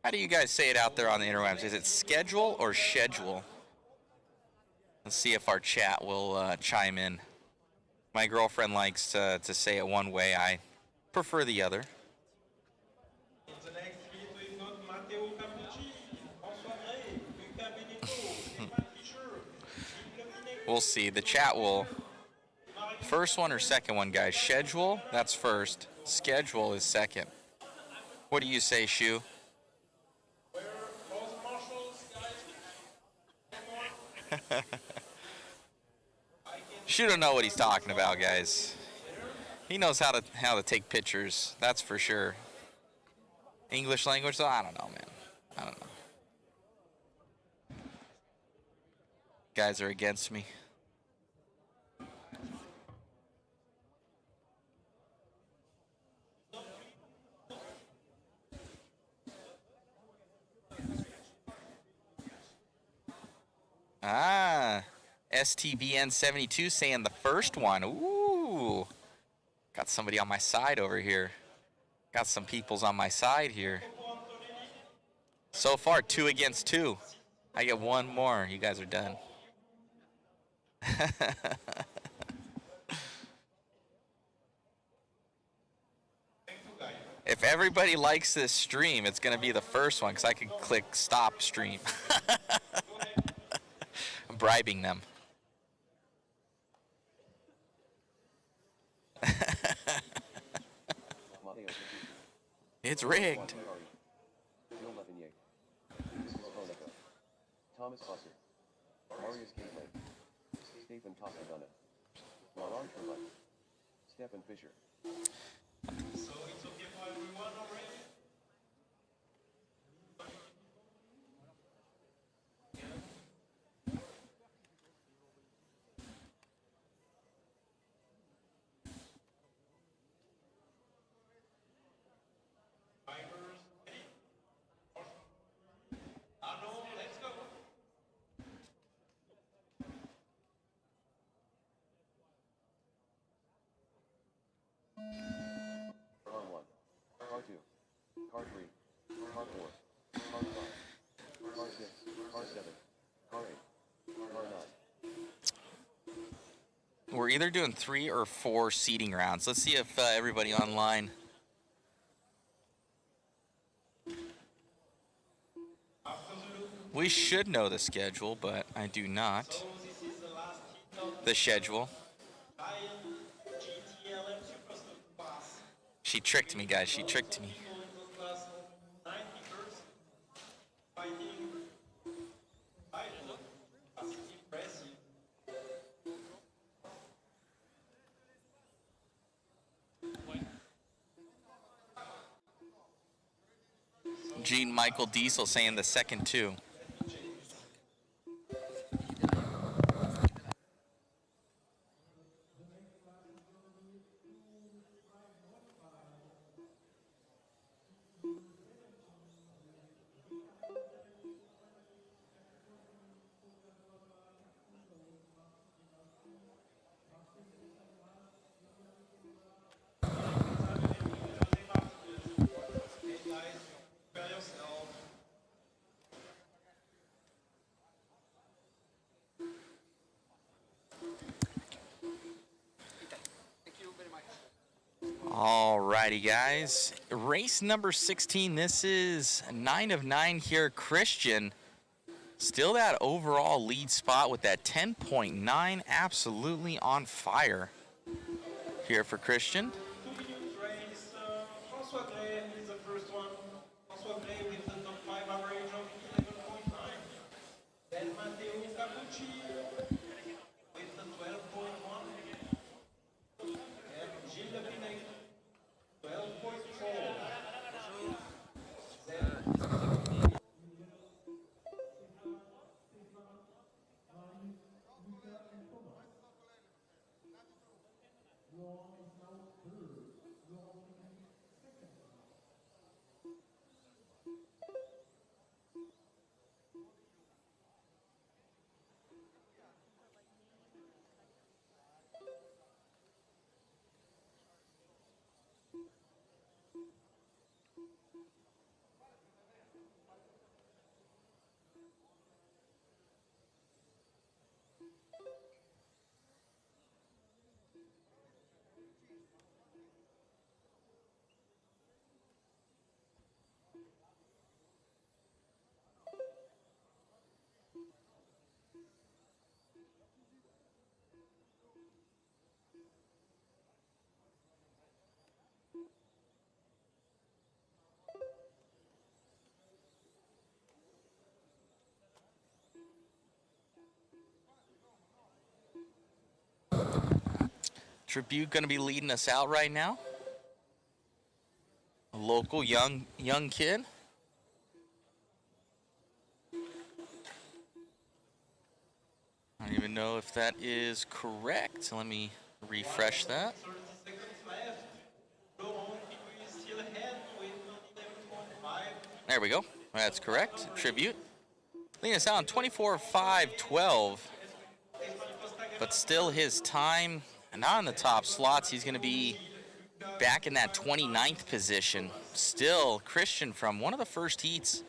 How do you guys say it out there on the interwebs? Is it schedule or schedule? Let's see if our chat will chime in. My girlfriend likes to say it one way. I prefer the other. We'll see. The chat will... First one or second one, guys? Schedule, that's first. Schedule is second. What do you say, Shu? Shu don't know what he's talking about, guys. He knows how to take pictures, that's for sure. English language, though, I don't know, man. I don't know. Guys are against me. STBN72 saying the first one. Ooh. Got somebody on my side over here. Got some peoples on my side here. So far, 2 against 2. I get 1 more. You guys are done. If everybody likes this stream, it's going to be the first one because I can click stop stream. I'm bribing them. It's rigged. Thomas Fusser, Marius Gateway, Stephen Toskadona, Laurent Tremont, Stephen Fisher. So it's okay for everyone already? car 4, car 5, car 6, car 7, car 8, car 9. We're either doing 3 or 4 seating rounds. Let's see if everybody online. We should know the schedule, but I do not. So this is the last hit of The schedule. Giant GTLM Superstar class. She tricked me, guys. She tricked me. People in the class of 9 meters fighting Biden. That's impressive. Gene Michael Diesel saying the second 2. Hey guys, prepare yourself. Alrighty, guys. Race number 16. This is 9 of 9 here. Christian. Still that overall lead spot with that 10.9. Absolutely on fire here for Christian. 2-minute race. François Gray is the first one. François Gray with the top 5 average of 11.9. Then Matteo Capucci with the 12.1. And Gilles Lepinec, 12.4. Tribute going to be leading us out right now. A local young kid. I don't even know if that is correct. Let me refresh that. 30 seconds left. Laurent Piquet is still ahead with 11.5. There we go. That's correct. Tribute. Leading us out on 24:5:12. But still his time not in the top slots. He's going to be back in that 29th position. Still, Christian from one of the first heats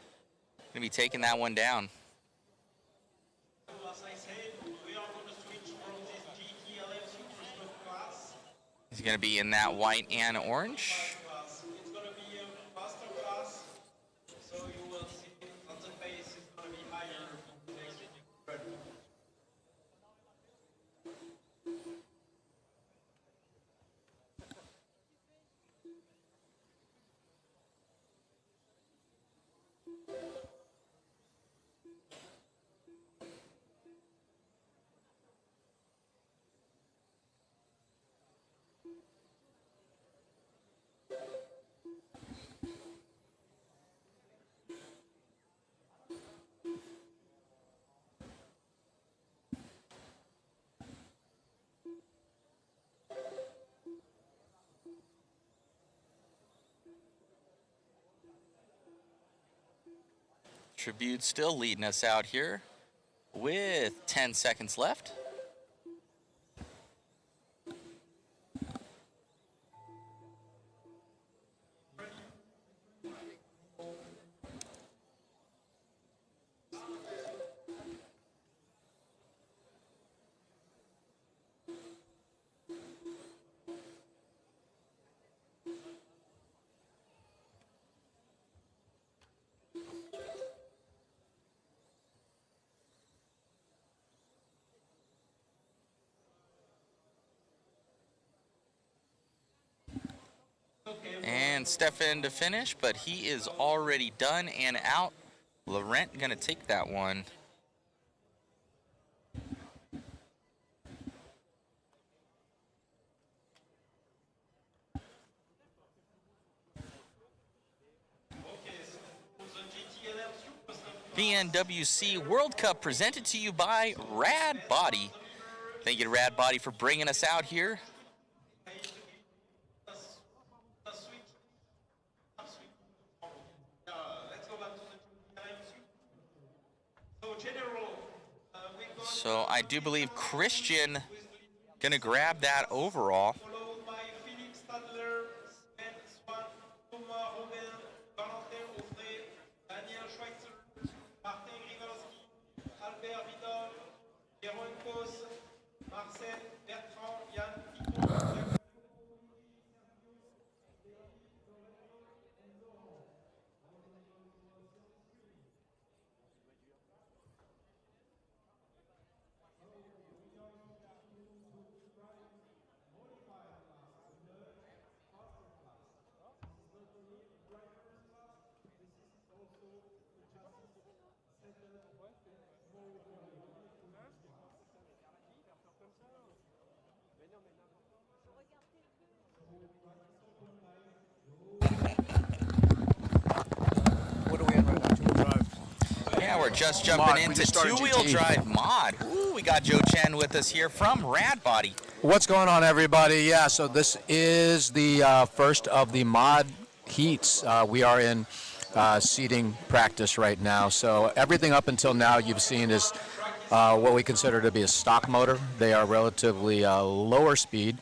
going to be taking that one down. As I said, we are going to switch from this GTLM Superstar class. He's going to be in that white and orange. Class. It's going to be a faster class, so you will see that the pace is going to be higher in today's run. Tribute still leading us out here with 10 seconds left. And Stefan to finish, but he is already done and out. Laurent gonna take that one. PNWC World Cup presented to you by RADBODY. Thank you to RADBODY for bringing us out here. So I do believe Christian gonna grab that overall. Followed by Felix Stadler, Sven Swan, Thomas Robert, Valentin Offray, Daniel Schweitzer, Martin Grigorski, Albert Vidal, Jérôme Kos, Marcel Bertrand, Yann Picot. What are we in right now? Two-wheel drive. Yeah, we're just jumping Mod, we into just started two-wheel GT. drive mod. Ooh, we got Joe Chen with us here from RADBODY. What's going on, everybody? Yeah, so this is the first of the mod heats. We are in seating practice right now. So everything up until now you've seen is what we consider to be a stock motor. They are relatively lower speed,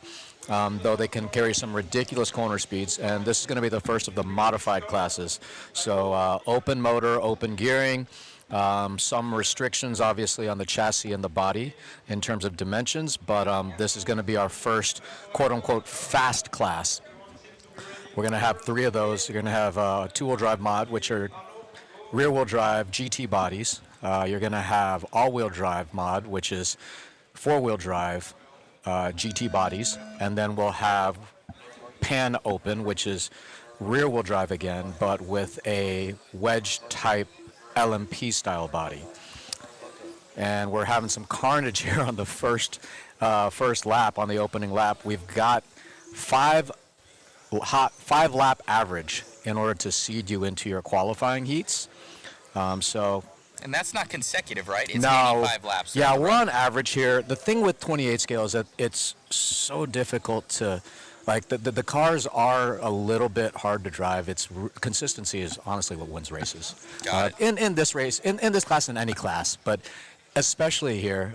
though they can carry some ridiculous corner speeds. And this is going to be the first of the modified classes. So open motor, open gearing. Some restrictions, obviously, on the chassis and the body in terms of dimensions, but this is going to be our first quote-unquote fast class. We're going to have three of those. You're going to have a two-wheel drive mod, which are rear-wheel drive GT bodies. You're going to have all-wheel drive mod, which is four-wheel drive GT bodies, and then we'll have pan open, which is rear-wheel drive again, but with a wedge-type LMP style body. And we're having some carnage here on the first lap, on the opening lap. We've got five lap average in order to seed you into your qualifying heats. So And that's not consecutive, right? It's no, 85 laps. yeah, we're on average here. The thing with 28 scale is that it's so difficult to, like, the cars are a little bit hard to drive. Consistency is honestly what wins races. Got it. In this race, in this class, in any class, but especially here,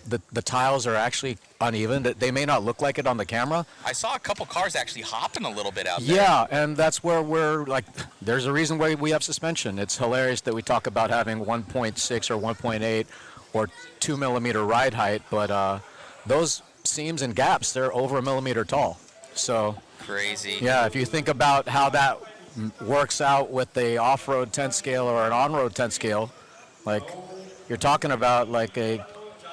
the tiles are actually uneven. They may not look like it on the camera. I saw a couple cars actually hopping a little bit out there. Yeah, and that's where we're like, there's a reason why we have suspension. It's hilarious that we talk about having 1.6 or 1.8 or 2 millimeter ride height, but those seams and gaps, they're over a millimeter tall. So Crazy. yeah, if you think about how that works out with the off-road 10 scale or an on-road 10 scale, like you're talking about like a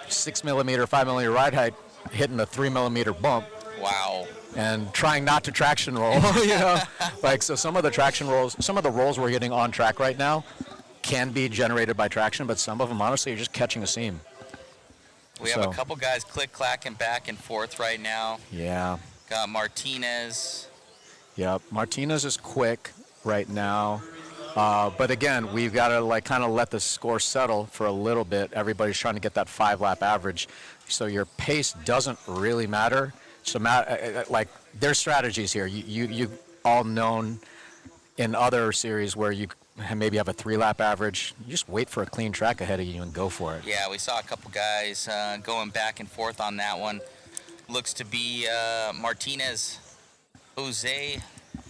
6 millimeter, 5 millimeter ride height hitting a 3 millimeter bump. Wow. And trying not to traction roll, you know, like, so some of the traction rolls, some of the rolls we're getting on track right now can be generated by traction, but some of them honestly are just catching a seam. We have a couple guys click-clacking back and forth right now. Yeah. Got Martinez. Yep. Martinez is quick right now. But again, we've got to like kind of let the score settle for a little bit. Everybody's trying to get that 5-lap average. So your pace doesn't really matter. So like there's strategies here. You all known in other series where you maybe have a 3-lap average. You just wait for a clean track ahead of you and go for it. Yeah, we saw a couple guys going back and forth on that one. Looks to be Martinez, Jose,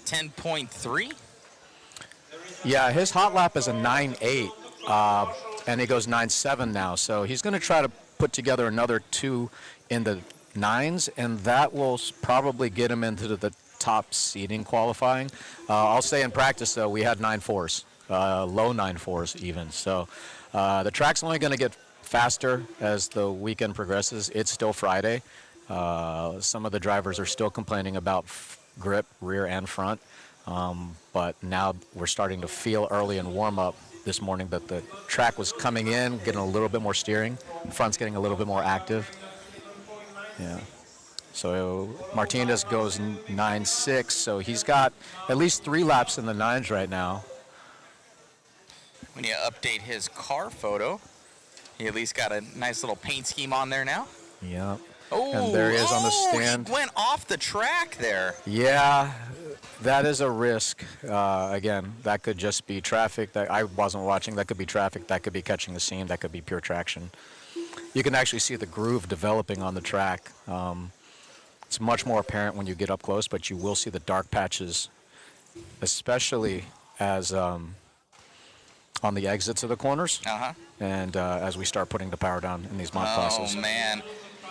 10.3. Yeah, his hot lap is a 9.8, and he goes 9.7 now. So he's going to try to put together another 2 in the 9s, and that will probably get him into the top seeding qualifying. I'll say in practice, though, we had 9.4s, low 9.4s even. So the track's only going to get faster as the weekend progresses. It's still Friday. Some of the drivers are still complaining about grip, rear and front. But now we're starting to feel early in warm-up this morning that the track was coming in, getting a little bit more steering. Front's getting a little bit more active. Yeah. So Martinez goes 9.6, so he's got at least 3 laps in the 9s right now. We need to update his car photo. He at least got a nice little paint scheme on there now. Yeah. Oh, And there he is on the stand. He went off the track there. Yeah, that is a risk. Again, that could just be traffic. That I wasn't watching. That could be traffic. That could be catching the seam. That could be pure traction. You can actually see the groove developing on the track. It's much more apparent when you get up close, but you will see the dark patches, especially as on the exits of the corners. And as we start putting the power down in these mod classes. Oh man!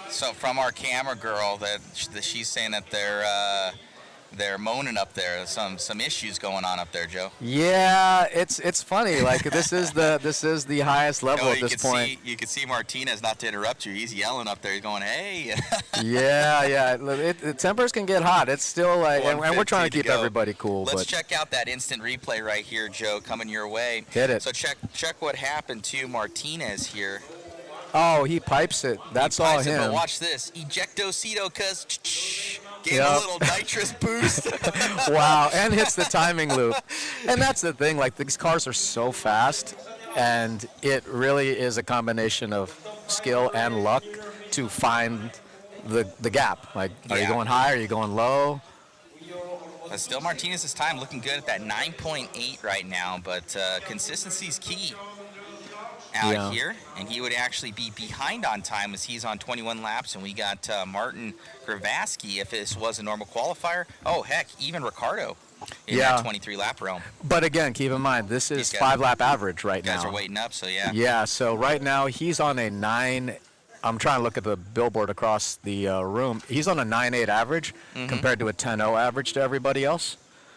So from our camera girl, that she's saying that they're moaning up there. Some issues going on up there, Joe. Yeah, it's funny. Like this is the highest level at this point. You can see Martinez, not to interrupt you. He's yelling up there. He's going, "Hey!" yeah. Tempers can get hot. It's still like, and we're trying to keep everybody cool. Let's but check out that instant replay right here, Joe, coming your way. Hit it. So check what happened to Martinez here. Oh, he pipes it. That's all him. But watch this. Ejectocito, cuz gave a little nitrous boost. Wow, and hits the timing loop. And that's the thing, like these cars are so fast, and it really is a combination of skill and luck to find the gap. Like, are you going high? Are you going low? But still, Martinez's time looking good at that 9.8 right now, but consistency is key out here, and he would actually be behind on time as he's on 21 laps, and we got Martin Gravaski if this was a normal qualifier. Oh, heck, even Ricardo in that 23-lap realm. But again, keep in mind, this is 5-lap average right now. Guys are waiting up, so yeah. Yeah, so right now he's on a 9. I'm trying to look at the billboard across the room. He's on a 9.8 average compared to a 10.0 average to everybody else.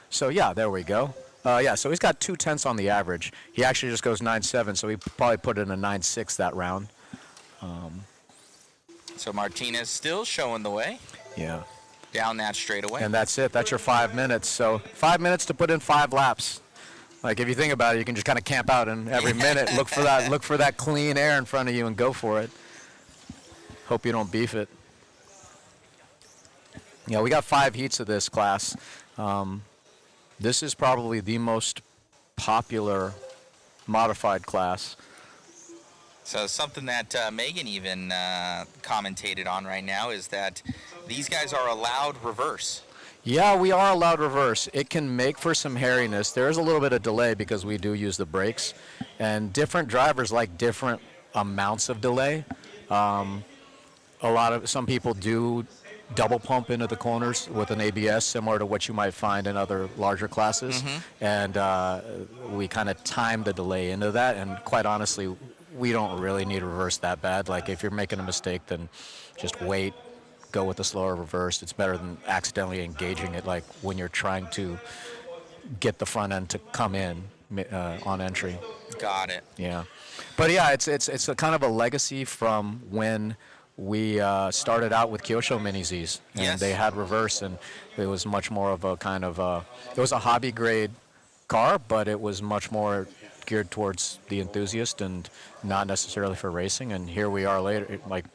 So yeah, there we go. So he's got 0.2 on the average. He actually just goes 9.7, so he probably put in a 9.6 that round. So Martinez still showing the way. Yeah. Down that straightaway. And that's it. That's your 5 minutes. So 5 minutes to put in 5 laps. Like if you think about it, you can just kind of camp out and every minute look for that clean air in front of you and go for it. Hope you don't beef it. Yeah, we got 5 heats of this class. This is probably the most popular modified class. So something that Megan even commentated on right now is that these guys are allowed reverse. Yeah, we are allowed reverse. It can make for some hairiness. There is a little bit of delay because we do use the brakes, and different drivers like different amounts of delay. Some people do double pump into the corners with an ABS, similar to what you might find in other larger classes. And we kind of time the delay into that. And quite honestly, we don't really need reverse that bad. Like if you're making a mistake, then just wait, go with the slower reverse. It's better than accidentally engaging it, like when you're trying to get the front end to come in on entry. Got it. Yeah. But yeah, it's a kind of a legacy from when we started out with Kyosho Mini Zs, and they had reverse, and it was much more of a kind of it was a hobby grade car, but it was much more geared towards the enthusiast and not necessarily for racing. And here we are later, like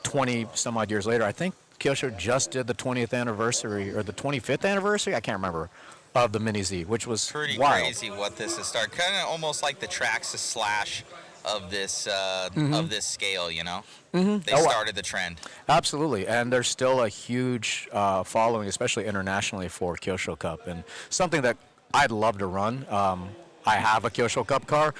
20 some odd years later. I think Kyosho just did the 20th anniversary or the 25th anniversary, I can't remember, of the Mini Z, which was pretty wild. Crazy what this has started. Kind of almost like the Traxxas Slash of this of this scale, you know. They started the trend. Absolutely, and there's still a huge following, especially internationally, for Kyosho Cup, and something that I'd love to run. I have a Kyosho Cup car,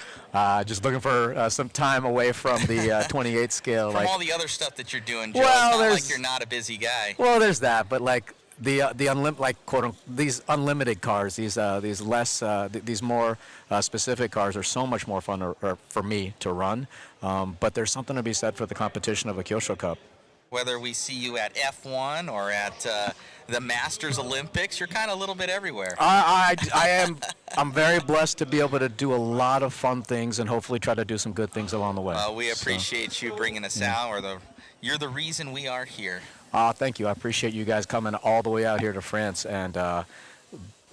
just looking for some time away from the 28 scale. From like all the other stuff that you're doing, Joe, well, it's not like you're not a busy guy. Well, there's that, but like the unlimited, like quote unquote, these unlimited cars, these less these more specific cars are so much more fun for me to run. But there's something to be said for the competition of a Kyosho Cup. Whether we see you at F1 or at the Masters Olympics, you're kind of a little bit everywhere. I'm very blessed to be able to do a lot of fun things and hopefully try to do some good things along the way. We appreciate you bringing us out. You're the reason we are here. Thank you. I appreciate you guys coming all the way out here to France and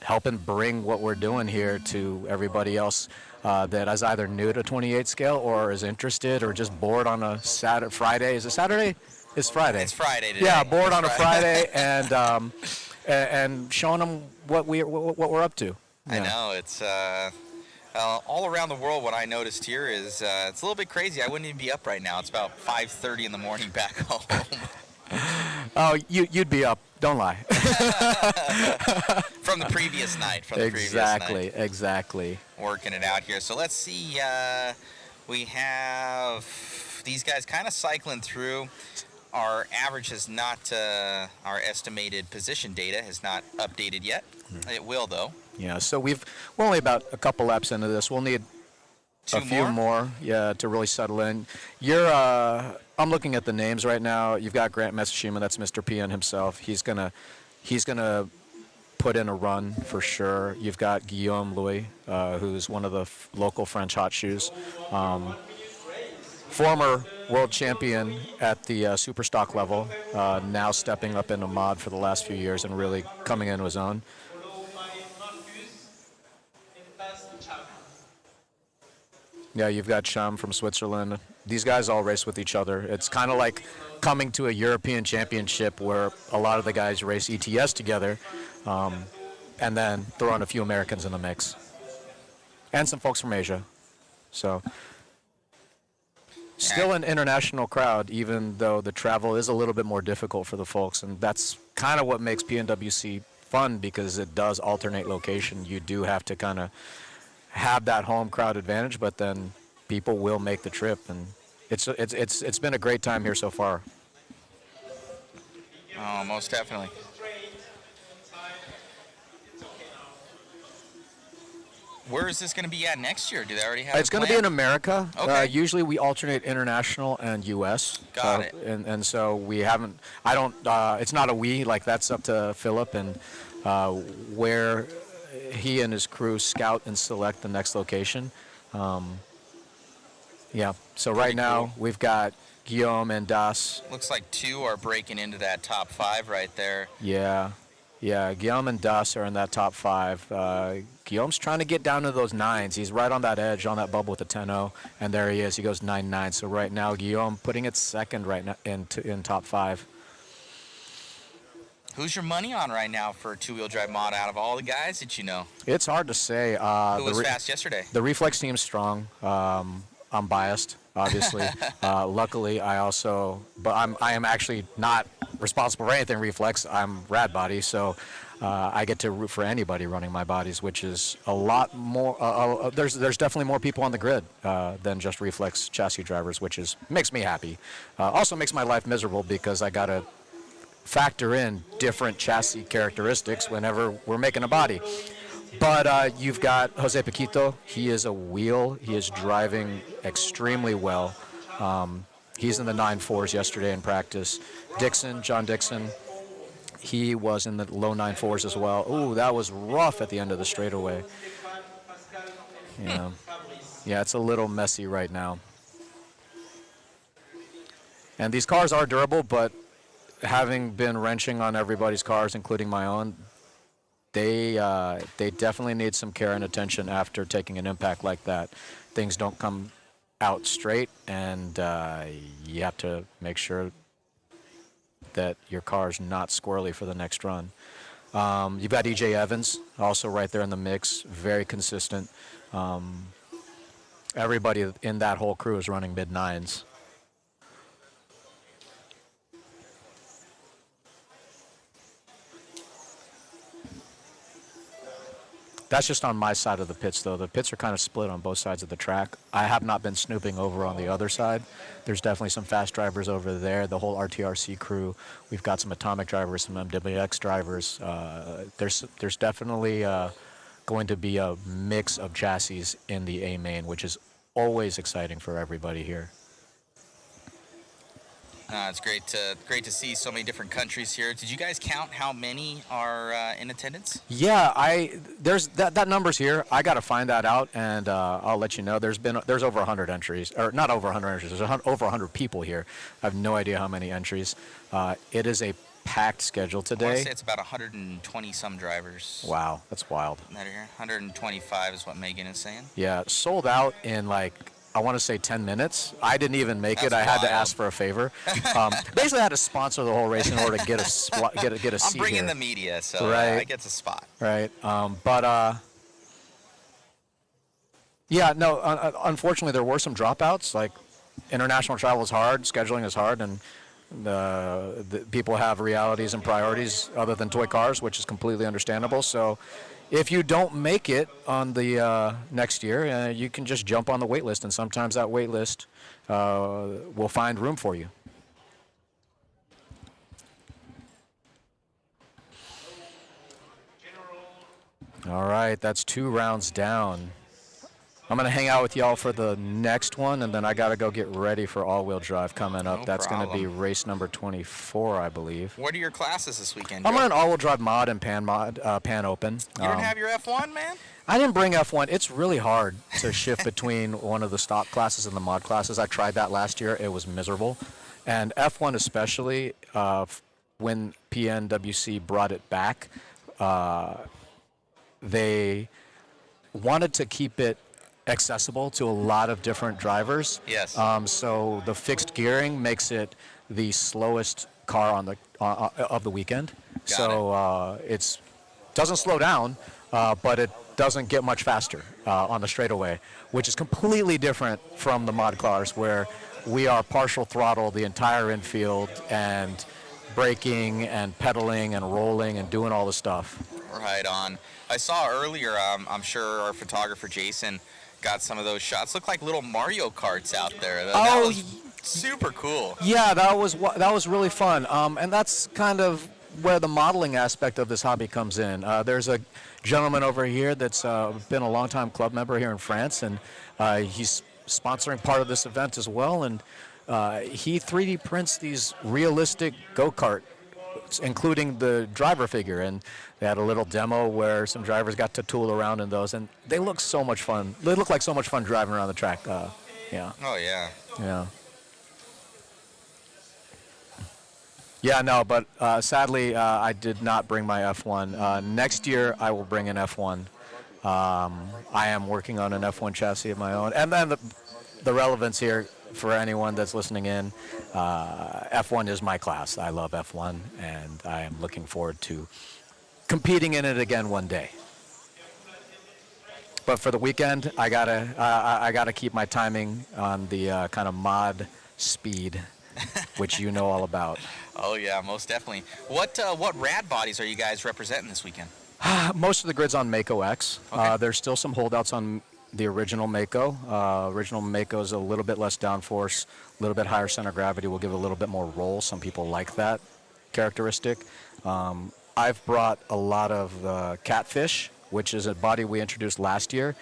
helping bring what we're doing here to everybody else that is either new to 28 scale or is interested or just bored on a Friday. Is it Saturday? It's Friday. It's Friday today. Yeah, bored It's on a Friday and showing them what we're up to. I know it's all around the world. What I noticed here is it's a little bit crazy. I wouldn't even be up right now. It's about 5:30 in the morning back home. Oh, you'd be up. Don't lie. From the previous night. Exactly. Working it out here. So let's see. We have these guys kind of cycling through. Our average has not, our estimated position data has not updated yet. It will, though. Yeah, so we're only about a couple laps into this. We'll need a few more, to really settle in. I'm looking at the names right now. You've got Grant Matsushima, that's Mr. PN himself. He's gonna put in a run for sure. You've got Guillaume Louis, who's one of the local French hot shoes. Former world champion at the super stock level, now stepping up into mod for the last few years and really coming into his own. Yeah, you've got Cham from Switzerland. These guys all race with each other. It's kind of like coming to a European championship where a lot of the guys race ETS together, and then throw in a few Americans in the mix. And some folks from Asia. So, still an international crowd, even though the travel is a little bit more difficult for the folks. And that's kind of what makes PNWC fun, because it does alternate location. You do have to kind of have that home crowd advantage, but then people will make the trip, and it's been a great time here so far. Oh, most definitely. Where is this going to be at next year? Do they already have? It's going to be in America. Okay. Usually we alternate international and U.S. Got it. And so we haven't. I don't. It's not a we. Like, that's up to Philip and where he and his crew scout and select the next location. Yeah. So right now we've got Guillaume and Das. Looks like two are breaking into that top 5 right there. Yeah. Guillaume and Das are in that top 5. Guillaume's trying to get down to those 9s. He's right on that edge, on that bubble with the 10-0, and there he is. He goes 9-9. So right now, Guillaume putting it second right now in top 5. Who's your money on right now for two-wheel drive mod out of all the guys that you know? It's hard to say. Who was fast yesterday? The Reflex team's strong. I'm biased, obviously. Luckily, I am actually not responsible for anything Reflex. I'm RADBODY, so I get to root for anybody running my bodies, which is a lot more. There's definitely more people on the grid than just Reflex chassis drivers, which makes me happy. Also makes my life miserable because I gotta factor in different chassis characteristics whenever we're making a body. But you've got Jose Paquito. He is a wheel. He is driving extremely well. He's in the 9.4s yesterday in practice. John Dixon, he was in the low 9.4s as well. Ooh, that was rough at the end of the straightaway. Yeah, it's a little messy right now. And these cars are durable, but having been wrenching on everybody's cars, including my own, they definitely need some care and attention after taking an impact like that. Things don't come out straight, and you have to make sure that your car's not squirrely for the next run. You've got EJ Evans also right there in the mix, very consistent. Everybody in that whole crew is running mid-9s. That's just on my side of the pits, though. The pits are kind of split on both sides of the track. I have not been snooping over on the other side. There's definitely some fast drivers over there, the whole RTRC crew. We've got some Atomic drivers, some MWX drivers. There's definitely going to be a mix of chassis in the A main, which is always exciting for everybody here. It's great to see so many different countries here. Did you guys count how many are in attendance? Yeah, there's that number's here. I got to find that out, and I'll let you know. There's over 100 entries, or not over 100 entries. There's over 100 people here. I have no idea how many entries. It is a packed schedule I want today. to say it's about 120 some drivers. Wow, that's wild. That are here. 125 is what Megan is saying. Yeah, sold out in like, I want to say 10 minutes. I didn't even make it. That's I had to wild. ask for a favor. Basically, I had to sponsor the whole race in order to get a get a seat I'm bringing here. the media, so Right. I get the spot. Right. Yeah, no, unfortunately, there were some dropouts. Like, international travel is hard, scheduling is hard, and the people have realities and priorities other than toy cars, which is completely understandable. So if you don't make it on the next year, you can just jump on the wait list, and sometimes that wait list will find room for you. All right, that's 2 rounds down. I'm going to hang out with y'all for the next one, and then I got to go get ready for all-wheel drive coming up. No That's going to be problem. race number 24, I believe. What are your classes this weekend, I'm Joe? running all-wheel drive mod and Pan Open. You don't have your F1, man? I didn't bring F1. It's really hard to shift between one of the stock classes and the mod classes. I tried that last year. It was miserable. And F1 especially, when PNWC brought it back, they wanted to keep it accessible to a lot of different drivers. Yes. So the fixed gearing makes it the slowest car on the of the weekend. It's doesn't slow down, but it doesn't get much faster on the straightaway, which is completely different from the mod cars where we are partial throttle the entire infield and braking and pedaling and rolling and doing all the stuff. Right on. I saw earlier, I'm sure our photographer Jason got some of those shots. Look like little Mario Karts out there. That was super cool. Yeah, that was really fun. And that's kind of where the modeling aspect of this hobby comes in. There's a gentleman over here that's been a longtime club member here in France, and he's sponsoring part of this event as well. And he 3D prints these realistic go-kart, including the driver figure, and they had a little demo where some drivers got to tool around in those, and they look so much fun. They look like so much fun driving around the track. Yeah. Oh, yeah. Yeah. Yeah, no, but sadly, I did not bring my F1. Next year, I will bring an F1. I am working on an F1 chassis of my own. And then the relevance here for anyone that's listening in, F1 is my class. I love F1, and I am looking forward to competing in it again one day. But for the weekend, I gotta keep my timing on the kind of mod speed, which you know all about. Oh, yeah, most definitely. What rad bodies are you guys representing this weekend? Most of the grid's on Mako X. Okay. There's still some holdouts on the original Mako. Original Mako is a little bit less downforce, a little bit higher center of gravity. Will give it a little bit more roll. Some people like that characteristic. I've brought a lot of Catfish, which is a body we introduced last year.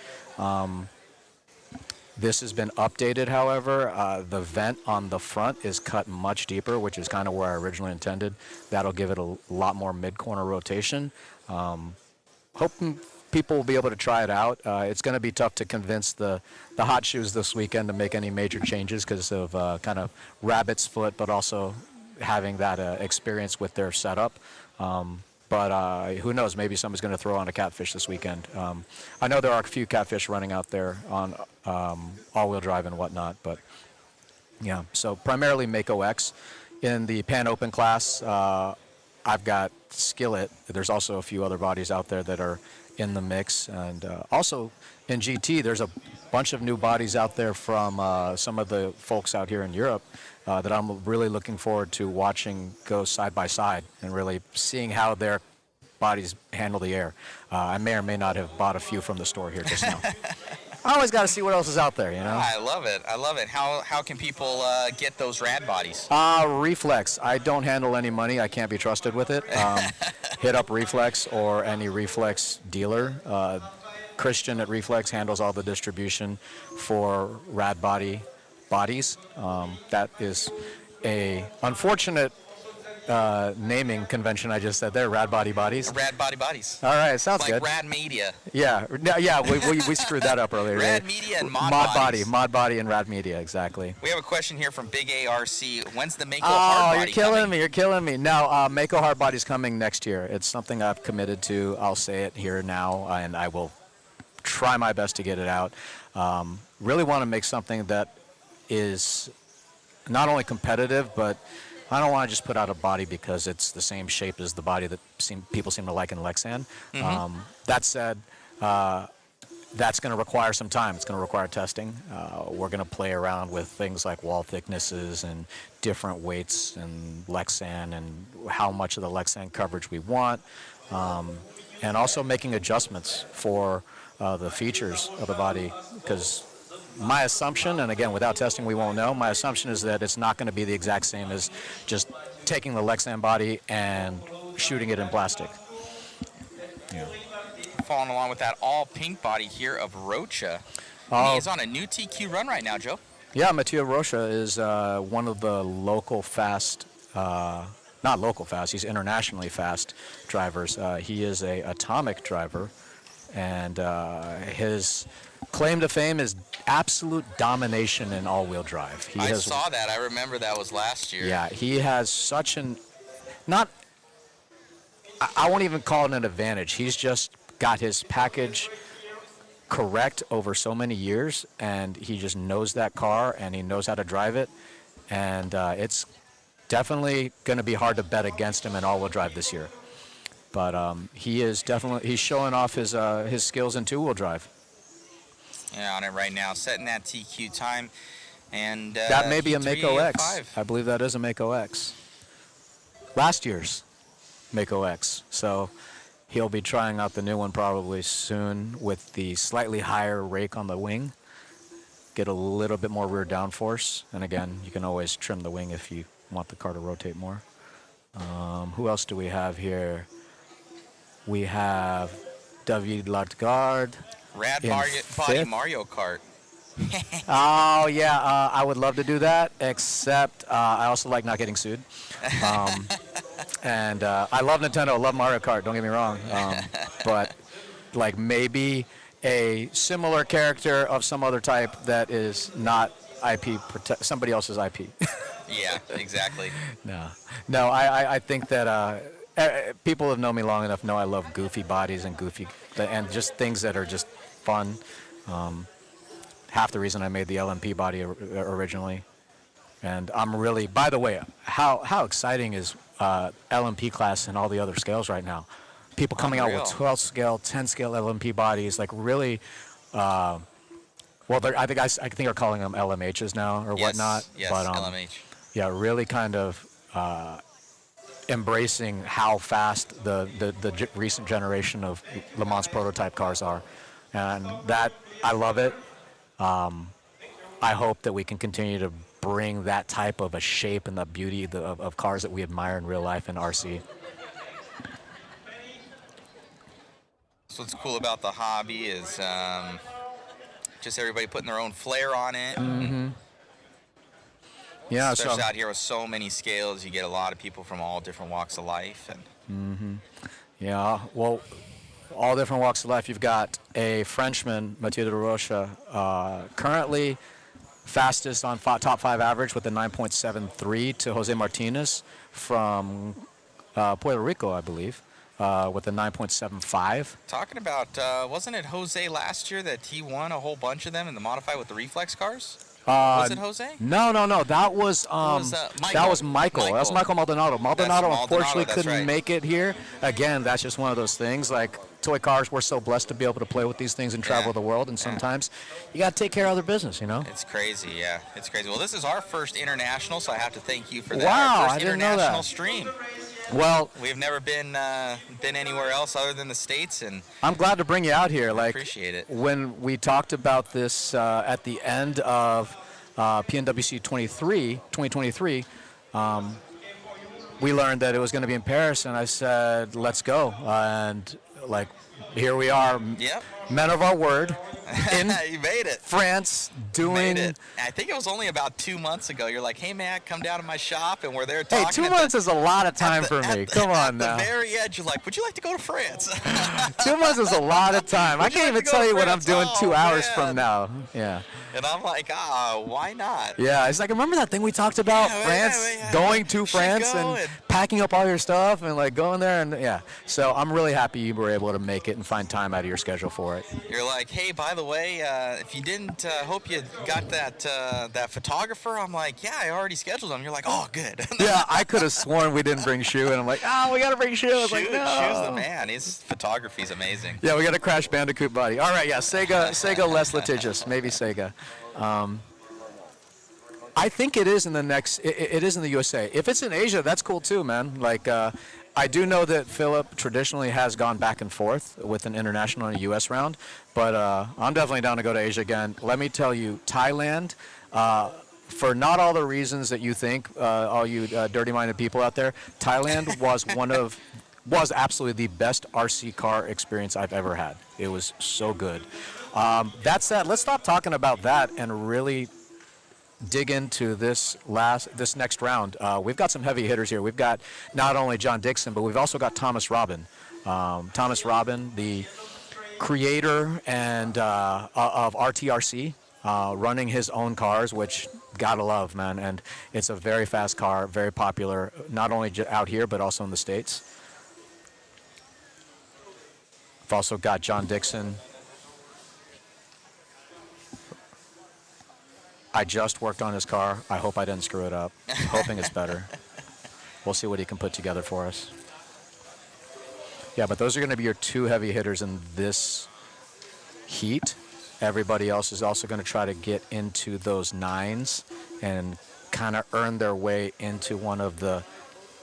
This has been updated, however. The vent on the front is cut much deeper, which is kind of where I originally intended. That'll give it a lot more mid-corner rotation. Hoping people will be able to try it out. It's going to be tough to convince the hot shoes this weekend to make any major changes because of kind of rabbit's foot, but also having that experience with their setup. But who knows? Maybe somebody's going to throw on a Catfish this weekend. I know there are a few Catfish running out there on all-wheel drive and whatnot. But yeah, so primarily Mako X. In the Pan Open class, I've got Skillet. There's also a few other bodies out there that are in the mix. And also in GT, there's a bunch of new bodies out there from some of the folks out here in Europe that I'm really looking forward to watching go side by side and really seeing how their bodies handle the air. I may or may not have bought a few from the store here just now. I always got to see what else is out there, you know? I love it. I love it. How can people get those rad bodies? Reflex. I don't handle any money. I can't be trusted with it. Hit up Reflex or any Reflex dealer. Christian at Reflex handles all the distribution for RADBODY bodies. That is a unfortunate naming convention I just said there, RADBODY Bodies. Rad Body Bodies. All right, sounds Like good. Rad Media. Yeah, we screwed that up earlier. Rad Media and Mod Bodies. Mod Body and Rad Media, exactly. We have a question here from Big ARC. When's the Mako Oh, Hard you're Body killing coming? me. You're killing me. No, Mako Hard Body's coming next year. It's something I've committed to. I'll say it here now, and I will try my best to get it out. Really want to make something that is not only competitive, but I don't want to just put out a body because it's the same shape as the body that people seem to like in Lexan. That said, that's going to require some time. It's going to require testing. We're going to play around with things like wall thicknesses and different weights and Lexan and how much of the Lexan coverage we want, and also making adjustments for the features of the body, because my assumption, and again, without testing we won't know, my assumption is that it's not going to be the exact same as just taking the Lexan body and shooting it in plastic. Yeah. Following along with that all pink body here of Rocha. Oh. He is on a new TQ run right now, Joe. Yeah, Mathieu Rocha is one of the local fast, not local fast, he's internationally fast drivers. He is a atomic driver, and his claim to fame is absolute domination in all-wheel drive. I saw that. I remember that was last year. Yeah, he has such an, I won't even call it an advantage. He's just got his package correct over so many years, and he just knows that car, and he knows how to drive it, and it's definitely going to be hard to bet against him in all-wheel drive this year. But he's showing off his skills in two-wheel drive. Yeah, on it right now, setting that TQ time, and that may be a Q3 Mako of X. 5. I believe that is a Mako X. Last year's Mako X. So he'll be trying out the new one probably soon with the slightly higher rake on the wing. Get a little bit more rear downforce, and again, you can always trim the wing if you want the car to rotate more. Who else do we have here? We have David Lardgard. Rad in Body fifth. Mario Kart. Oh, yeah, I would love to do that, except I also like not getting sued. And I love Nintendo, I love Mario Kart, don't get me wrong. But like maybe a similar character of some other type that is not IP, somebody else's IP. Yeah, exactly. No, I think that people have known me long enough know I love goofy bodies and just things that are just fun. Half the reason I made the LMP body originally. And I'm really, by the way, how exciting is LMP class and all the other scales right now? People coming out with 12 scale, 10 scale LMP bodies, like really, I think they're calling them LMHs now or whatnot. Yes, but, LMH. Yeah, really kind of embracing how fast the recent generation of Le Mans prototype cars are. And that, I love it. I hope that we can continue to bring that type of a shape and the beauty of cars that we admire in real life in RC. So what's cool about the hobby is just everybody putting their own flair on it. Mm-hmm. Yeah, especially out here with so many scales, you get a lot of people from all different walks of life. And yeah, well, all different walks of life. You've got a Frenchman, Mathieu de Rocha, currently fastest on top 5 average with a 9.73 to Jose Martinez from Puerto Rico, I believe, with a 9.75. Talking about, wasn't it Jose last year that he won a whole bunch of them in the modified with the reflex cars? Was it Jose? No. That was Michael. That was Michael. That was Michael Maldonado. Maldonado unfortunately couldn't make it here. Again, that's just one of those things. Like toy cars, we're so blessed to be able to play with these things and travel the world. And sometimes you got to take care of other business, you know. It's crazy, yeah. It's crazy. Well, this is our first international, so I have to thank you for that. Wow, our first I didn't know international that. Stream. Well, we've never been anywhere else other than the States, and I'm glad to bring you out here. I appreciate it. When we talked about this at the end of PNWC 2023, we learned that it was going to be in Paris, and I said, let's go. And like, here we are, men of our word. in You made it. France doing. Made it. I think it was only about 2 months ago. You're like, hey, man, come down to my shop, and we're there Hey, talking. 2 months is a lot of time for me. Come on now. At the very edge, you're like, would you like to go to France? 2 months is a lot of time. I Would you can't like even to go tell to you what I'm France? doing Oh, 2 hours man. from now. Yeah. And I'm like, why not? Yeah, it's like, remember that thing we talked about, Yeah, France, yeah. going to Should France go and and- packing up all your stuff and like going there and yeah. So I'm really happy you were able to make it and find time out of your schedule for it. You're like, hey, by the way, if you didn't, hope you got that photographer. I'm like, yeah, I already scheduled him. You're like, oh, good. Yeah, I could have sworn we didn't bring Shu, and I'm like, we gotta bring Shu. I was like, no. Shu's the man. His photography's amazing. Yeah, we got a Crash Bandicoot buddy. All right, yeah, Sega less litigious, maybe Sega. I think it is in the next. It is in the USA. If it's in Asia, that's cool too, man. Like, I do know that Philip traditionally has gone back and forth with an international and a US round, but I'm definitely down to go to Asia again. Let me tell you, Thailand. For not all the reasons that you think, all you dirty-minded people out there, Thailand was absolutely the best RC car experience I've ever had. It was so good. That said, let's stop talking about that and really dig into this next round. We've got some heavy hitters here. We've got not only John Dixon, but we've also got Thomas Robin. Thomas Robin, the creator and of RTRC, running his own cars, which gotta love, man. And it's a very fast car, very popular, not only out here but also in the States. I've also got John Dixon. I just worked on his car. I hope I didn't screw it up. Hoping it's better. We'll see what he can put together for us. Yeah, but those are going to be your two heavy hitters in this heat. Everybody else is also going to try to get into those nines and kind of earn their way into one of the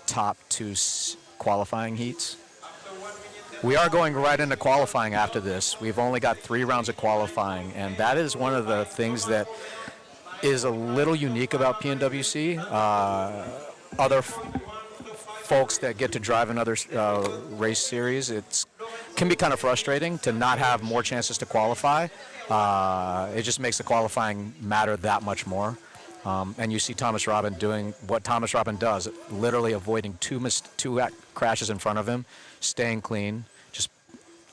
top two qualifying heats. We are going right into qualifying after this. We've only got 3 rounds of qualifying, and that is one of the things that is a little unique about PNWC. Other folks that get to drive in other race series, it can be kind of frustrating to not have more chances to qualify. It just makes the qualifying matter that much more. And you see Thomas Robin doing what Thomas Robin does, literally avoiding two crashes in front of him, staying clean, just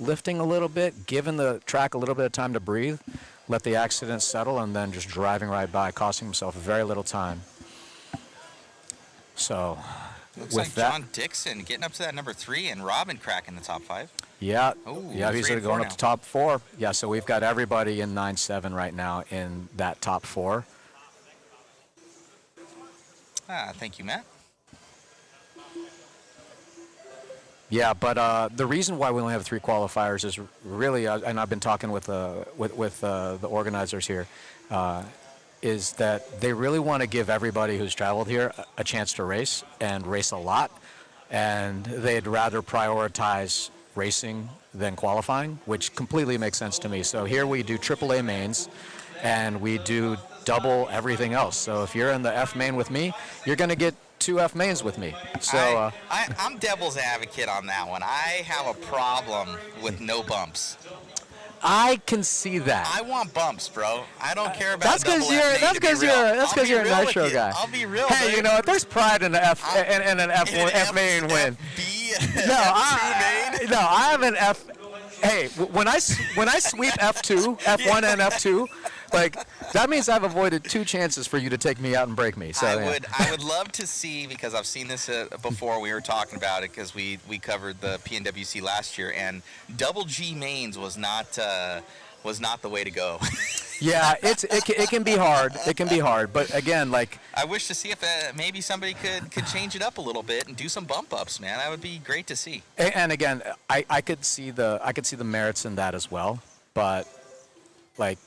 lifting a little bit, giving the track a little bit of time to breathe, let the accident settle, and then just driving right by, costing himself very little time. So, Looks with like that, John Dixon getting up to that number 3 and Robin cracking the top 5. yeah, Ooh, yeah, he's 3 and going 4 up to now. top 4. Yeah, so we've got everybody in 9-7 right now in that top 4. Thank you, Matt. Yeah, but the reason why we only have 3 qualifiers is really, and I've been talking with the organizers here, is that they really want to give everybody who's traveled here a chance to race and race a lot, and they'd rather prioritize racing than qualifying, which completely makes sense to me. So here we do AAA mains, and we do double everything else. So if you're in the F main with me, you're going to get 2 F mains with me. So I'm devil's advocate on that one. I have a problem with no bumps. I can see that. I want bumps, bro. I don't care about That's because you're a Nitro guy. I'll be real. Hey, dude. you know what? There's pride in the F in an F main win. FB, I have an F. Hey, when I sweep F2, F1 and F2, like that means I've avoided 2 chances for you to take me out and break me. So I would love to see, because I've seen this before. We were talking about it because we covered the PNWC last year, and double G mains was not the way to go. Yeah, it can be hard. It can be hard, but again, like I wish to see if maybe somebody could change it up a little bit and do some bump ups, man. That would be great to see. and again, I could see the merits in that as well, but like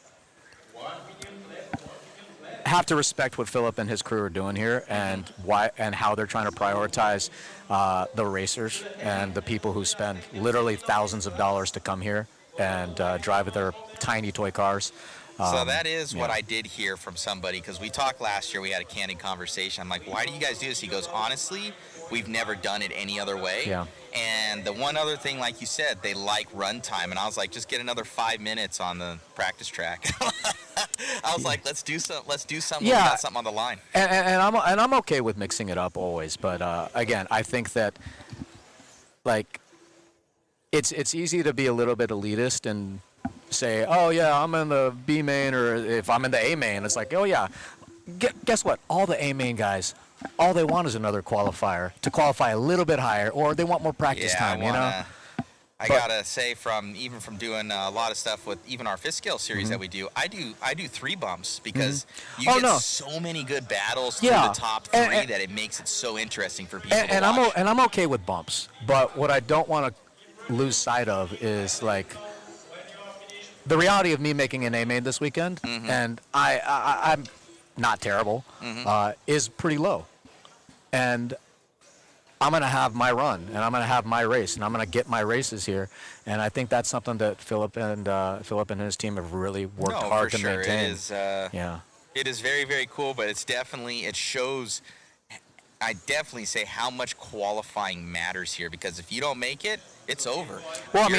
have to respect what Philip and his crew are doing here and why and how they're trying to prioritize the racers and the people who spend literally thousands of dollars to come here and drive their tiny toy cars. So that is what I did hear from somebody, because we talked last year. We had a candid conversation. I'm like, why do you guys do this? He goes, honestly, we've never done it any other way. Yeah. And the one other thing, like you said, they like run time, and I was like, just get another 5 minutes on the practice track. I was like, let's do some. Let's do something. Yeah. We got something on the line. And I'm okay with mixing it up always, but again, I think that like it's easy to be a little bit elitist and say, oh yeah, I'm in the B main, or if I'm in the A main, it's like, oh yeah. Guess what? All the A main guys, all they want is another qualifier to qualify a little bit higher, or they want more practice time. I gotta say, from doing a lot of stuff with even our fifth scale series that we do, I do 3 bumps because you get so many good battles through the top 3 that it makes it so interesting for people to watch. I'm okay with bumps, but what I don't want to lose sight of is like the reality of me making an A main this weekend, and I'm not terrible, is pretty low, and I'm going to have my run, and I'm going to have my race, and I'm going to get my races here. And I think that's something that Philip and his team have really worked hard to maintain. It is, it is very, very cool, but it shows, I definitely say how much qualifying matters here, because if you don't make it, it's over. Well,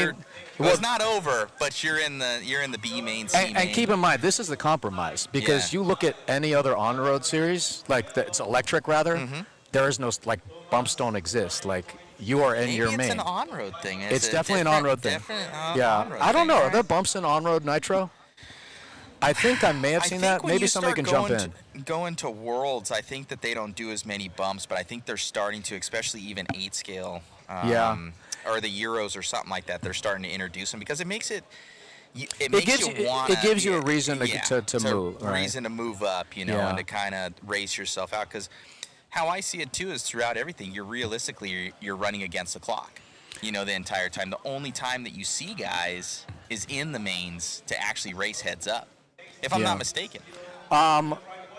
it's not over, but you're in the B main, C main. And keep in mind, this is the compromise, because you look at any other on-road series, like it's electric rather, there is no, like, bumps don't exist. Like, you are in your main. Maybe it's an on-road thing. It's definitely an on-road thing. I don't know. Are there bumps in on-road nitro? I think I may have seen that. Maybe somebody can jump in. Going to Worlds, I think that they don't do as many bumps, but I think they're starting to, especially even 8 scale. Or the Euros or something like that. They're starting to introduce them because it makes it. It gives you a reason to move. A reason to move up, and to kind of race yourself out. Because how I see it too is throughout everything, you're running against the clock, the entire time. The only time that you see guys is in the mains to actually race heads up, if I'm not mistaken.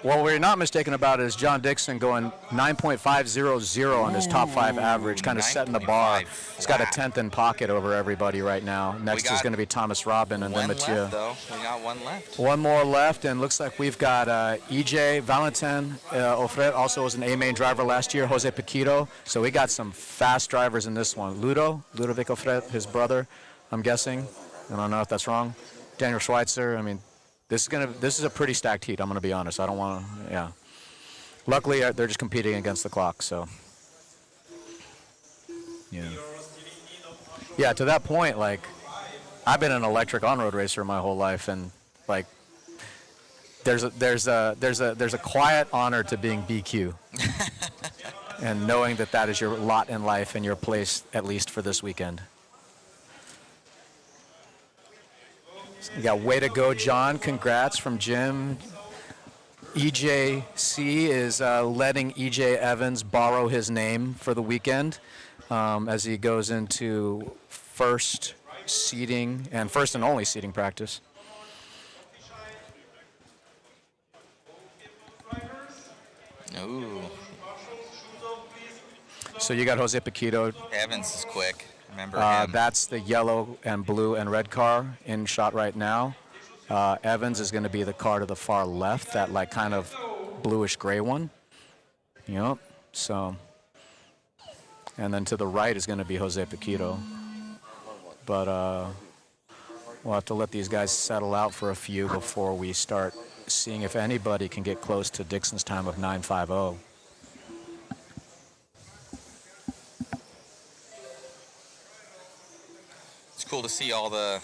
What we're not mistaken about is John Dixon going 9.500 on his top 5 average, kind of setting the bar. He's got a 10th in pocket over everybody right now. Next is going to be Thomas Robin, and then Mathieu. We got one left. One more left, and looks like we've got EJ Valentin Ofred, also was an A-main driver last year, Jose Paquito. So we got some fast drivers in this one. Ludovic Ofred, his brother, I'm guessing. I don't know if that's wrong. Daniel Schweitzer, This is a pretty stacked heat, I'm going to be honest. I don't want to, Luckily, they're just competing against the clock, so. Yeah, to that point, like, I've been an electric on-road racer my whole life, and, like, there's a quiet honor to being BQ. And knowing that is your lot in life and your place, at least for this weekend. You got way to go, John. Congrats from Jim. EJC is letting EJ Evans borrow his name for the weekend as he goes into first and only seating practice. Ooh. So you got Jose Paquito. Evans is quick. Remember him. That's the yellow and blue and red car in shot right now. Evans is going to be the car to the far left, that like kind of bluish gray one. Yep. So, and then to the right is going to be Jose Paquito. But we'll have to let these guys settle out for a few before we start seeing if anybody can get close to Dixon's time of 9.50. Cool to see all the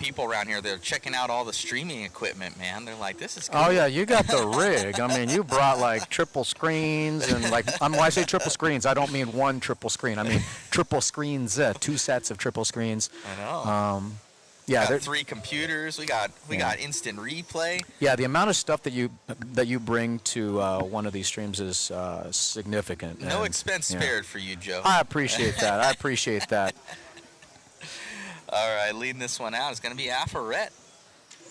people around here. They're checking out all the streaming equipment, man. They're like, this is cool. Oh yeah, you got the rig. You brought like triple screens and like, when I say triple screens, I don't mean one triple screen. I mean triple screens, 2 sets of triple screens. I know. We got 3 computers. We got instant replay. Yeah, the amount of stuff that you bring to one of these streams is significant. No expense spared for you, Joe. I appreciate that. All right, leading this one out is going to be Afaret,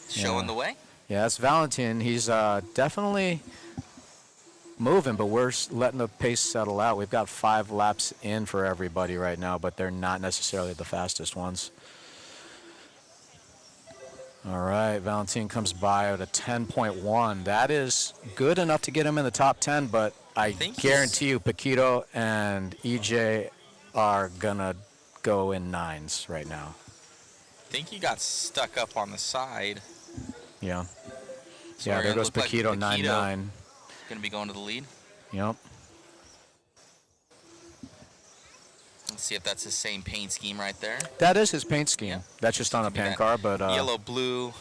showing the way. Yeah, that's Valentin. He's definitely moving, but we're letting the pace settle out. We've got 5 laps in for everybody right now, but they're not necessarily the fastest ones. All right, Valentin comes by at a 10.1. That is good enough to get him in the top 10, but I think guarantee you Paquito and EJ are going to go in 9s right now. I think he got stuck up on the side. Yeah. So Yeah, we're there gonna goes look like Paquito, 9-9. Going to be going to the lead. Yep. Let's see if that's the same paint scheme right there. That is his paint scheme. Yeah. That's just on a Could be pan that car, but yellow, blue,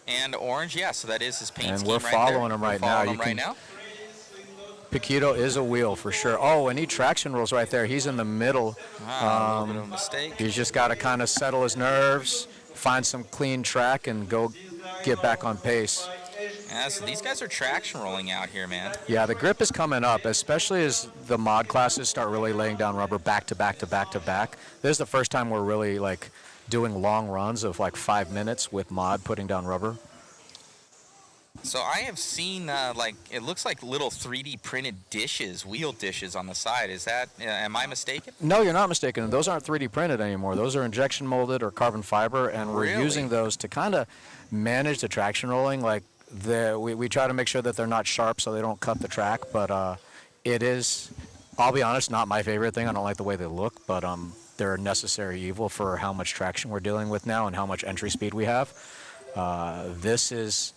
and orange. Yeah, so that is his paint and scheme we're right following there. him right We're now. following You him right can- now. Paquito is a wheel for sure. Oh, and he traction rolls right there. He's in the middle. Ah, a little bit of a mistake. He's just got to kind of settle his nerves, find some clean track, and go get back on pace. Yeah, so these guys are traction rolling out here, man. Yeah, the grip is coming up, especially as the mod classes start really laying down rubber back to back to back to back. This is the first time we're really like doing long runs of like 5 minutes with mod putting down rubber. So I have seen like it looks like little 3D printed dishes, wheel dishes on the side. Is that? Am I mistaken? No, you're not mistaken. Those aren't 3D printed anymore. Those are injection molded or carbon fiber, and we're Really? using those to kind of manage the traction rolling. Like we try to make sure that they're not sharp so they don't cut the track. But it is, I'll be honest, not my favorite thing. I don't like the way they look, but they're a necessary evil for how much traction we're dealing with now and how much entry speed we have. This is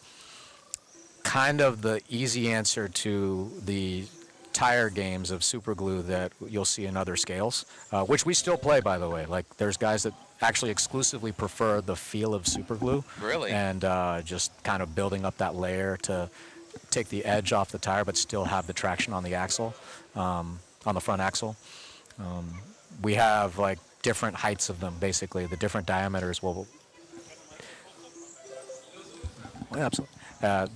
kind of the easy answer to the tire games of super glue that you'll see in other scales, which we still play, by the way. Like, there's guys that actually exclusively prefer the feel of super glue. Really? And just kind of building up that layer to take the edge off the tire but still have the traction on the axle, on the front axle. We have like different heights of them, basically. The different diameters will... Absolutely.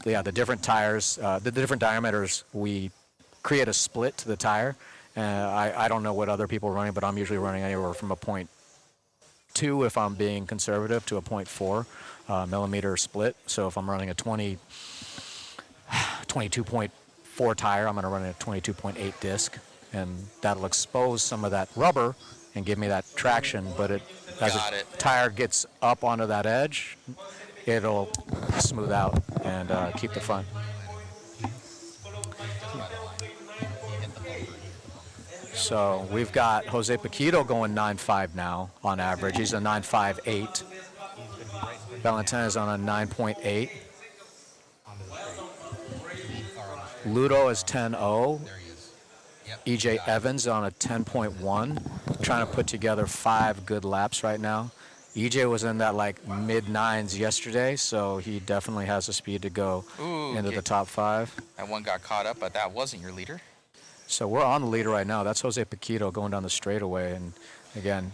Yeah, the different tires, the different diameters, we create a split to the tire. I don't know what other people are running, but I'm usually running anywhere from a 0.2 if I'm being conservative to a 0.4 millimeter split. So if I'm running a 22.4 tire, I'm going to run a 22.8 disc, and that'll expose some of that rubber and give me that traction. But as the tire gets up onto that edge, it'll smooth out and keep the front. So we've got Jose Paquito going 9.5 now on average. He's a 9.58. Valentin is on a 9.8. Ludo is 10.0. EJ Evans on a 10.1. Trying to put together 5 good laps right now. EJ was in that like mid-9s yesterday, so he definitely has the speed to go into the top 5. That one got caught up, but that wasn't your leader. So we're on the leader right now. That's Jose Paquito going down the straightaway, and again,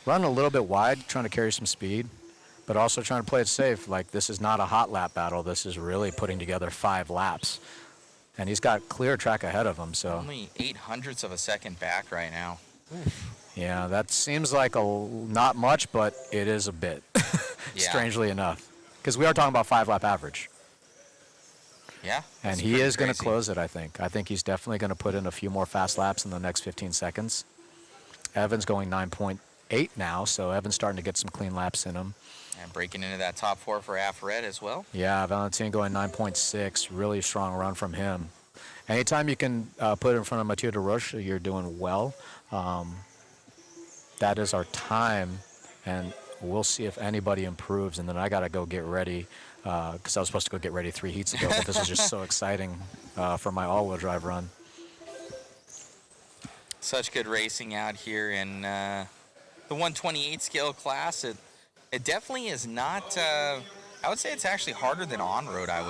running a little bit wide, trying to carry some speed, but also trying to play it safe. Like, this is not a hot lap battle. This is really putting together 5 laps, and he's got clear track ahead of him. So only 0.08 of a second back right now. Yeah, that seems like not much, but it is a bit, strangely enough, because we are talking about 5-lap average. Yeah. And he is going to close it, I think. I think he's definitely going to put in a few more fast laps in the next 15 seconds. Evan's going 9.8 now, so Evan's starting to get some clean laps in him. And breaking into that top 4 for Afred as well. Yeah, Valentin going 9.6. Really strong run from him. Anytime you can put it in front of Mathieu de Roche, you're doing well. That is our time, and we'll see if anybody improves. And then I got to go get ready, because I was supposed to go get ready 3 heats ago, but this is just so exciting for my all-wheel drive run. Such good racing out here in the 128 scale class. It definitely is not. I would say it's actually harder than on-road. I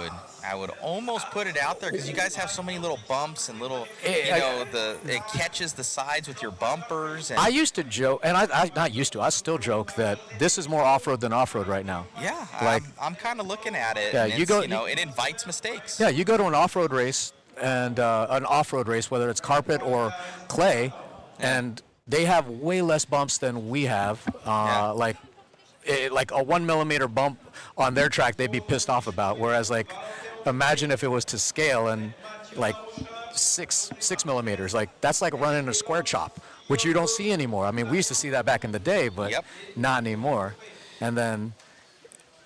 would almost put it out there because you guys have so many little bumps and little, it catches the sides with your bumpers. And I used to joke, and I still joke that this is more off-road than off-road right now. Yeah, like, I'm kind of looking at it. Yeah, and it invites mistakes. Yeah, you go to an off-road race, and an off-road race, whether it's carpet or clay, and they have way less bumps than we have. Like a 1 millimeter bump on their track, they'd be pissed off about. Whereas, like, imagine if it was to scale and like 6 millimeters. Like, that's like running a square chop, which you don't see anymore. I mean, we used to see that back in the day, but not anymore. And then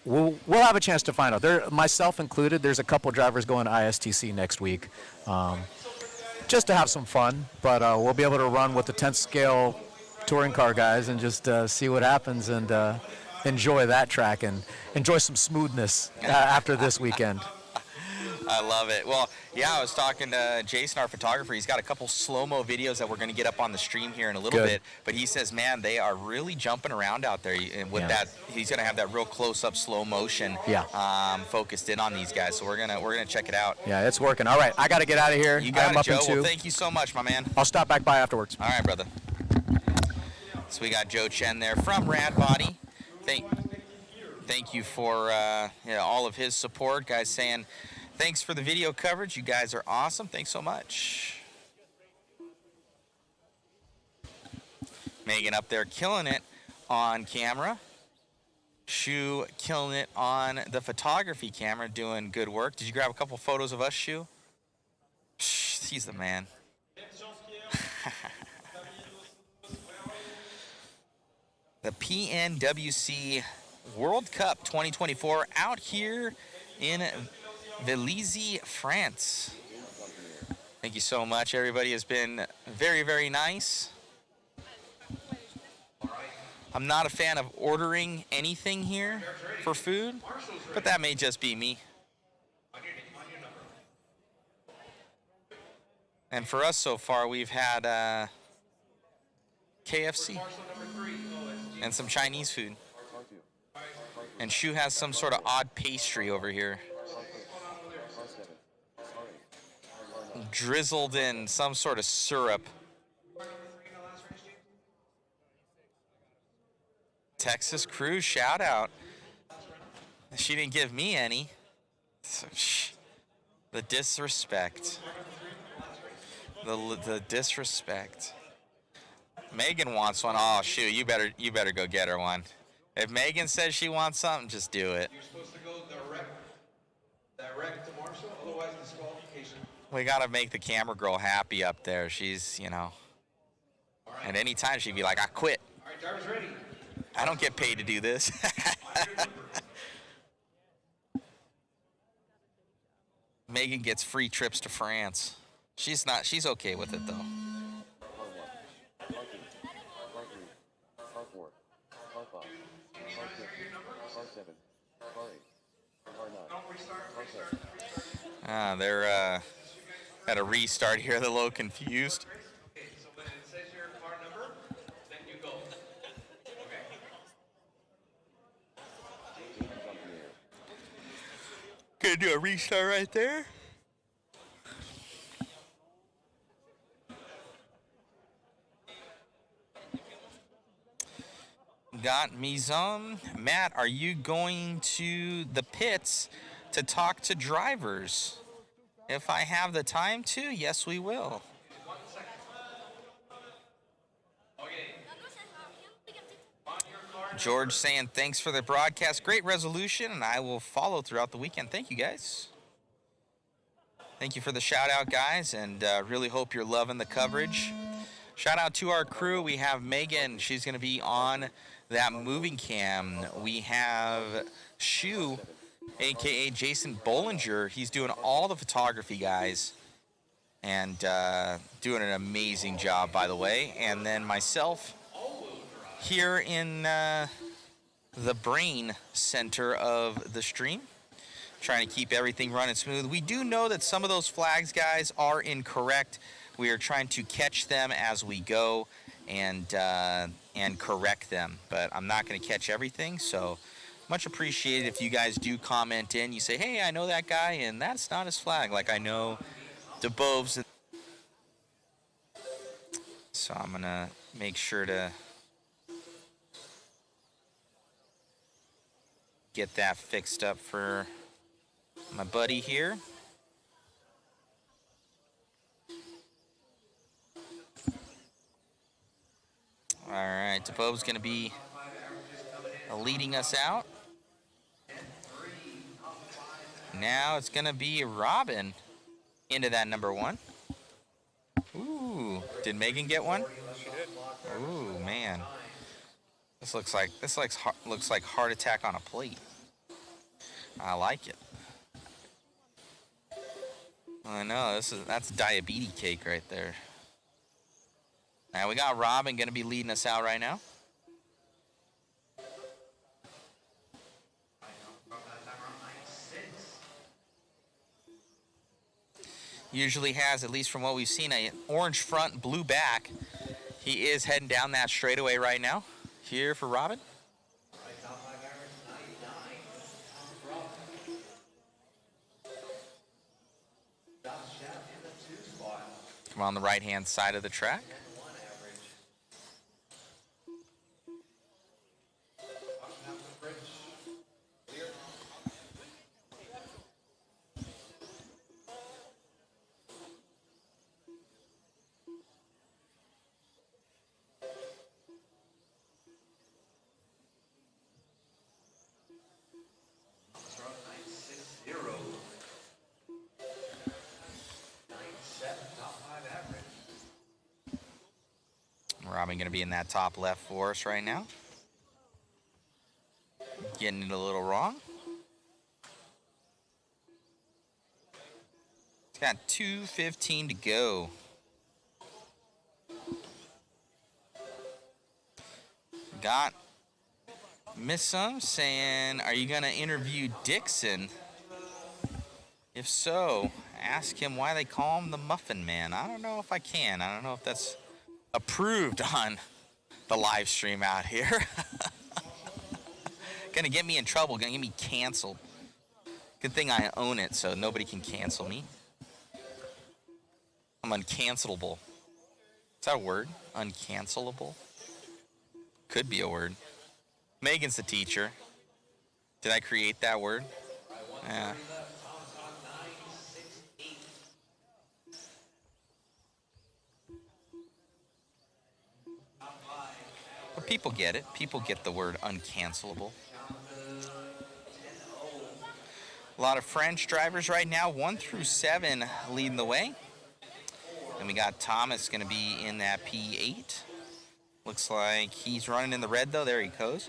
we'll have a chance to find out. Myself included, there's a couple drivers going to ISTC next week. just to have some fun. But we'll be able to run with the 10th scale touring car guys and just see what happens and enjoy that track and enjoy some smoothness after this weekend. I love it. Well, yeah, I was talking to Jason, our photographer. He's got a couple slow-mo videos that we're going to get up on the stream here in a little bit. But he says, man, they are really jumping around out there. And with that, he's going to have that real close-up slow motion focused in on these guys. So we're gonna check it out. Yeah, it's working. All right, I got to get out of here. You got it, Joe. Well, thank you so much, my man. I'll stop back by afterwards. All right, brother. So we got Joe Chen there from RADBODY. Thank you for all of his support. Guys saying, thanks for the video coverage. You guys are awesome. Thanks so much. Megan up there killing it on camera. Shu killing it on the photography camera, doing good work. Did you grab a couple photos of us, Shu? He's the man. The PNWC World Cup 2024 out here in Vélizy, France. Thank you so much. Everybody has been very, very nice. I'm not a fan of ordering anything here for food, but that may just be me. And for us so far, we've had KFC and some Chinese food. And Shu has some sort of odd pastry over here. Drizzled in some sort of syrup. Texas Cruise, shout out. She didn't give me any. So, the disrespect. The disrespect. Megan wants one. Oh shoot, you better go get her one. If Megan says she wants something, just do it. You're supposed to go direct to Marshall, otherwise disqualification. We gotta make the camera girl happy up there. She's, at any time she'd be like, I quit. All right, driver's ready. I don't get paid to do this. Megan gets free trips to France. She's okay with it though. They're at a restart here. They're a little confused. Okay, so when it says your car number, then you go. Okay. Gonna do a restart right there. Got Mizum. Matt, are you going to the pits to talk to drivers? If I have the time to, yes, we will. George saying, thanks for the broadcast. Great resolution, and I will follow throughout the weekend. Thank you, guys. Thank you for the shout out, guys, and really hope you're loving the coverage. Shout out to our crew. We have Megan. She's going to be on that moving cam. We have Shu, a.k.a. Jason Bollinger. He's doing all the photography, guys, and doing an amazing job, by the way. And then myself here in the brain center of the stream, trying to keep everything running smooth. We do know that some of those flags, guys, are incorrect. We are trying to catch them as we go and correct them, but I'm not going to catch everything, so much appreciated if you guys do comment in. You say, hey, I know that guy, and that's not his flag, like I know DeBoves. So I'm going to make sure to get that fixed up for my buddy here. All right, DeBove's going to be leading us out. Now it's going to be Robin into that number one. Ooh, did Megan get one? Ooh, man. This looks like heart attack on a plate. I like it. I know, that's diabetes cake right there. Now we got Robin going to be leading us out right now. Usually has, at least from what we've seen, an orange front, blue back. He is heading down that straightaway right now. Here for Robin. Come on the right-hand side of the track. Robin going to be in that top left for us right now. Getting it a little wrong. It's got 2:15 to go. Got Miss Some saying, are you going to interview Dixon? If so, ask him why they call him the Muffin Man. I don't know if I can. I don't know if that's approved on the live stream out here. Gonna get me in trouble, gonna get me canceled. Good thing I own it so nobody can cancel me. I'm uncancelable. Is that a word? Uncancelable? Could be a word. Megan's the teacher. Did I create that word? Yeah. But people get it. People get the word uncancelable. A lot of French drivers right now, 1 through 7 leading the way. And we got Thomas going to be in that P8. Looks like he's running in the red though. There he goes.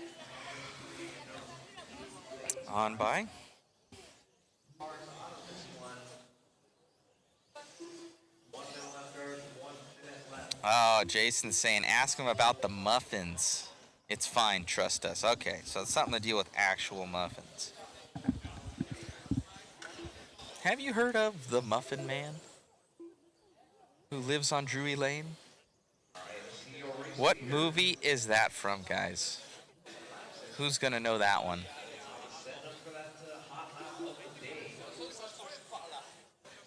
On by. Oh, Jason's saying, ask him about the muffins. It's fine, trust us. Okay, so it's something to deal with actual muffins. Have you heard of the Muffin Man who lives on Drury Lane? What movie is that from, guys? Who's gonna know that one?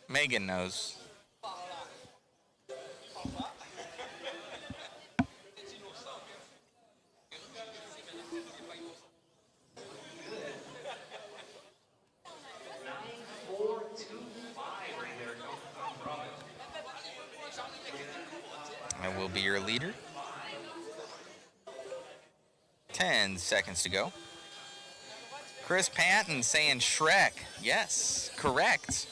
Megan knows. I will be your leader. 10 seconds to go. Chris Patton saying Shrek. Yes, correct.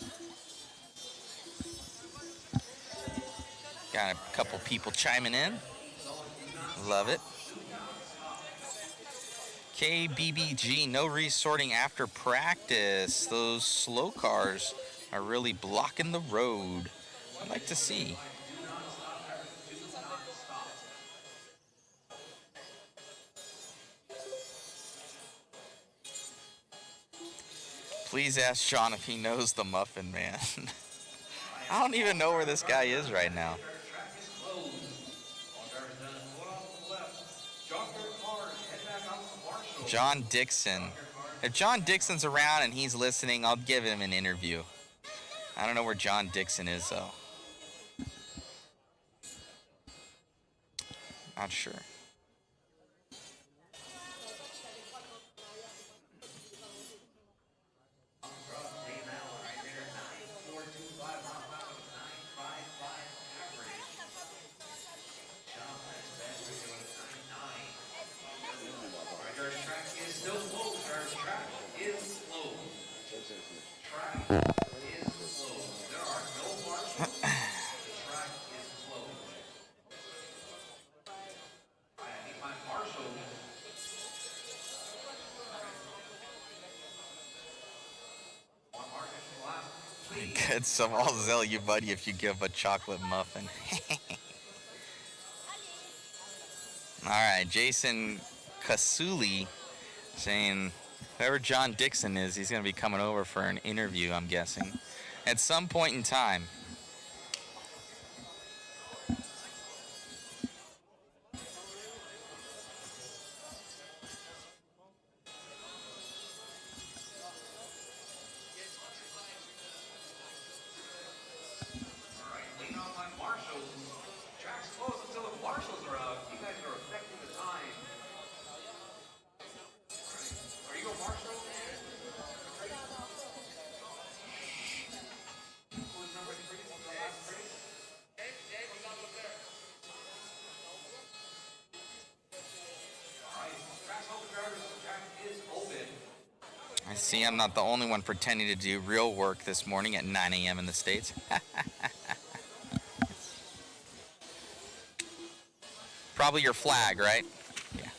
Got a couple people chiming in. Love it. KBBG, no resorting after practice. Those slow cars are really blocking the road. I'd like to see. Please ask John if he knows the Muffin Man. I don't even know where this guy is right now. John Dixon. If John Dixon's around and he's listening, I'll give him an interview. I don't know where John Dixon is, though. Not sure. Good, so I'll sell you, buddy, if you give a chocolate muffin. All right, Jason Kasuli saying whoever John Dixon is, he's going to be coming over for an interview, I'm guessing, at some point in time. Lean on my marshals. Track's closed until the marshals are out. You guys are affecting the time. Are you a marshal? Who is number 3? What's the last 3? All right. Track's open, drivers. Track is open. I see I'm not the only one pretending to do real work this morning at 9 a.m. in the States. Probably your flag, right? Yeah.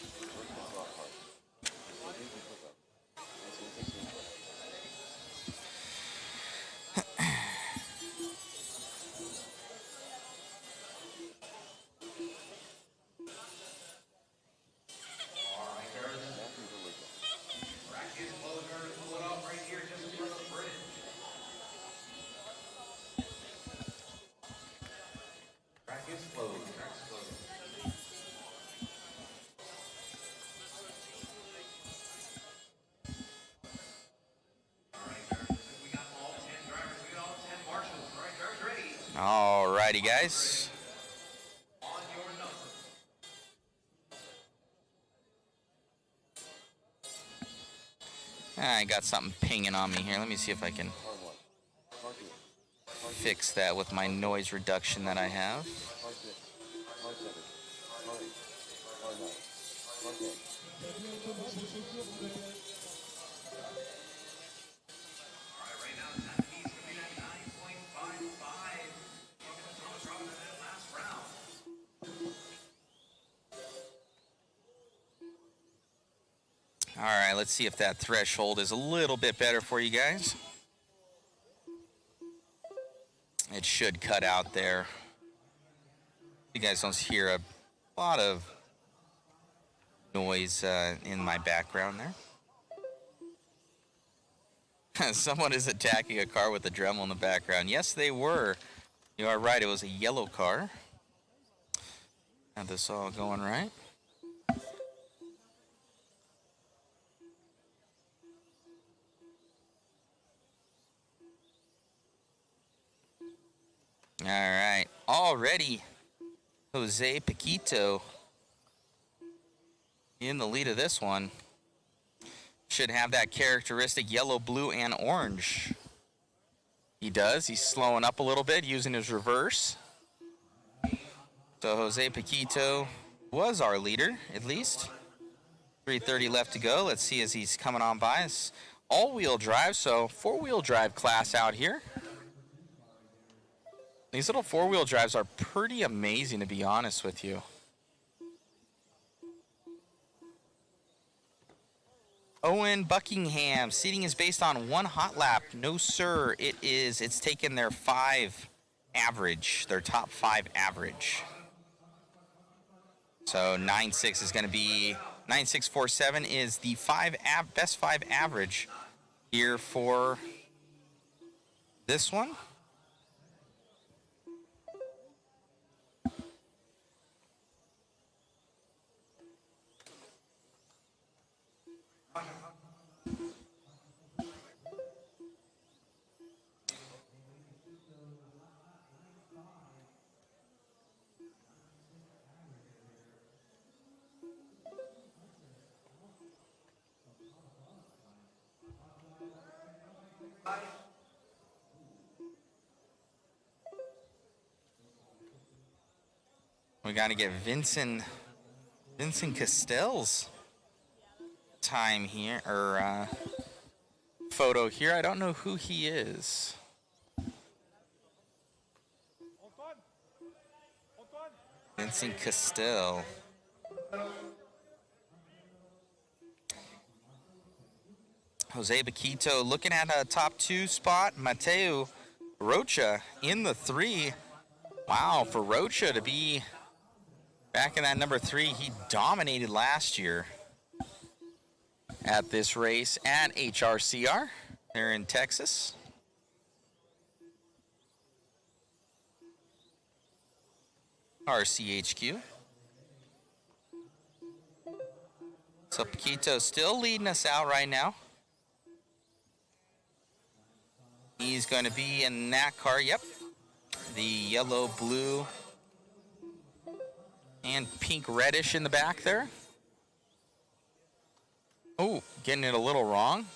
Track is closed. Drivers, pull it up right here just in front of the bridge. Track is closed. Track's closed. All right, drivers. We got all 10 drivers. We got all 10 marshals. All right, drivers ready. All righty, guys. On your number. I got something pinging on me here. Let me see if I can Hard 1. Hard 2. fix that with my noise reduction that I have. Hard 6. Hard 7. Hard 8. Hard 9. Hard 10. All right, right now, time he's coming at 9.55. Thomas Robinson in that last round. All right, let's see if that threshold is a little bit better for you guys. It should cut out there. You guys don't hear a lot of noise in my background there. Someone is attacking a car with a Dremel in the background. Yes, they were. You are right, it was a yellow car. Have this all going right. All right, already Jose Paquito in the lead of this one. Should have that characteristic yellow, blue, and orange. He does. He's slowing up a little bit using his reverse. So Jose Paquito was our leader, at least. 3:30 left to go. Let's see as he's coming on by us. All-wheel drive, so four-wheel drive class out here. These little four-wheel drives are pretty amazing, to be honest with you. Owen Buckingham, seating is based on one hot lap. No, sir, it is. It's taken their 5 average, their top 5 average. So 9.6 is going to be, 9.647 is the best 5 average here for this one. We got to get Vincent Castell's time here, or photo here. I don't know who he is. Vincent Castell. Jose Paquito looking at a top 2 spot. Mateo Rocha in the 3. Wow, for Rocha to be back in that number 3, he dominated last year at this race at HRCR there in Texas. RCHQ. So Paquito still leading us out right now. He's going to be in that car, yep. The yellow, blue, and pink reddish in the back there. Oh, getting it a little wrong.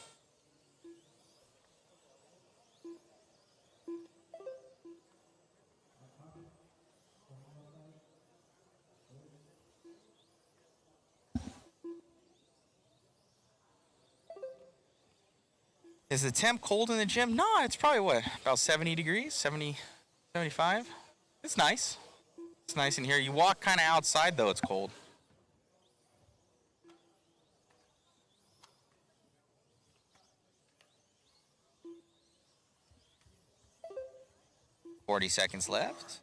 Is the temp cold in the gym? No, it's probably what, about 70 degrees, 70, 75. It's nice. It's nice in here. You walk kind of outside though, it's cold. Forty seconds left.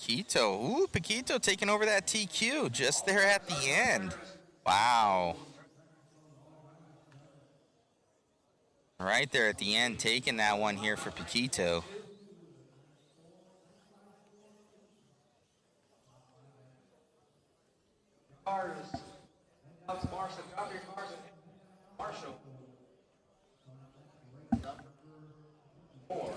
Paquito. Ooh, Paquito taking over that TQ just there at the end. Wow. Right there at the end, taking that one here for Paquito. Cars. Alex Marshall. Drop your cars. Marshall. Number 4.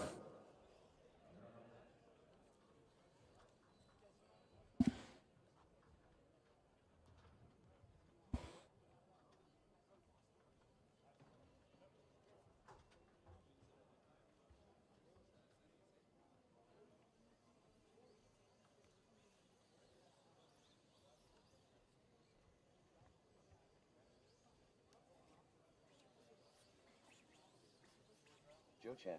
Joe Chen.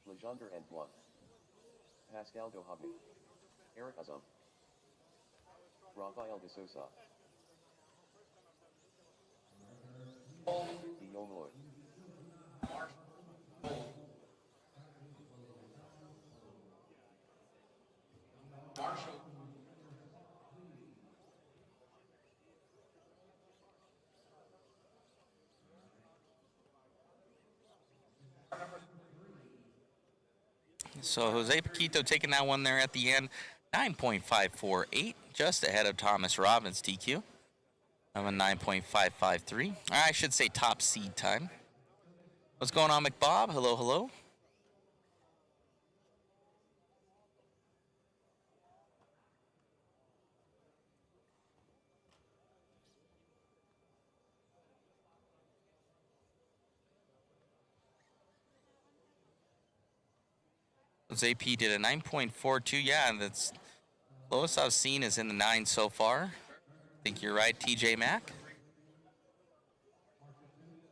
Legendre and 1. Pascal Dohobny. Eric Azam. Rafael de Sosa. Guillaume Lloyd. Marshall. So Jose Paquito taking that one there at the end. 9.548, just ahead of Thomas Robbins TQ. I'm a 9.553. I should say top seed time. What's going on, McBob? Hello, hello. Jose P did a 9.42. Yeah, that's lowest I've seen is in the 9 so far. I think you're right, TJ Mack.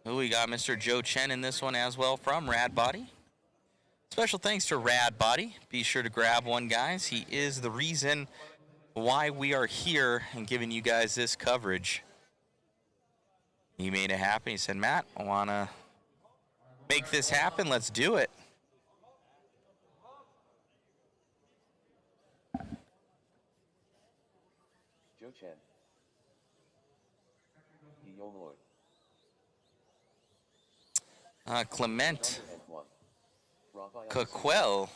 Oh, we got Mr. Joe Chen in this one as well from RADBODY. Special thanks to RADBODY. Be sure to grab one, guys. He is the reason why we are here and giving you guys this coverage. He made it happen. He said, Matt, I want to make this happen. Let's do it. Chen. Guillaume Lloyd. Clement And one. Raphael Coquel.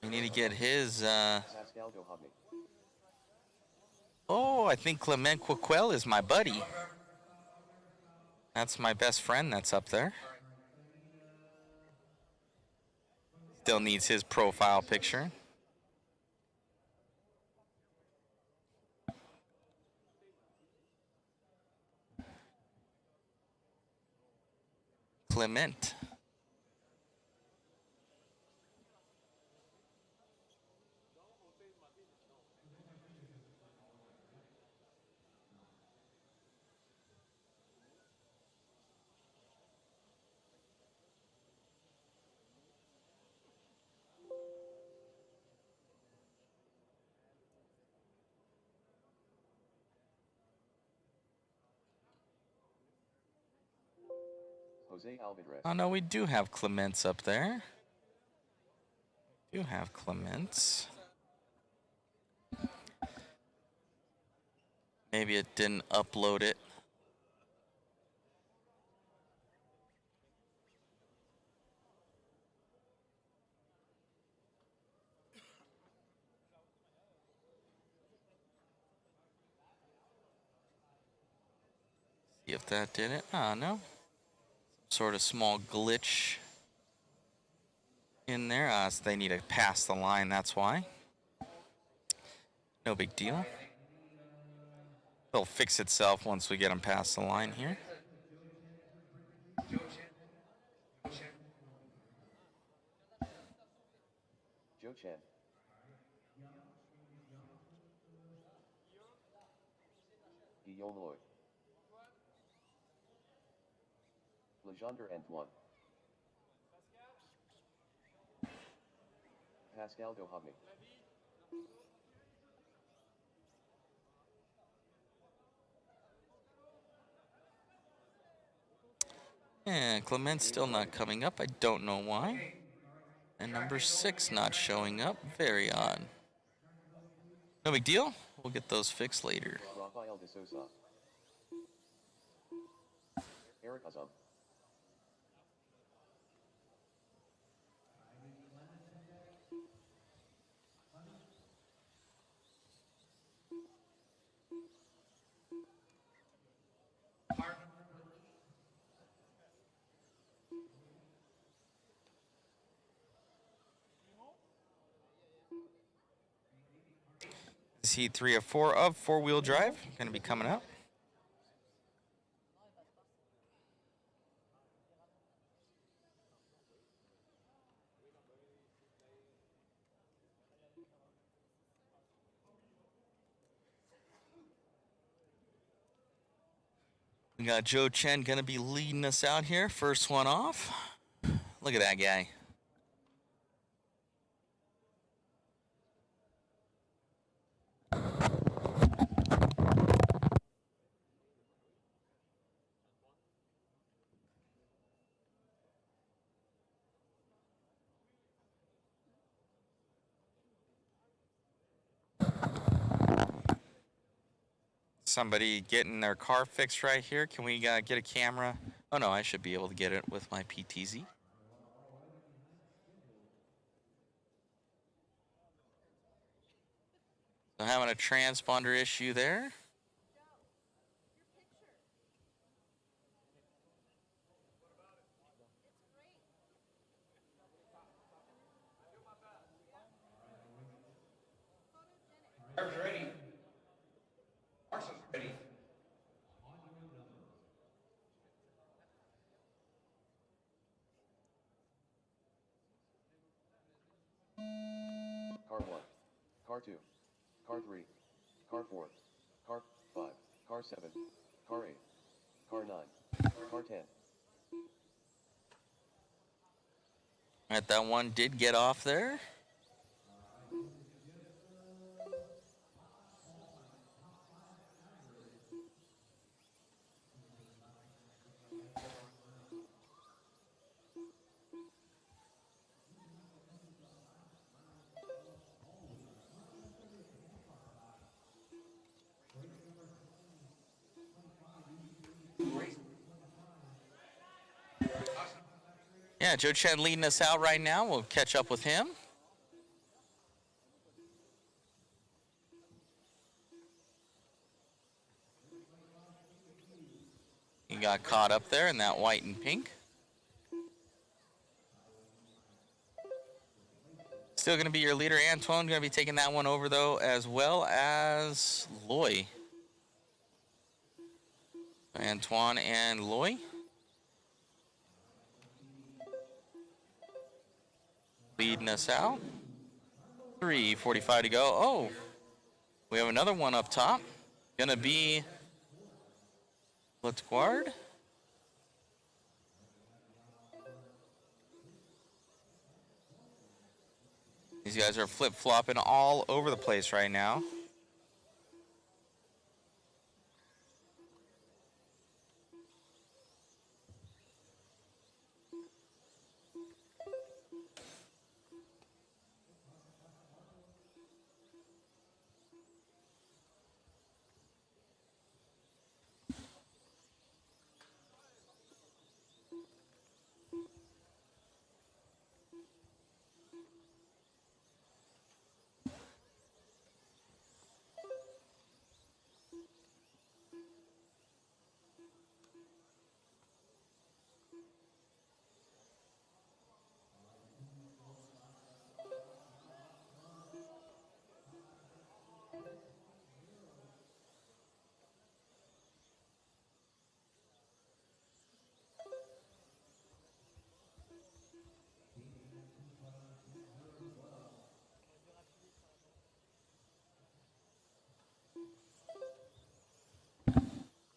We need to get his. Pascal Dohobny. Oh, I think Clement Coquel is my buddy. That's my best friend that's up there. Still needs his profile picture. Clement. Jose Alvarez. Oh no, we do have Clements up there. Do have Clements. Maybe it didn't upload it. See if that did it. Oh no. Some sort of small glitch in there. So they need to pass the line, that's why. No big deal. It'll fix itself once we get them past the line here. Joe Chen. Guillaume Lloyd. Legendre and one. Pascal Dohobny. And Clement's still not coming up. I don't know why. And number 6 not showing up. Very odd. No big deal. We'll get those fixed later. Rafael de Sousa. Eric Azam. Is he 3 or 4 of 4-wheel drive? Going to be coming up. We got Joe Chen going to be leading us out here. First one off. Look at that guy. Somebody getting their car fixed right here. Can we get a camera? Oh no, I should be able to get it with my PTZ. So having a transponder issue there. Car's ready. Carson's ready. Car 1. Car 2. Car 3. Car 4. Car 5. Car 7. Car 8. Car 9. Car 10. Alright, that one did get off there. Yeah, Joe Chen leading us out right now. We'll catch up with him. He got caught up there in that white and pink. Still going to be your leader. Antoine going to be taking that one over, though, as well as Loy. Antoine and Loy. Leading us out. 3:45 to go. Oh, we have another one up top. Going to be Letguard. These guys are flip-flopping all over the place right now.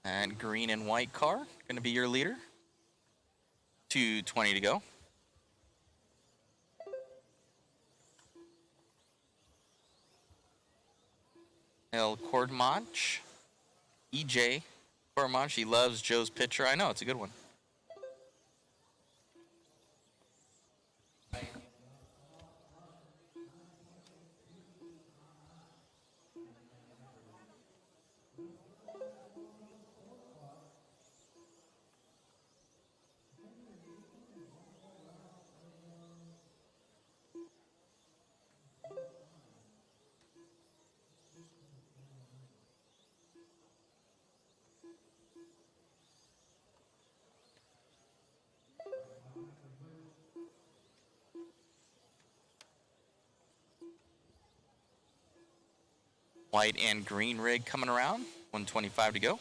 And green and white car, going to be your leader. 2:20 to go. El Cordmanch. EJ Cordmanch, he loves Joe's picture. I know, it's a good one. White and green rig coming around. 1:25 to go.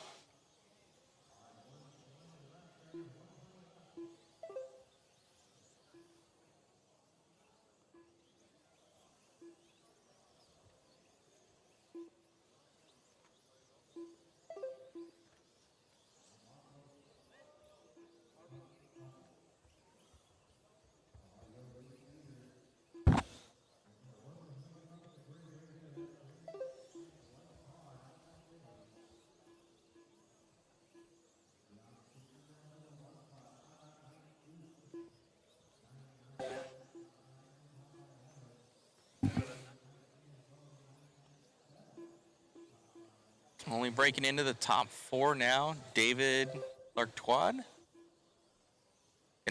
Only breaking into the top 4 now. David Lartois. Going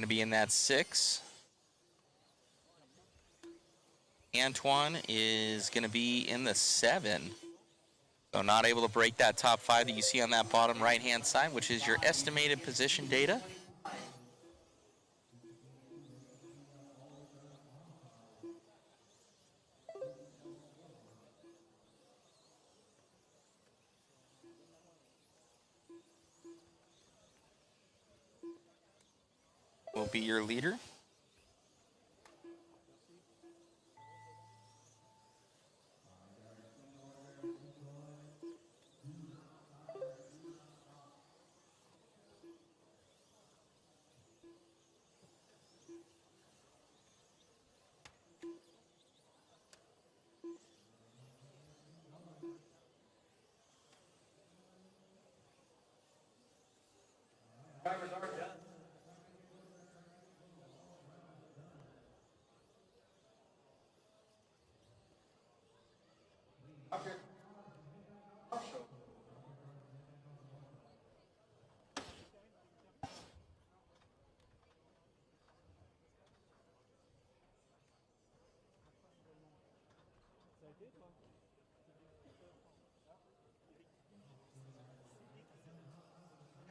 to be in that 6. Antoine is going to be in the 7. So not able to break that top 5 that you see on that bottom right-hand side, which is your estimated position data. Will be your leader.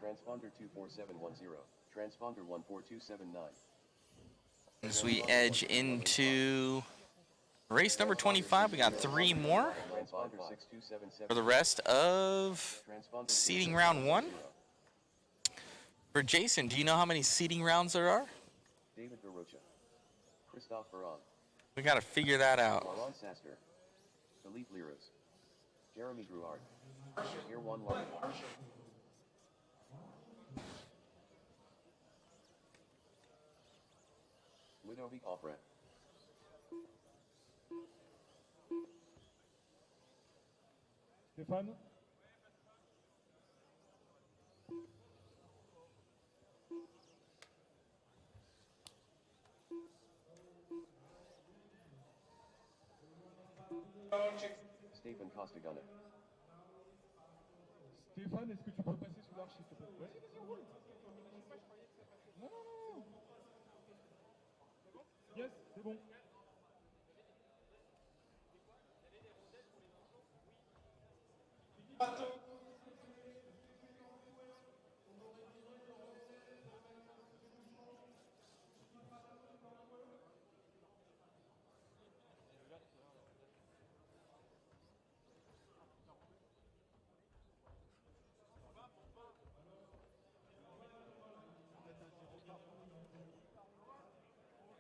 Transponder 24710. Transponder 14279. As we edge into race number 25, we got 3 more Transponder 6277. for the rest of Transponder seeding round 1. For Jason, do you know how many seeding rounds there are? David Garocha. Christophe Baron. We got to figure that out. Laurent Saster. Philippe Liros. Jeremy Gruard. Air 1 Larkin. Ludovic Opera. Stéphane. Stephen Costagana. Stéphane, est-ce que tu peux passer sous l'arche, s'il te plaît? Vas-y, vas-y, roule. Non, non, non. Yes, c'est bon.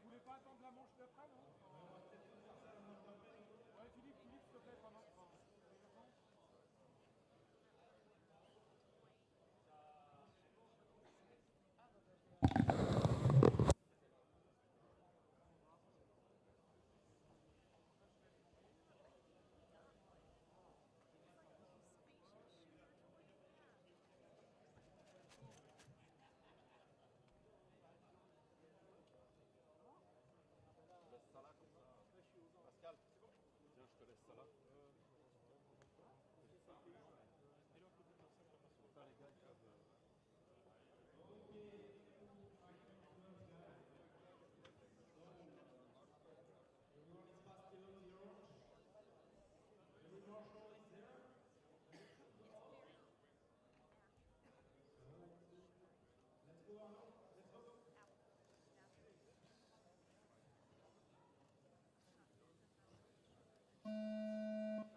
Vous voulez pas attendre la manche d'après, non? Ouais, Philippe, s'il te plaît, pendant.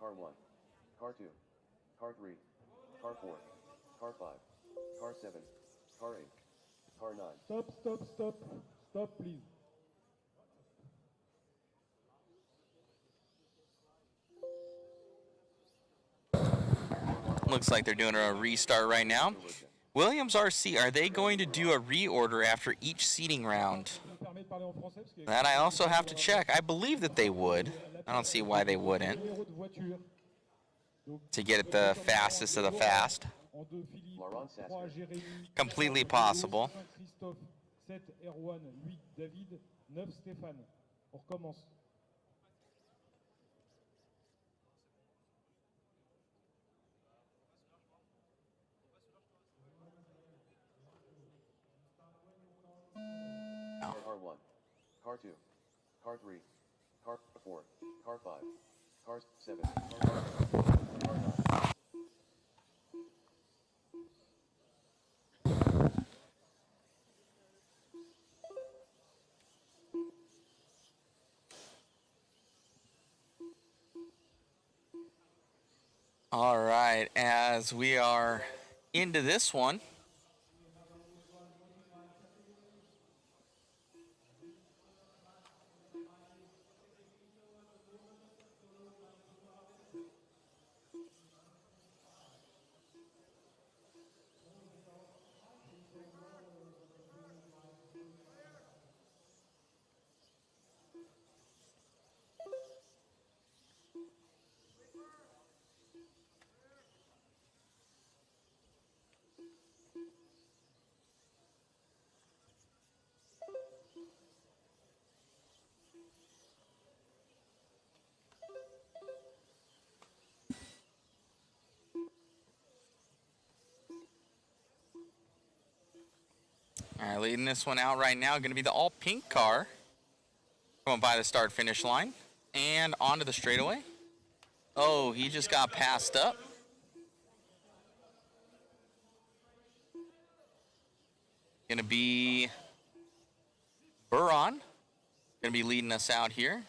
Car 1. Car 2. Car 3. Car 4. Car 5. Car 7. Car 8. Car 9. Stop, stop, stop. Stop, please. Looks like they're doing a restart right now. Williams RC, are they going to do a reorder after each seeding round? That I also have to check. I believe that they would. I don't see why they wouldn't. To get it the fastest of the fast. Laurent Saster. Completely possible. 7 Erwan, 8 David, 9 Stéphane. On recommence. Car 1. Car 2. Car 3. Car 4. Car 5. Car 7. Car 9. All right, as we are into this one, all right, leading this one out right now, going to be the all-pink car. Going by the start-finish line and onto the straightaway. Oh, he just got passed up. Gonna be Buron. Gonna be leading us out here.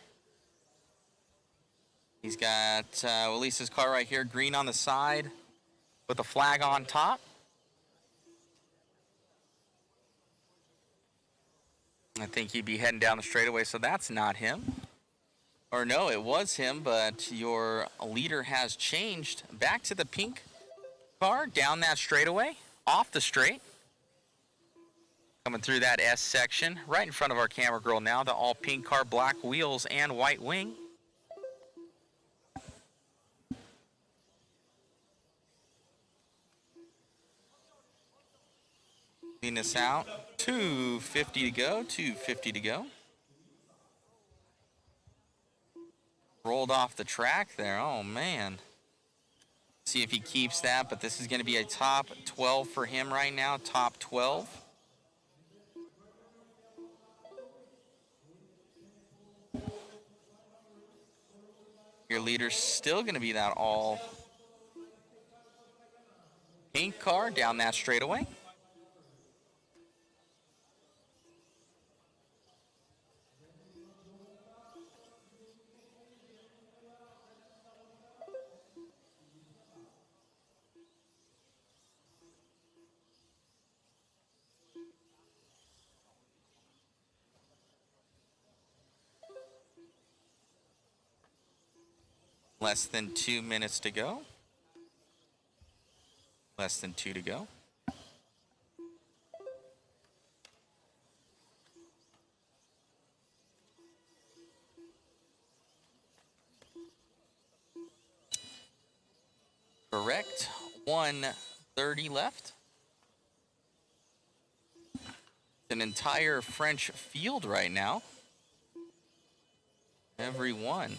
He's got Elisa's car right here, green on the side with a flag on top. I think he'd be heading down the straightaway, so that's not him. Or no, it was him, but your leader has changed back to the pink car, down that straightaway, off the straight. Coming through that S section, right in front of our camera girl now, the all pink car, black wheels, and white wing. Clean this out. 250 to go, 250 to go. Rolled off the track there, oh man. See if he keeps that, but this is going to be a top 12 for him right now, top 12. Your leader's still going to be that all pink car down that straightaway. Less than 2 minutes to go. Less than 2 to go. Correct. 1:30 left. An entire French field right now. Everyone.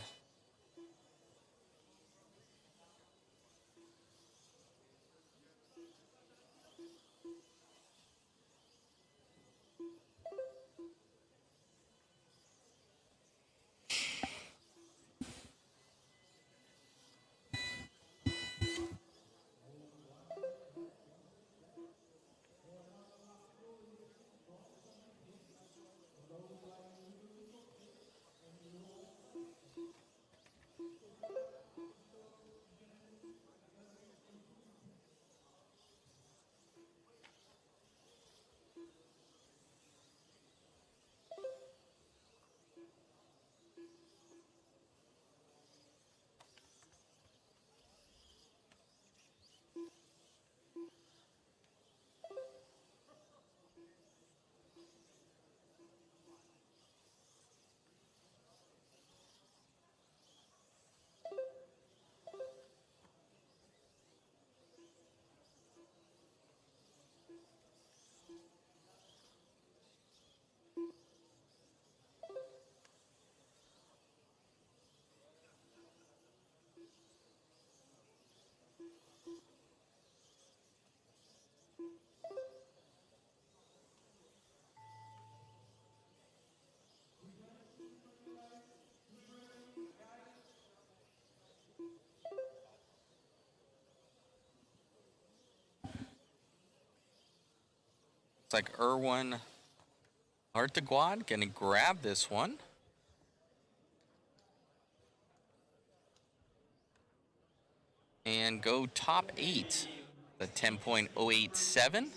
It's like Erwin Arteguad gonna grab this one. And go top 8. The 10.087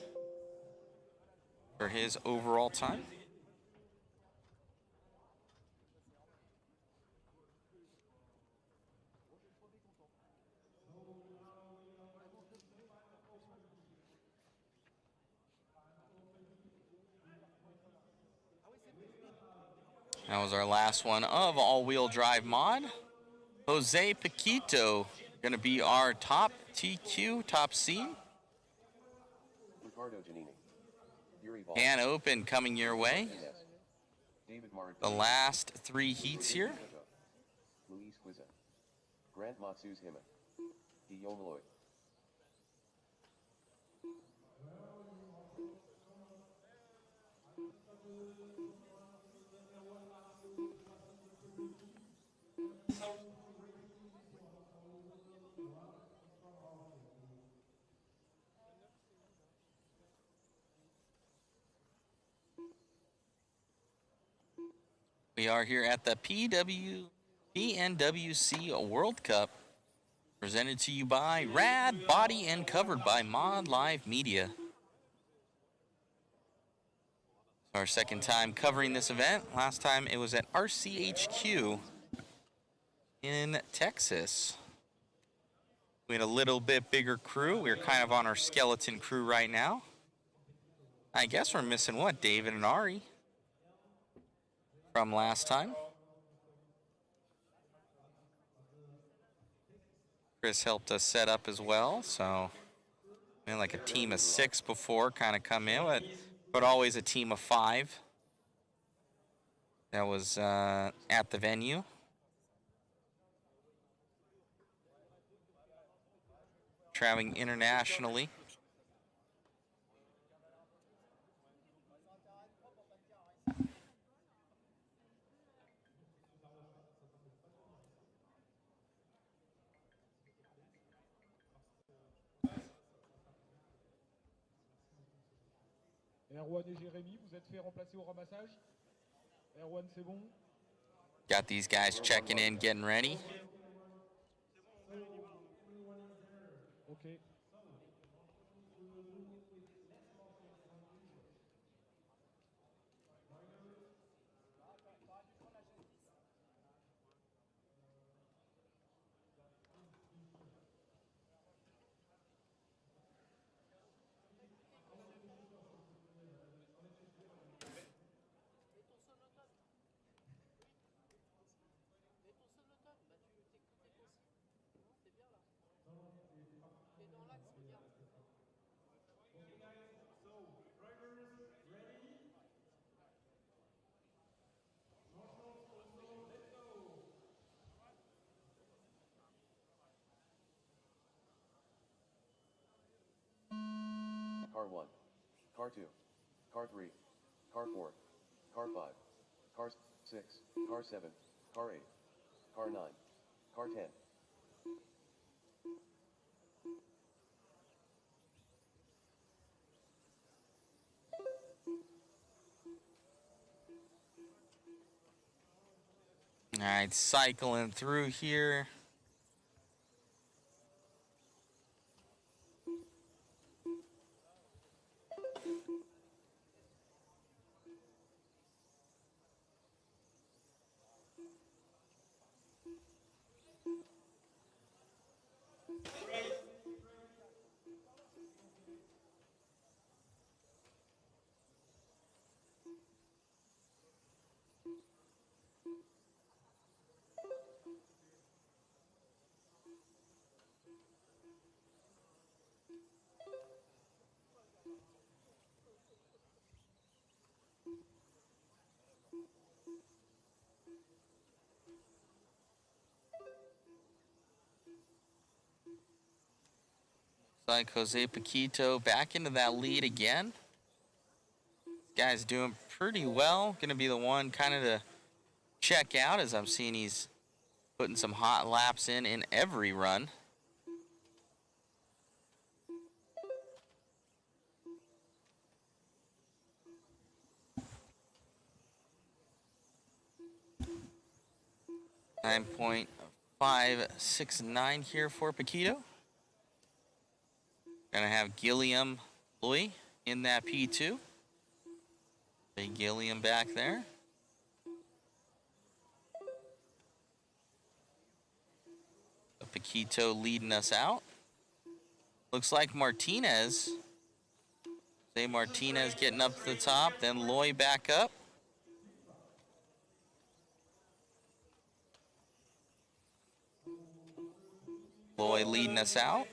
for his overall time. That was our last one of all-wheel drive mod. Jose Paquito going to be our top TQ, top C. Ricardo Giannini. Yuri Vol. And open coming your way. David Maradona. The last 3 heats here. Luis Quiza. Grant Matsus Hima. Guillaume Lloyd. We are here at the PNWC World Cup, presented to you by RADBODY and covered by Mod Live Media. It's our second time covering this event. Last time it was at RCHQ in Texas. We had a little bit bigger crew. We're kind of on our skeleton crew right now. I guess we're missing what? David and Ari from last time. Chris helped us set up as well, so we had like a team of 6 before kind of come in, but always a team of 5 that was at the venue. Traveling internationally. Erwan et Jérémy, vous êtes fait remplacer au ramassage? Erwan, c'est bon? Got these guys checking in, getting ready. Ok. Car 1, Car 2, Car 3, Car 4, Car 5, Car 6, Car 7, Car 8, Car 9, Car 10. All right, cycling through here. Like Jose Paquito back into that lead again. Guy's doing pretty well. Going to be the one kind of to check out, as I'm seeing he's putting some hot laps in every run. .569 here for Paquito. Gonna have Gilliam Louis in that P2. Big Gilliam back there. Paquito leading us out. Looks like Martinez. Say Martinez getting up to the top, then Loy back up. Loy leading us out.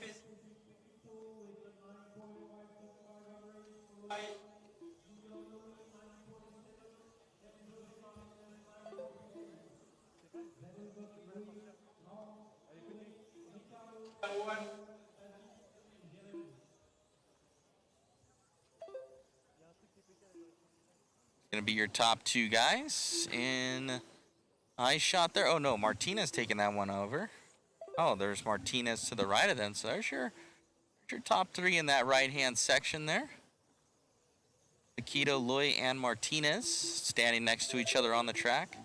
Gonna be your top 2 guys in I shot there. Oh no, Martinez taking that one over. Oh, there's Martinez to the right of them. So there's your top 3 in that right-hand section there. Paquito, Loy, and Martinez standing next to each other on the track.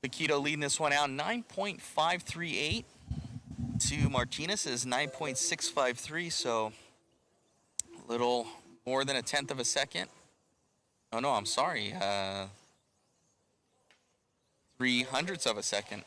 Paquito leading this one out 9.538 to Martinez's 9.653, so a little more than a tenth of a second. Oh no, I'm sorry. 0.03 of a second.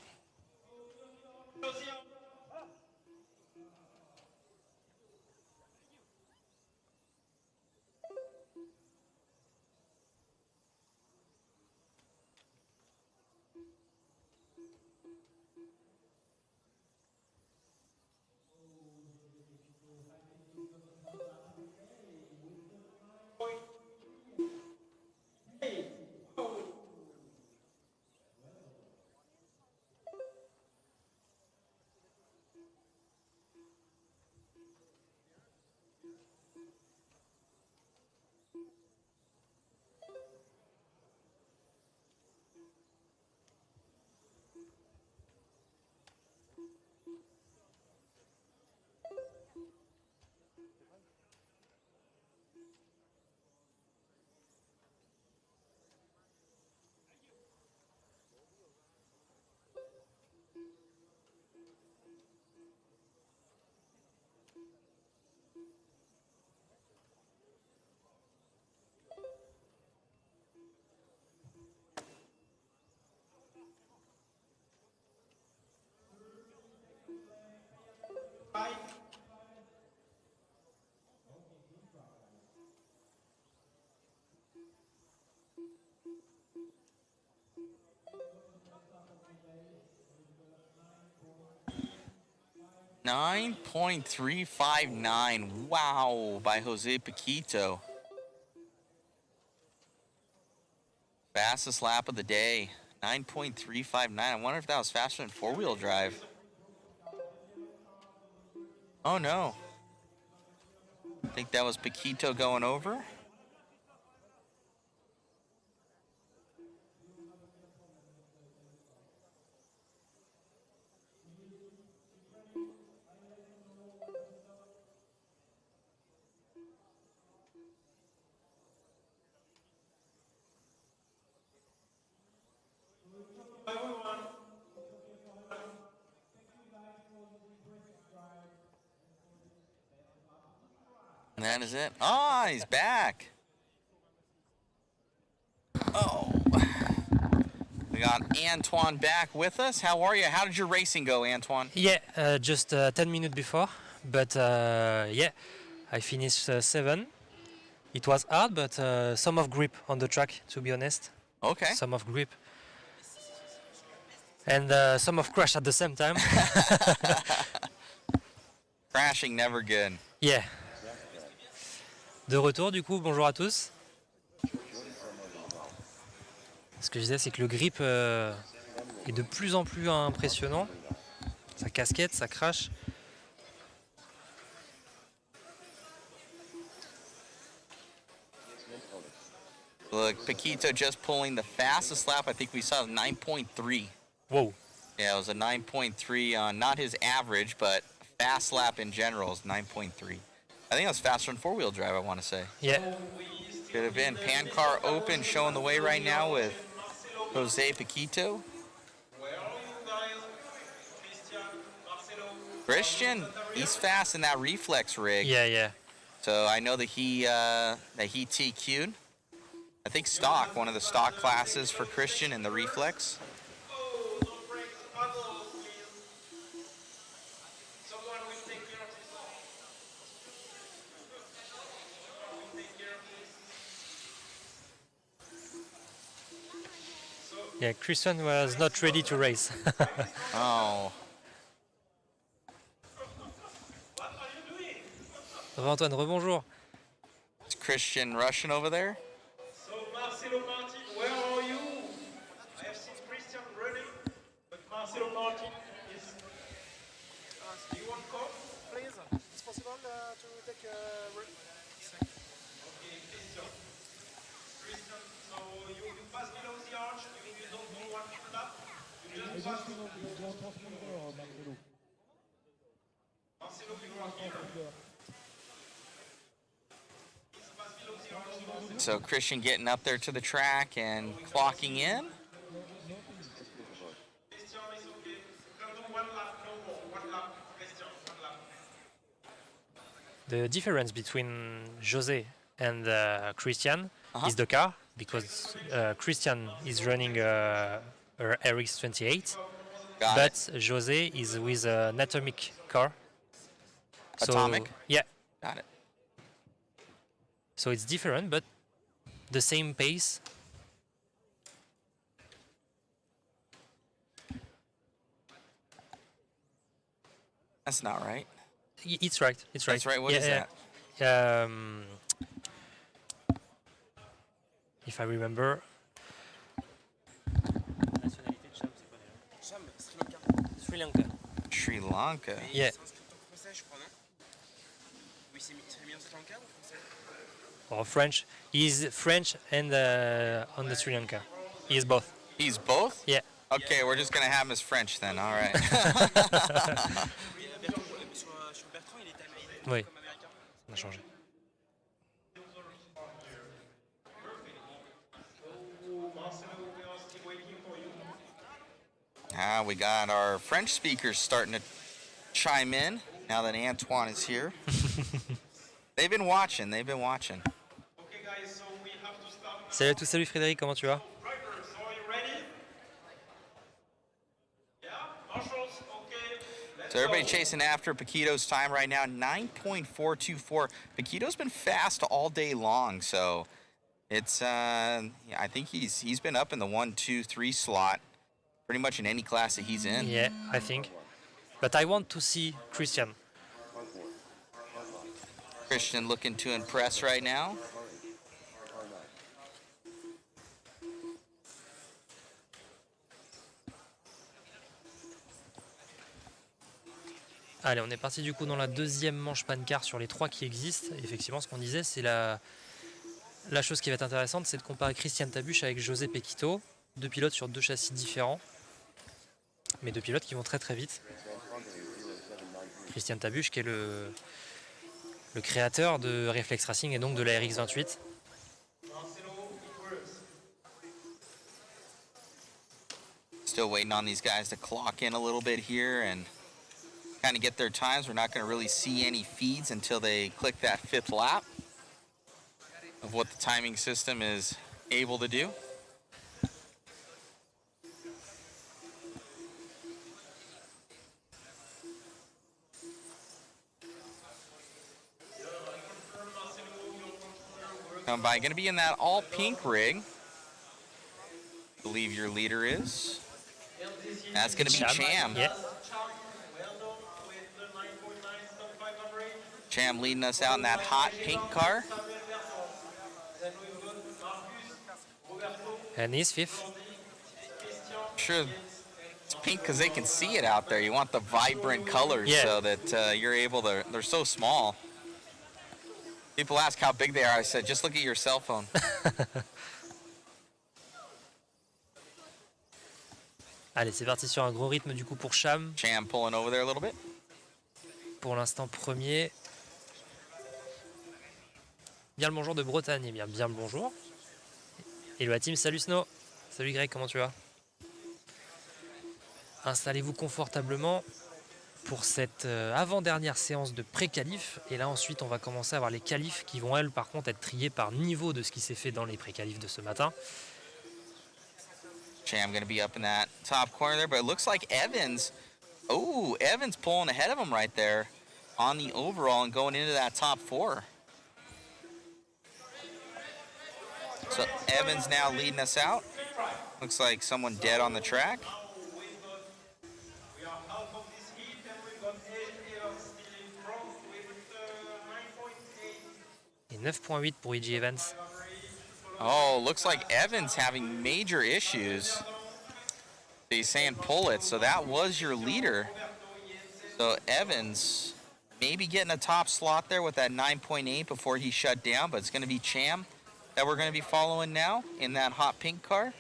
9.359. Wow, by Jose Paquito. Fastest lap of the day. 9.359. I wonder if that was faster than four-wheel drive. Oh no. I think that was Paquito going over. And that is it. Ah, he's back. Oh. We got Antoine back with us. How are you? How did your racing go, Antoine? Yeah, just 10 minutes before, but yeah, I finished 7. It was hard, but some of grip on the track, to be honest. Okay. Some of grip. And some of crash at the same time. Crashing never good. Yeah. De retour, du coup, bonjour à tous. Ce que je disais, c'est que le grip est de plus en plus impressionnant. Ça casquette, ça crache. Look, Paquito just pulling the fastest lap I think we saw was 9.3. Whoa. Yeah, it was a 9.3 on not his average, but fast lap in general is 9.3. I think that was faster than four-wheel drive, I want to say. Yeah. Could have been. Pan Car Open showing the way right now with Jose Paquito. Christian, he's fast in that reflex rig. Yeah, yeah. So I know that he TQ'd. I think stock, one of the stock classes for Christian in the reflex. Yeah, Christian was not ready to race. Oh. Antoine, rebonjour. Is Christian Russian over there? So Marcelo Martin, where are you? I have seen Christian running, but Marcelo Martin is... do you want coffee? Please, it's possible to take a... Okay, Christian. Christian, so you pass below the arch, you don't do one lap, you just pass... Marcelo, you are here. So Christian getting up there to the track and clocking in. The difference between Jose and Christian is the car, because Christian is running a RX-28, Got but it. Jose is with an atomic car. So, Atomic? yeah. Got it. So it's different, but the same pace. That's not right. It's right. It's right. That's right. What is that? If I remember. Sri Lanka. Sri Lanka. Yeah. Or French. He's French and on the Sri Lanka. He is both. He's both? Yeah. Okay, we're just gonna have him as French then. All right. Oui. On a changé. We got our French speakers starting to chime in now that Antoine is here. They've been watching. They've been watching. Okay, guys, so we have to start. Salut à tous, salut Frédéric, comment tu vas? Drivers, so are you ready? Yeah, marshals, okay. Let's So everybody go. chasing after Paquito's time right now, 9.424. Paquito's been fast all day long, so it's yeah, I think he's been up in the 1, 2, 3 slot pretty much in any class that he's in. Yeah, I think. But I want to see Christian. Christian looking to impress right now. Allez, on est parti du coup dans la deuxième manche pancart sur les 3 qui existent. Et effectivement, ce qu'on disait, c'est la chose qui va être intéressante, c'est de comparer Christian Tabuche avec José Pequito. 2 pilotes sur 2 châssis différents, mais 2 pilotes qui vont très très vite. Christian Tabuche qui est le créateur de Reflex Racing et donc de la RX-28. Still waiting on these guys to clock in a little bit here and kind of get their times. We're not going to really see any feeds until they click that 5th lap of what the timing system is able to do. Come by, going to be in that all pink rig. I believe your leader is. That's going to be Cham. Yeah. Well done with the 9.9 average. Cham leading us out in that hot pink car. Then we've got Marcus, Roberto, And he's 5th. Sure, it's pink because they can see it out there. You want the vibrant colors so that you're able to, they're so small. People ask how big they are. I said, just look at your cell phone. Allez, c'est parti sur un gros rythme du coup pour Cham. Cham pulling over there a little bit. Pour l'instant premier. Bien le bonjour de Bretagne, et bien le bonjour. Et la team, salut Snow. Salut Greg, comment tu vas? Installez-vous confortablement pour cette avant-dernière séance de pré-qualif. Et là ensuite on va commencer à avoir les qualifs qui vont elles par contre être triées par niveau de ce qui s'est fait dans les pré-qualifs de ce matin. Cham going to be up in that top corner there, but it looks like Evans, oh, Evans pulling ahead of him right there on the overall and going into that top 4. So Evans now leading us out. Looks like someone dead on the track. we are half of this heat and we've got Evans still in front with 9.8 Et 9.8 pour E.J. Evans. Oh, looks like Evans having major issues. He's saying pull it, so that was your leader. So Evans maybe getting a top slot there with that 9.8 before he shut down, but it's going to be Cham that we're going to be following now in that hot pink car.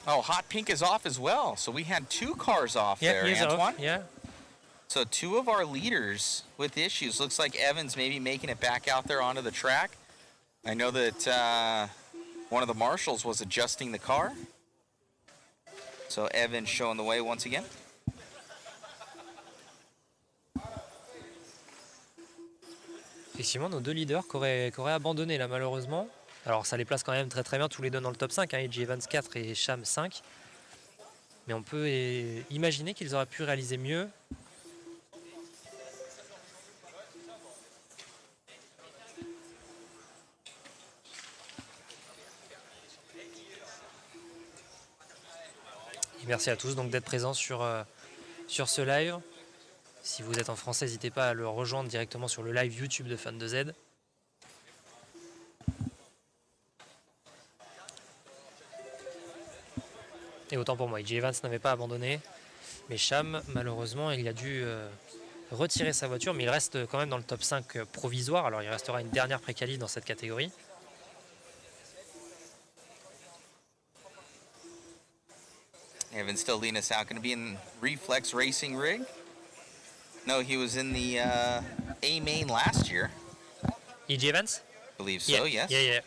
Oh, hot pink is off as well. So we had 2 cars off there, he's Antoine. off. Yeah. So 2 of our leaders with issues. Looks like Evans maybe making it back out there onto the track. I know that one of the marshals was adjusting the car. So Evans showing the way once again. Effectivement, nos deux leaders qui auraient abandonné là malheureusement. Alors ça les place quand même très très bien tous les deux dans le top 5, hein, EJ Evans 4 et Sham 5. Mais on peut imaginer qu'ils auraient pu réaliser mieux. Et merci à tous donc d'être présents sur ce live. Si vous êtes en français, n'hésitez pas à le rejoindre directement sur le live YouTube de Fan de Z. Et autant pour moi, EJ Evans n'avait pas abandonné. Mais Sham, malheureusement, il a dû retirer sa voiture. Mais il reste quand même dans le top 5 provisoire. Alors il restera une dernière pré-qualif dans cette catégorie. Evan still leading us out. Going to be in Reflex Racing Rig. No, he was in the A main last year. EJ Evans? Believe so, yeah, yes. Yeah.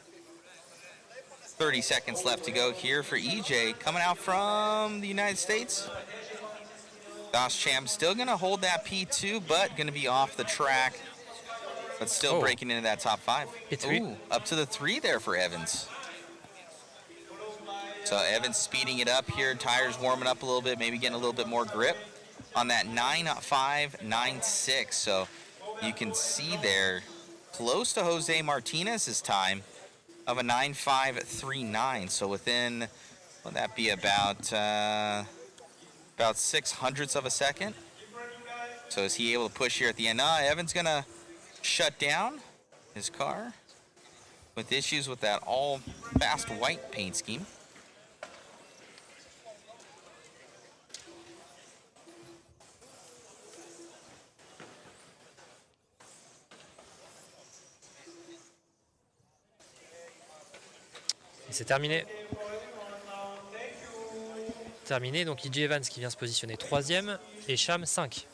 30 seconds left to go here for EJ, coming out from the United States. Champ still going to hold that P2, but going to be off the track, but still breaking into that top 5. Ooh, up to the 3 there for Evans. So Evans speeding it up here, tires warming up a little bit, maybe getting a little bit more grip on that 9.596. So you can see there, close to Jose Martinez's time of a 9.539. So within, would that be about 600ths of a second? So is he able to push here at the end? Evan's gonna shut down his car with issues with that all fast white paint scheme. Et c'est terminé. Terminé, donc EJ Evans qui vient se positionner 3e et Sham 5.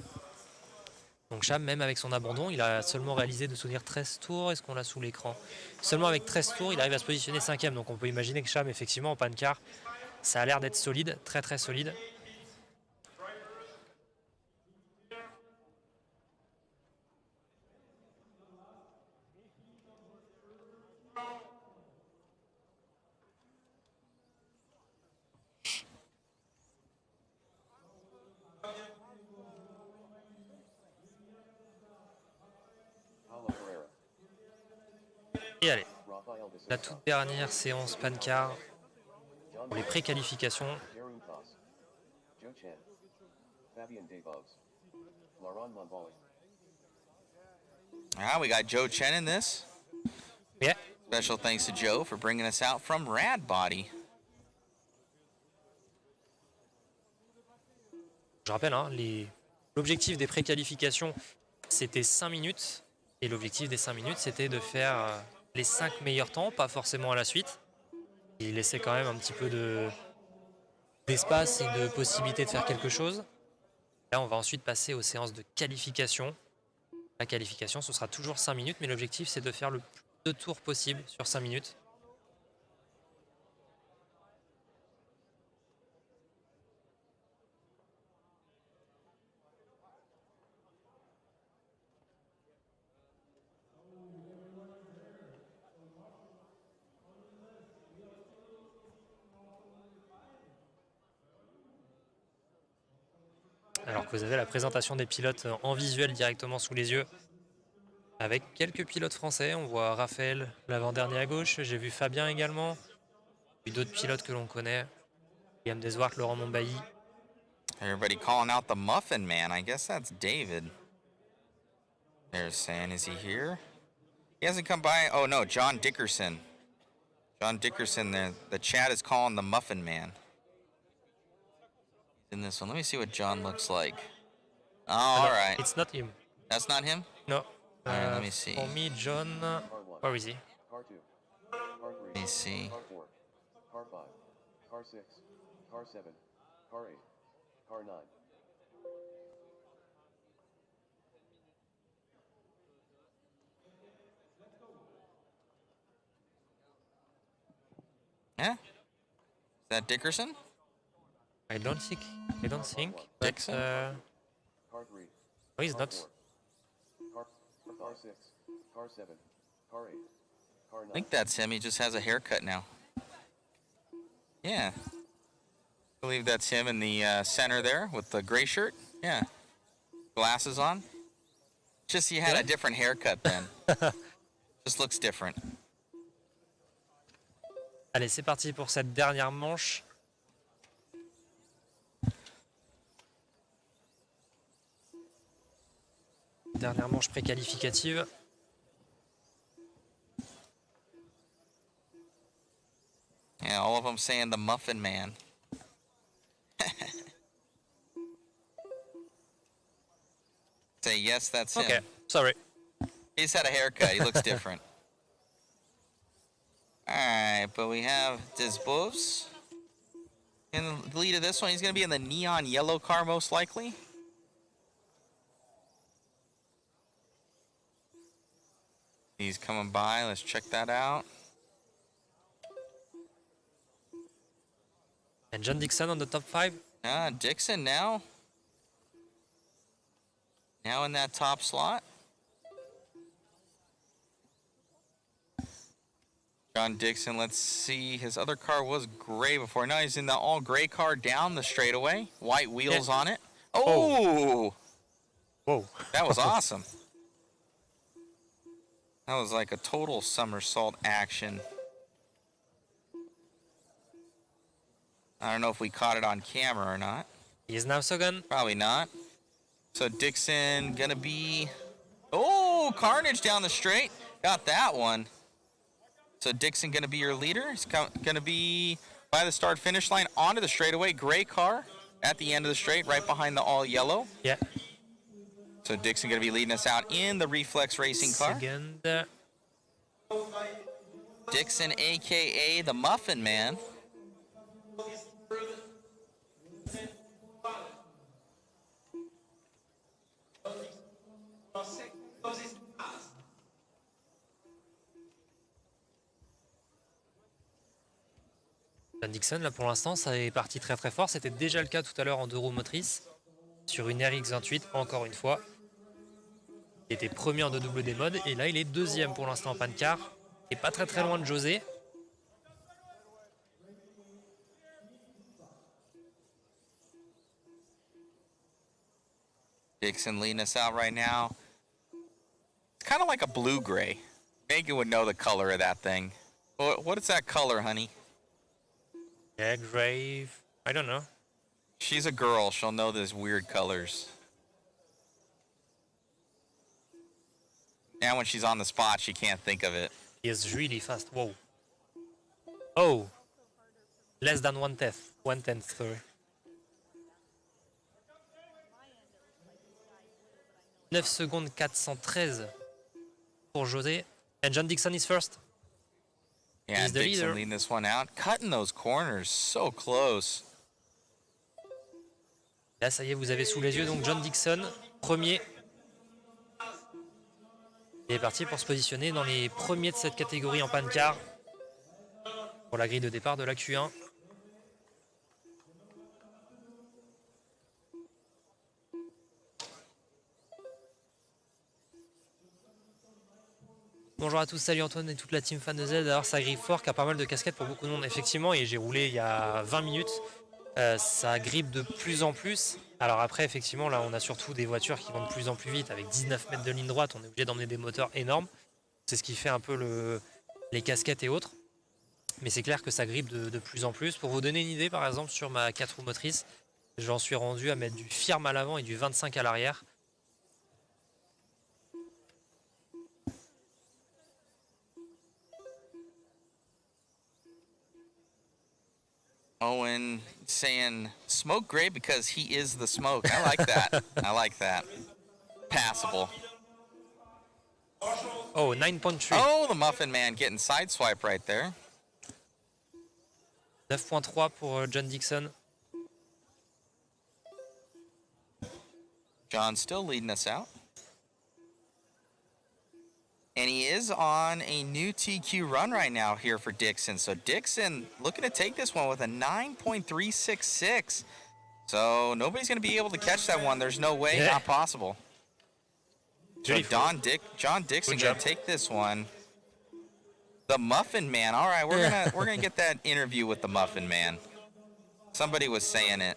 Donc Sham, même avec son abandon, il a seulement réalisé de souvenir 13 tours. Est-ce qu'on l'a sous l'écran? Seulement avec 13 tours, il arrive à se positionner 5e. Donc on peut imaginer que Sham, effectivement, en panne-car, ça a l'air d'être solide, très très solide. Et allez, la toute dernière séance pancar pour les pré-qualifications. We got Joe Chen in this. Yeah. Special thanks to Joe for bringing us out from RADBODY. Je rappelle, hein, l'objectif des pré-qualifications, c'était 5 minutes. Et l'objectif des 5 minutes, c'était de faire les 5 meilleurs temps, pas forcément à la suite. Il laissait quand même un petit peu d'espace et de possibilité de faire quelque chose. Là, on va ensuite passer aux séances de qualification. La qualification, ce sera toujours 5 minutes, mais l'objectif, c'est de faire le plus de tours possible sur 5 minutes. Alors que vous avez la présentation des pilotes en visuel directement sous les yeux. Avec quelques pilotes français, on voit Raphaël, l'avant-dernier à gauche. J'ai vu Fabien également. Puis d'autres pilotes que l'on connaît. Liam Deswart, Laurent Montbailly. Everybody calling out the Muffin Man. I guess that's David. There's saying, is he here? He hasn't come by. Oh no, John Dickerson. John Dickerson, the chat is calling the Muffin Man. In this one, let me see what John looks like. Oh, all right. It's not him. That's not him? No. All right, let me see. For me, John, where is he? Car 2, car 3, Let me see. car 4, car 5, car 6, car 7, car 8, car 9. Yeah? Is that Dickerson? I don't think. But, Dixon? Car 3, no, he's car not. 4, car 6, car 7, car 8, car 9. I think that's him. He just has a haircut now. Yeah. I believe that's him in the center there with the gray shirt. Yeah. Glasses on. Just he had a different haircut then. Just looks different. Allez, c'est parti pour cette dernière manche. Dernière manche préqualificative. Yeah, all of them saying the Muffin Man. Say yes, that's him. Okay, sorry. He's had a haircut. He looks different. All right, but we have Disbovs in the lead of this one. He's going to be in the neon yellow car most likely. He's coming by. Let's check that out. And John Dixon on the top 5. Dixon now. Now in that top slot. John Dixon, let's see. His other car was gray before. Now he's in the all gray car down the straightaway. White wheels on it. Oh! Whoa. That was awesome. That was like a total somersault action. I don't know if we caught it on camera or not. He is now second. Probably not. So Dixon gonna be... Oh, carnage down the straight. Got that one. So Dixon gonna be your leader. He's gonna be by the start finish line onto the straightaway. Gray car at the end of the straight, right behind the all yellow. Yeah. So Dixon gonna be leading us out in the Reflex Racing car. Second. Dixon, aka the Muffin Man. John Dixon, là pour l'instant, ça est parti très très fort. C'était déjà le cas tout à l'heure en 2 roues motrices. Sur une RX28, encore une fois. Il était premier en 2WD mode et là il est deuxième pour l'instant en panne-car. Et pas très très loin de José. Dixon leading us out right now. It's kind of like a blue-gray. Megan would know the color of that thing. What is that color, honey? Yeah, grave. I don't know. She's a girl. She'll know those weird colors. And when she's on the spot, she can't think of it. He is really fast. Whoa. Oh. Less than 1/10. 1/10, sorry. 9 secondes 413 pour José. And John Dixon is first. Yeah, He's the Dixon leader. leading this one out. Cutting those corners so close. Là, ça y est, vous avez sous les yeux donc John Dixon, premier. Il est parti pour se positionner dans les premiers de cette catégorie en panne-car pour la grille de départ de la Q1. Bonjour à tous, salut Antoine et toute la team fan de Z. Alors ça grippe fort, qui a pas mal de casquettes pour beaucoup de monde, effectivement, et j'ai roulé il y a 20 minutes. Ça grippe de plus en plus. Alors après, effectivement, là, on a surtout des voitures qui vont de plus en plus vite. Avec 19 mètres de ligne droite, on est obligé d'emmener des moteurs énormes. C'est ce qui fait un peu les casquettes et autres. Mais c'est clair que ça grippe de plus en plus. Pour vous donner une idée, par exemple, sur ma 4 roues motrices, j'en suis rendu à mettre du firme à l'avant et du 25 à l'arrière. Owen saying smoke gray because he is the smoke. I like that. I like that. Passable. Oh, 9.3. Oh, the Muffin Man getting sideswipe right there. 9.3 pour John Dixon. John still leading us out. And he is on a new TQ run right now here for Dixon. So Dixon looking to take this one with a 9.366. So nobody's going to be able to catch that one. There's no way, not possible. So John Dixon gonna take this one. The Muffin Man. All right, we're gonna get that interview with the Muffin Man. Somebody was saying it.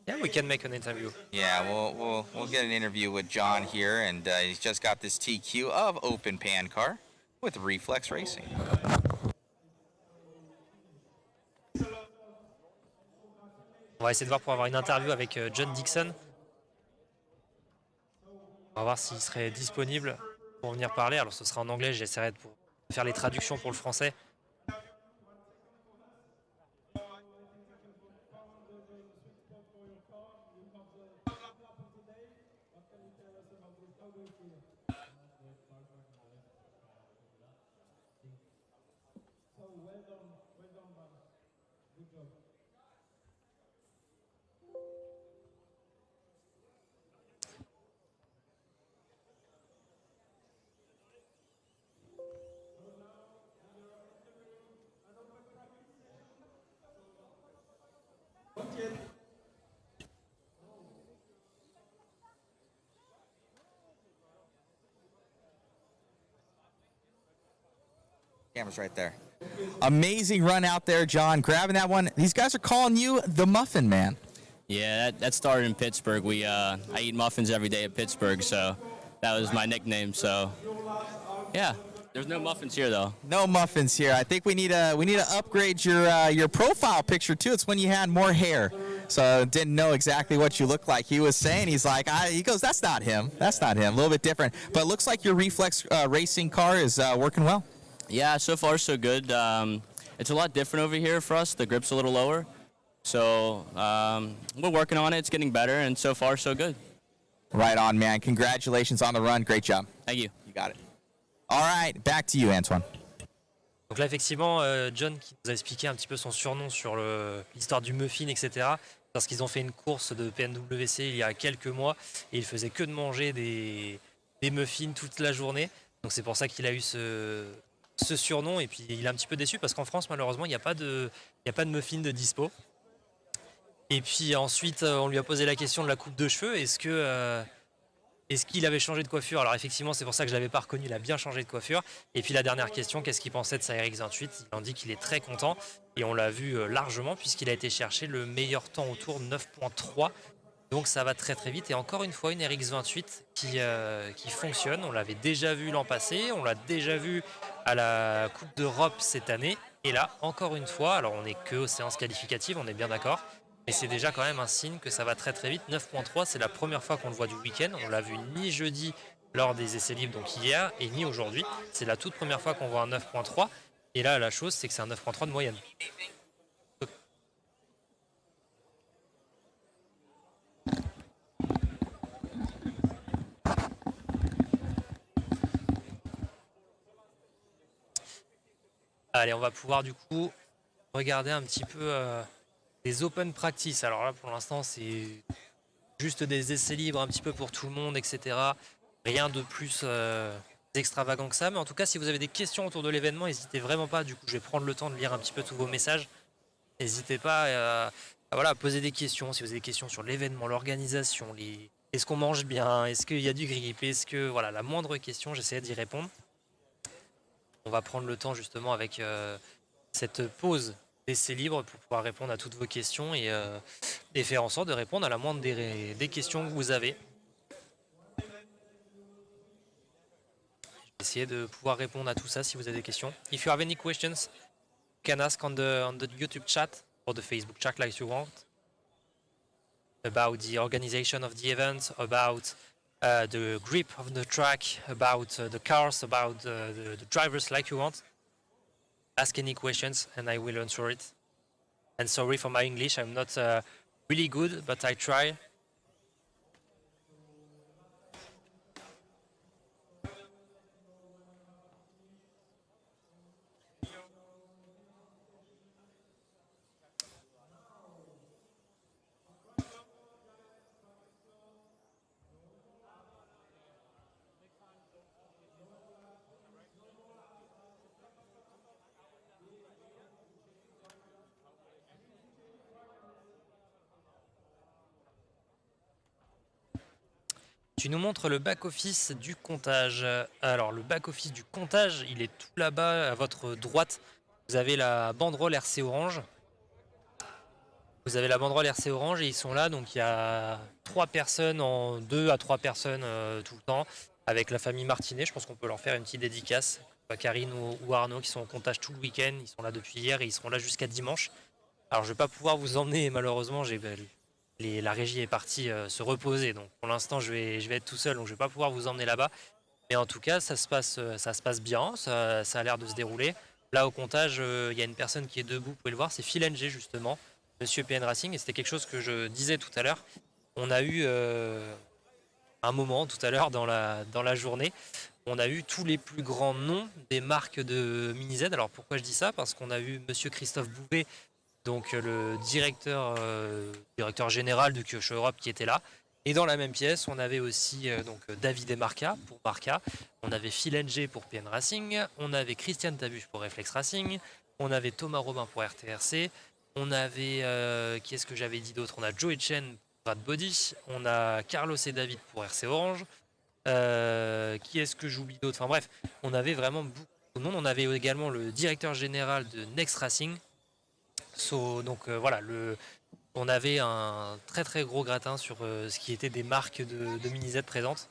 Yeah, we can make an interview. Yeah, we'll get an interview with John here, and he's just got this TQ of Open Pan car with Reflex Racing. On va essayer de voir pour avoir une interview avec John Dixon. On va voir s'il serait disponible pour venir parler. Alors ce sera en anglais, j'essaierai de faire les traductions pour le français. Camera's right there. Amazing run out there, John. Grabbing that one. These guys are calling you the Muffin Man. Yeah, that started in Pittsburgh. I eat muffins every day at Pittsburgh, so that was my nickname. So, yeah, there's no muffins here though. No muffins here. I think we need to upgrade your profile picture too. It's when you had more hair, so didn't know exactly what you look like. He was saying he goes, that's not him. That's not him. A little bit different, but it looks like your Reflex racing car is working well. Yeah, so far so good. It's a lot different over here for us. The grip's a little lower. So we're working on it. It's getting better, and so far so good. Right on, man. Congratulations on the run. Great job. Thank you. You got it. All right, back to you, Antoine. Donc là, effectivement, John qui nous a expliqué un petit peu son surnom sur l'histoire du muffin, etc. Parce qu'ils ont fait une course de PNWC il y a quelques mois et il faisait que de manger des muffins toute la journée. Donc c'est pour ça qu'il a eu ce surnom, et puis il est un petit peu déçu parce qu'en France malheureusement il n'y a pas de muffins de dispo. Et puis ensuite on lui a posé la question de la coupe de cheveux, est-ce qu'il avait changé de coiffure? Alors effectivement c'est pour ça que je l'avais pas reconnu, il a bien changé de coiffure. Et puis la dernière question, qu'est-ce qu'il pensait de sa RX28? Il en dit qu'il est très content et on l'a vu largement puisqu'il a été chercher le meilleur temps au tour 9.3. Donc ça va très très vite, et encore une fois une RX28 qui fonctionne. On l'avait déjà vu l'an passé, on l'a déjà vu à la Coupe d'Europe cette année, et là encore une fois, alors on n'est que aux séances qualificatives, on est bien d'accord, mais c'est déjà quand même un signe que ça va très très vite. 9.3, c'est la première fois qu'on le voit du week-end, on l'a vu ni jeudi lors des essais libres, donc hier, et ni aujourd'hui. C'est la toute première fois qu'on voit un 9.3, et là la chose c'est que c'est un 9.3 de moyenne. Allez, on va pouvoir du coup regarder un petit peu les open practice. Alors là, pour l'instant, c'est juste des essais libres un petit peu pour tout le monde, etc. Rien de plus extravagant que ça. Mais en tout cas, si vous avez des questions autour de l'événement, n'hésitez vraiment pas. Du coup, je vais prendre le temps de lire un petit peu tous vos messages. N'hésitez pas à poser des questions. Si vous avez des questions sur l'événement, l'organisation, est-ce qu'on mange bien, est-ce qu'il y a du grip, est-ce que voilà, la moindre question, j'essaie d'y répondre. On va prendre le temps justement avec cette pause d'essai libre pour pouvoir répondre à toutes vos questions et faire en sorte de répondre à la moindre des questions que vous avez. Je vais essayer de pouvoir répondre à tout ça si vous avez des questions. If you have any questions, you can ask on the YouTube chat or the Facebook chat like you want. About the organization of the event, about the grip of the track, about the cars, about the drivers like you want. Ask any questions and I will answer it. And sorry for my English, I'm not really good, but I try. Tu nous montres le back-office du comptage. Alors, le back-office du comptage, il est tout là-bas à votre droite. Vous avez la banderole RC Orange. Vous avez la banderole RC Orange et ils sont là. Donc, il y a 3 personnes, 2 à 3 personnes tout le temps, avec la famille Martinet. Je pense qu'on peut leur faire une petite dédicace. Karine ou Arnaud qui sont au comptage tout le week-end. Ils sont là depuis hier et ils seront là jusqu'à dimanche. Alors, je ne vais pas pouvoir vous emmener, malheureusement. La régie est partie se reposer. Donc, pour l'instant, je vais être tout seul. Donc, je ne vais pas pouvoir vous emmener là-bas. Mais en tout cas, ça se passe bien. Ça a l'air de se dérouler. Là, au comptage, il y a une personne qui est debout. Vous pouvez le voir. C'est Phil NG, justement. Monsieur PN Racing. Et c'était quelque chose que je disais tout à l'heure. On a eu un moment tout à l'heure dans la journée. On a eu tous les plus grands noms des marques de Mini Z. Alors pourquoi je dis ça? Parce qu'on a eu Monsieur Christophe Bouvet, donc le directeur général de Kyosho Europe qui était là. Et dans la même pièce, on avait aussi donc David et Marca pour Marca. On avait Phil NG pour PN Racing. On avait Christian Tabuche pour Reflex Racing. On avait Thomas Robin pour RTRC. On avait, qui est-ce que j'avais dit d'autre? On a Joe Etchen pour RADBODY. On a Carlos et David pour RC Orange. Qui est-ce que j'oublie d'autre? Enfin bref, on avait vraiment beaucoup de monde. On avait également le directeur général de Next Racing. Donc voilà, on avait un très très gros gratin sur ce qui était des marques de Mini Z présentes.